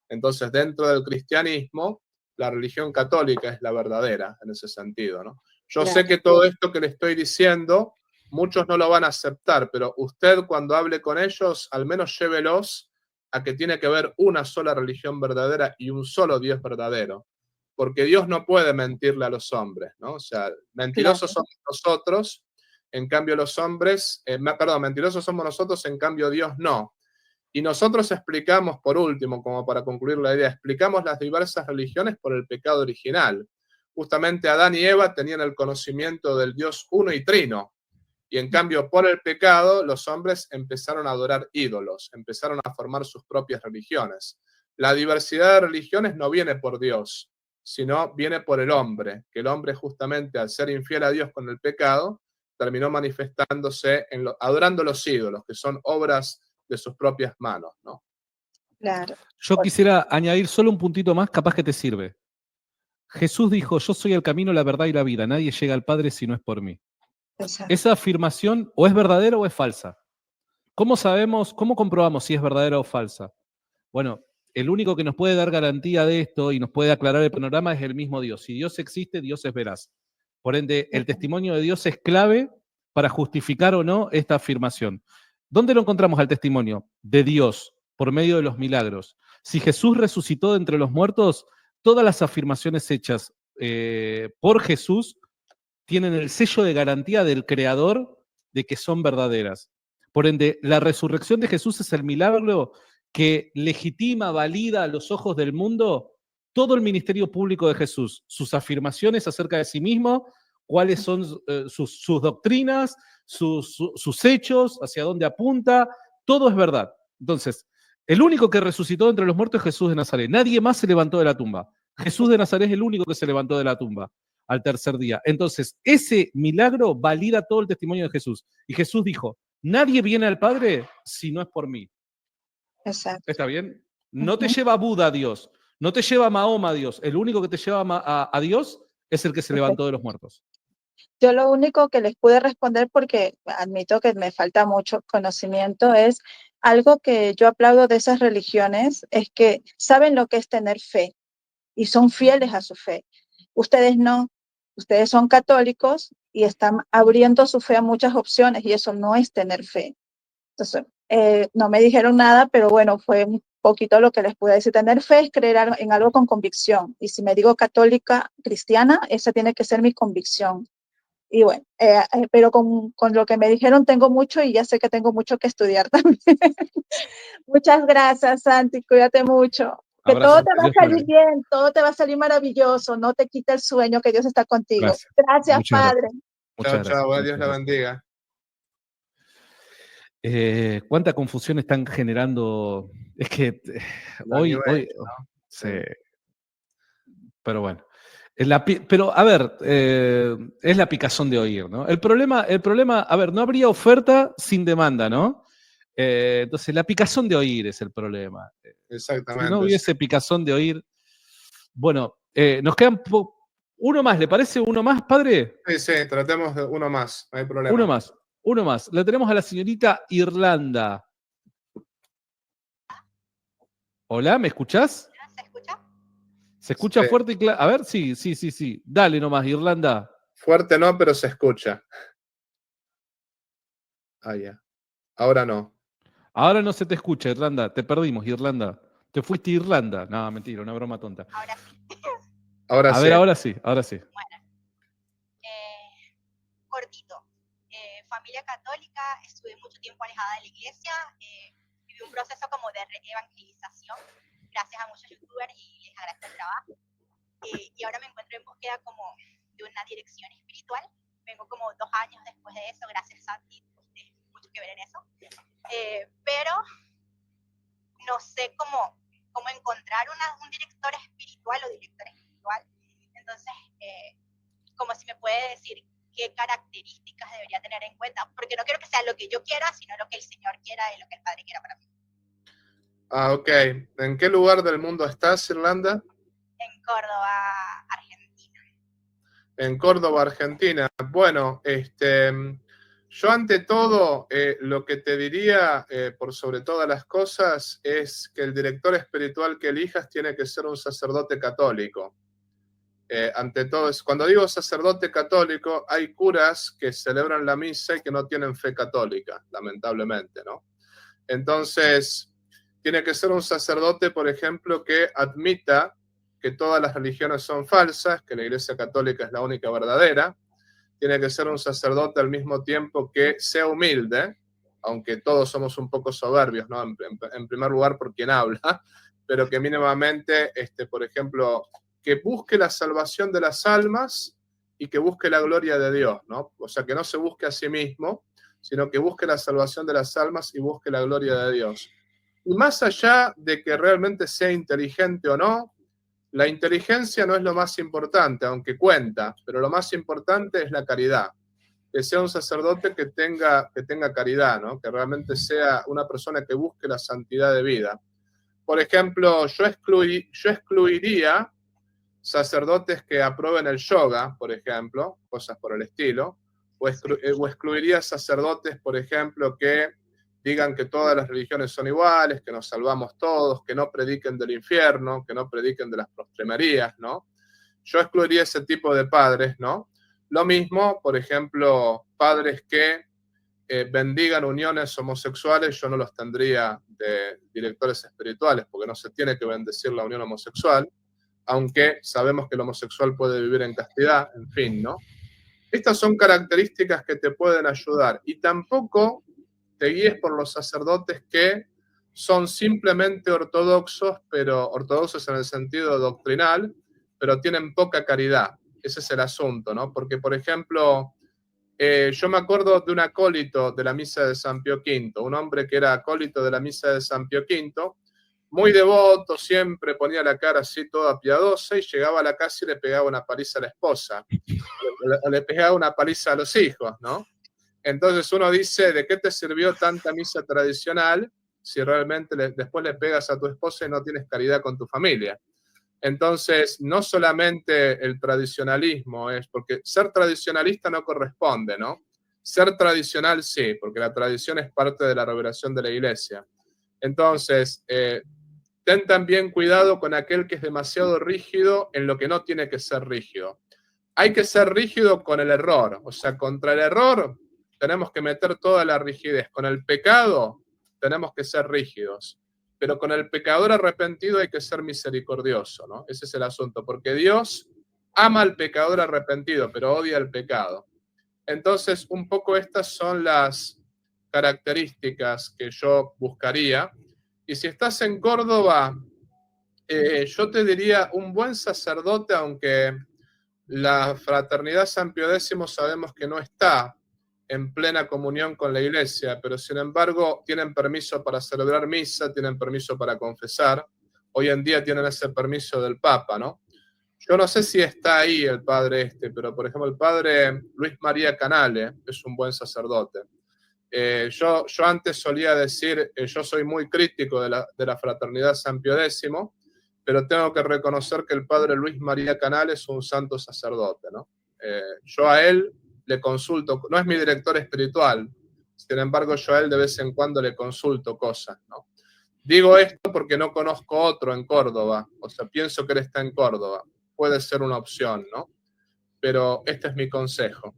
Entonces, dentro del cristianismo, la religión católica es la verdadera en ese sentido, ¿no? Yo sé que todo esto que le estoy diciendo, muchos no lo van a aceptar, pero usted cuando hable con ellos, al menos llévelos a que tiene que haber una sola religión verdadera y un solo Dios verdadero. Porque Dios no puede mentirle a los hombres, ¿no? O sea, mentirosos somos nosotros, en cambio los hombres, mentirosos somos nosotros, en cambio Dios no. Y nosotros explicamos, por último, como para concluir la idea, explicamos las diversas religiones por el pecado original. Justamente Adán y Eva tenían el conocimiento del Dios uno y trino. Y en cambio, por el pecado, los hombres empezaron a adorar ídolos, empezaron a formar sus propias religiones. La diversidad de religiones no viene por Dios, sino viene por el hombre, que el hombre justamente al ser infiel a Dios con el pecado, terminó manifestándose adorando los ídolos, que son obras de sus propias manos, ¿no? Claro. Yo quisiera añadir solo un puntito más, capaz que te sirve. Jesús dijo, yo soy el camino, la verdad y la vida. Nadie llega al Padre si no es por mí. Exacto. Esa afirmación o es verdadera o es falsa. ¿Cómo sabemos, cómo comprobamos si es verdadera o falsa? Bueno, el único que nos puede dar garantía de esto y nos puede aclarar el panorama es el mismo Dios. Si Dios existe, Dios es veraz. Por ende, el testimonio de Dios es clave para justificar o no esta afirmación. ¿Dónde lo encontramos al testimonio? De Dios, por medio de los milagros. Si Jesús resucitó de entre los muertos, todas las afirmaciones hechas por Jesús tienen el sello de garantía del Creador de que son verdaderas. Por ende, la resurrección de Jesús es el milagro que legitima, valida a los ojos del mundo todo el ministerio público de Jesús, sus afirmaciones acerca de sí mismo, cuáles son sus doctrinas, sus hechos, hacia dónde apunta, todo es verdad. Entonces, el único que resucitó entre los muertos es Jesús de Nazaret. Nadie más se levantó de la tumba. Jesús de Nazaret es el único que se levantó de la tumba al tercer día. Entonces, ese milagro valida todo el testimonio de Jesús. Y Jesús dijo, nadie viene al Padre si no es por mí. Exacto. ¿Está bien? No te lleva Buda a Dios, no te lleva Mahoma a Dios. El único que te lleva a Dios es el que se levantó de los muertos. Yo lo único que les pude responder, porque admito que me falta mucho conocimiento, es algo que yo aplaudo de esas religiones, es que saben lo que es tener fe y son fieles a su fe. Ustedes no, ustedes son católicos y están abriendo su fe a muchas opciones y eso no es tener fe. Entonces, no me dijeron nada, pero bueno, fue un poquito lo que les pude decir. Tener fe es creer en algo con convicción. Y si me digo católica, cristiana, esa tiene que ser mi convicción. Y bueno, pero con lo que me dijeron tengo mucho y ya sé que tengo mucho que estudiar también. Muchas gracias, Santi, cuídate mucho. Que Abrazo. todo te va a Dios salir mediante. bien, todo te va a salir maravilloso, no te quita el sueño, que Dios está contigo. Gracias. Gracias, Muchas Padre. gracias. Muchas Chao, gracias. chao, Dios Muchas la gracias. bendiga. ¿Cuánta confusión están generando? Es que La hoy, New Age, ¿no? sí. Pero bueno. Pero, a ver, es la picazón de oír, ¿no? El problema, a ver, no habría oferta sin demanda, ¿no? Entonces, la picazón de oír es el problema. Exactamente. Si no hubiese picazón de oír, bueno, nos quedan uno más, ¿le parece uno más, padre? Sí, sí, tratemos de uno más, no hay problema. Uno más. La tenemos a la señorita Irlanda. Hola, ¿me escuchás? ¿Se escucha? ¿Se escucha Sí. fuerte y claro? A ver, sí. Dale nomás, Irlanda. Fuerte no, pero se escucha. Ah, ya. Ahora no. Ahora no se te escucha, Irlanda. Te perdimos, Irlanda. Te fuiste a Irlanda. No, mentira, una broma tonta. Ahora sí. Ahora A sí. ver, ahora sí, ahora sí. Bueno, cortito. Familia católica, estuve mucho tiempo alejada de la iglesia, viví un proceso como de evangelización, gracias a muchos youtubers y les agradezco el trabajo. Y ahora me encuentro en búsqueda como de una dirección espiritual. Vengo como 2 años después de eso, gracias a ti, tienes mucho que ver en eso. Pero no sé cómo encontrar un director espiritual o directora espiritual. Entonces, como si me puede decir qué características debería tener en cuenta, porque no quiero que sea lo que yo quiera, sino lo que el Señor quiera y lo que el Padre quiera para mí. Ah, ok. ¿En qué lugar del mundo estás, Irlanda? En Córdoba, Argentina. En Córdoba, Argentina. Bueno, yo ante todo lo que te diría por sobre todas las cosas es que el director espiritual que elijas tiene que ser un sacerdote católico. Ante todo, cuando digo sacerdote católico, hay curas que celebran la misa y que no tienen fe católica, lamentablemente, ¿no? Entonces, tiene que ser un sacerdote, por ejemplo, que admita que todas las religiones son falsas, que la Iglesia Católica es la única verdadera. Tiene que ser un sacerdote al mismo tiempo que sea humilde, aunque todos somos un poco soberbios, ¿no? En primer lugar por quien habla, pero que mínimamente, por ejemplo, que busque la salvación de las almas y que busque la gloria de Dios, ¿no? O sea, que no se busque a sí mismo, sino que busque la salvación de las almas y busque la gloria de Dios. Y más allá de que realmente sea inteligente o no, la inteligencia no es lo más importante, aunque cuenta, pero lo más importante es la caridad. Que sea un sacerdote que tenga caridad, ¿no? Que realmente sea una persona que busque la santidad de vida. Por ejemplo, yo excluiría sacerdotes que aprueben el yoga, por ejemplo, cosas por el estilo, o excluiría sacerdotes, por ejemplo, que digan que todas las religiones son iguales, que nos salvamos todos, que no prediquen del infierno, que no prediquen de las postrimerías, ¿no? Yo excluiría ese tipo de padres, ¿no? Lo mismo, por ejemplo, padres que bendigan uniones homosexuales, yo no los tendría de directores espirituales, porque no se tiene que bendecir la unión homosexual, aunque sabemos que el homosexual puede vivir en castidad, en fin, ¿no? Estas son características que te pueden ayudar y tampoco te guíes por los sacerdotes que son simplemente ortodoxos, pero ortodoxos en el sentido doctrinal, pero tienen poca caridad. Ese es el asunto, ¿no? Porque, por ejemplo, yo me acuerdo de un acólito de la misa de San Pío V, un hombre que era acólito de la misa de San Pío V, muy devoto, siempre ponía la cara así toda piadosa y llegaba a la casa y le pegaba una paliza a la esposa, le pegaba una paliza a los hijos, ¿no? Entonces uno dice, ¿de qué te sirvió tanta misa tradicional si realmente después le pegas a tu esposa y no tienes caridad con tu familia? Entonces, no solamente el tradicionalismo es, porque ser tradicionalista no corresponde, ¿no? Ser tradicional sí, porque la tradición es parte de la revelación de la Iglesia. Entonces, ten también cuidado con aquel que es demasiado rígido en lo que no tiene que ser rígido. Hay que ser rígido con el error, o sea, contra el error tenemos que meter toda la rigidez. Con el pecado tenemos que ser rígidos, pero con el pecador arrepentido hay que ser misericordioso, ¿no? Ese es el asunto, porque Dios ama al pecador arrepentido, pero odia el pecado. Entonces, un poco estas son las características que yo buscaría. Y si estás en Córdoba, yo te diría un buen sacerdote, aunque la Fraternidad San Pío X sabemos que no está en plena comunión con la Iglesia, pero sin embargo tienen permiso para celebrar misa, tienen permiso para confesar. Hoy en día tienen ese permiso del Papa, ¿no? Yo no sé si está ahí el padre pero por ejemplo el padre Luis María Canale es un buen sacerdote. Yo antes solía decir, yo soy muy crítico de la Fraternidad San Pío X, pero tengo que reconocer que el padre Luis María Canale es un santo sacerdote, ¿no? Yo a él le consulto, no es mi director espiritual, sin embargo yo a él de vez en cuando le consulto cosas, ¿no? Digo esto porque no conozco otro en Córdoba, o sea, pienso que él está en Córdoba. Puede ser una opción, ¿no? Pero este es mi consejo.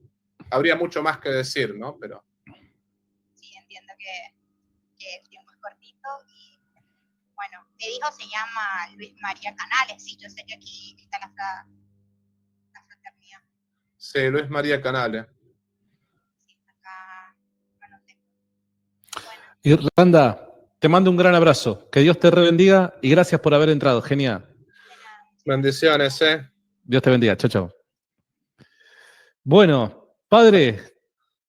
Habría mucho más que decir, ¿no? Pero... Sí, entiendo que el tiempo es cortito y, bueno, el hijo se llama Luis María Canales, sí, yo sé que aquí está la fraternidad. Sí, Luis María Canales. Sí, acá lo anoté. Irlanda, te mando un gran abrazo. Que Dios te bendiga y gracias por haber entrado. Genial. Bendiciones, Dios te bendiga. Chao, chao. Bueno, padre,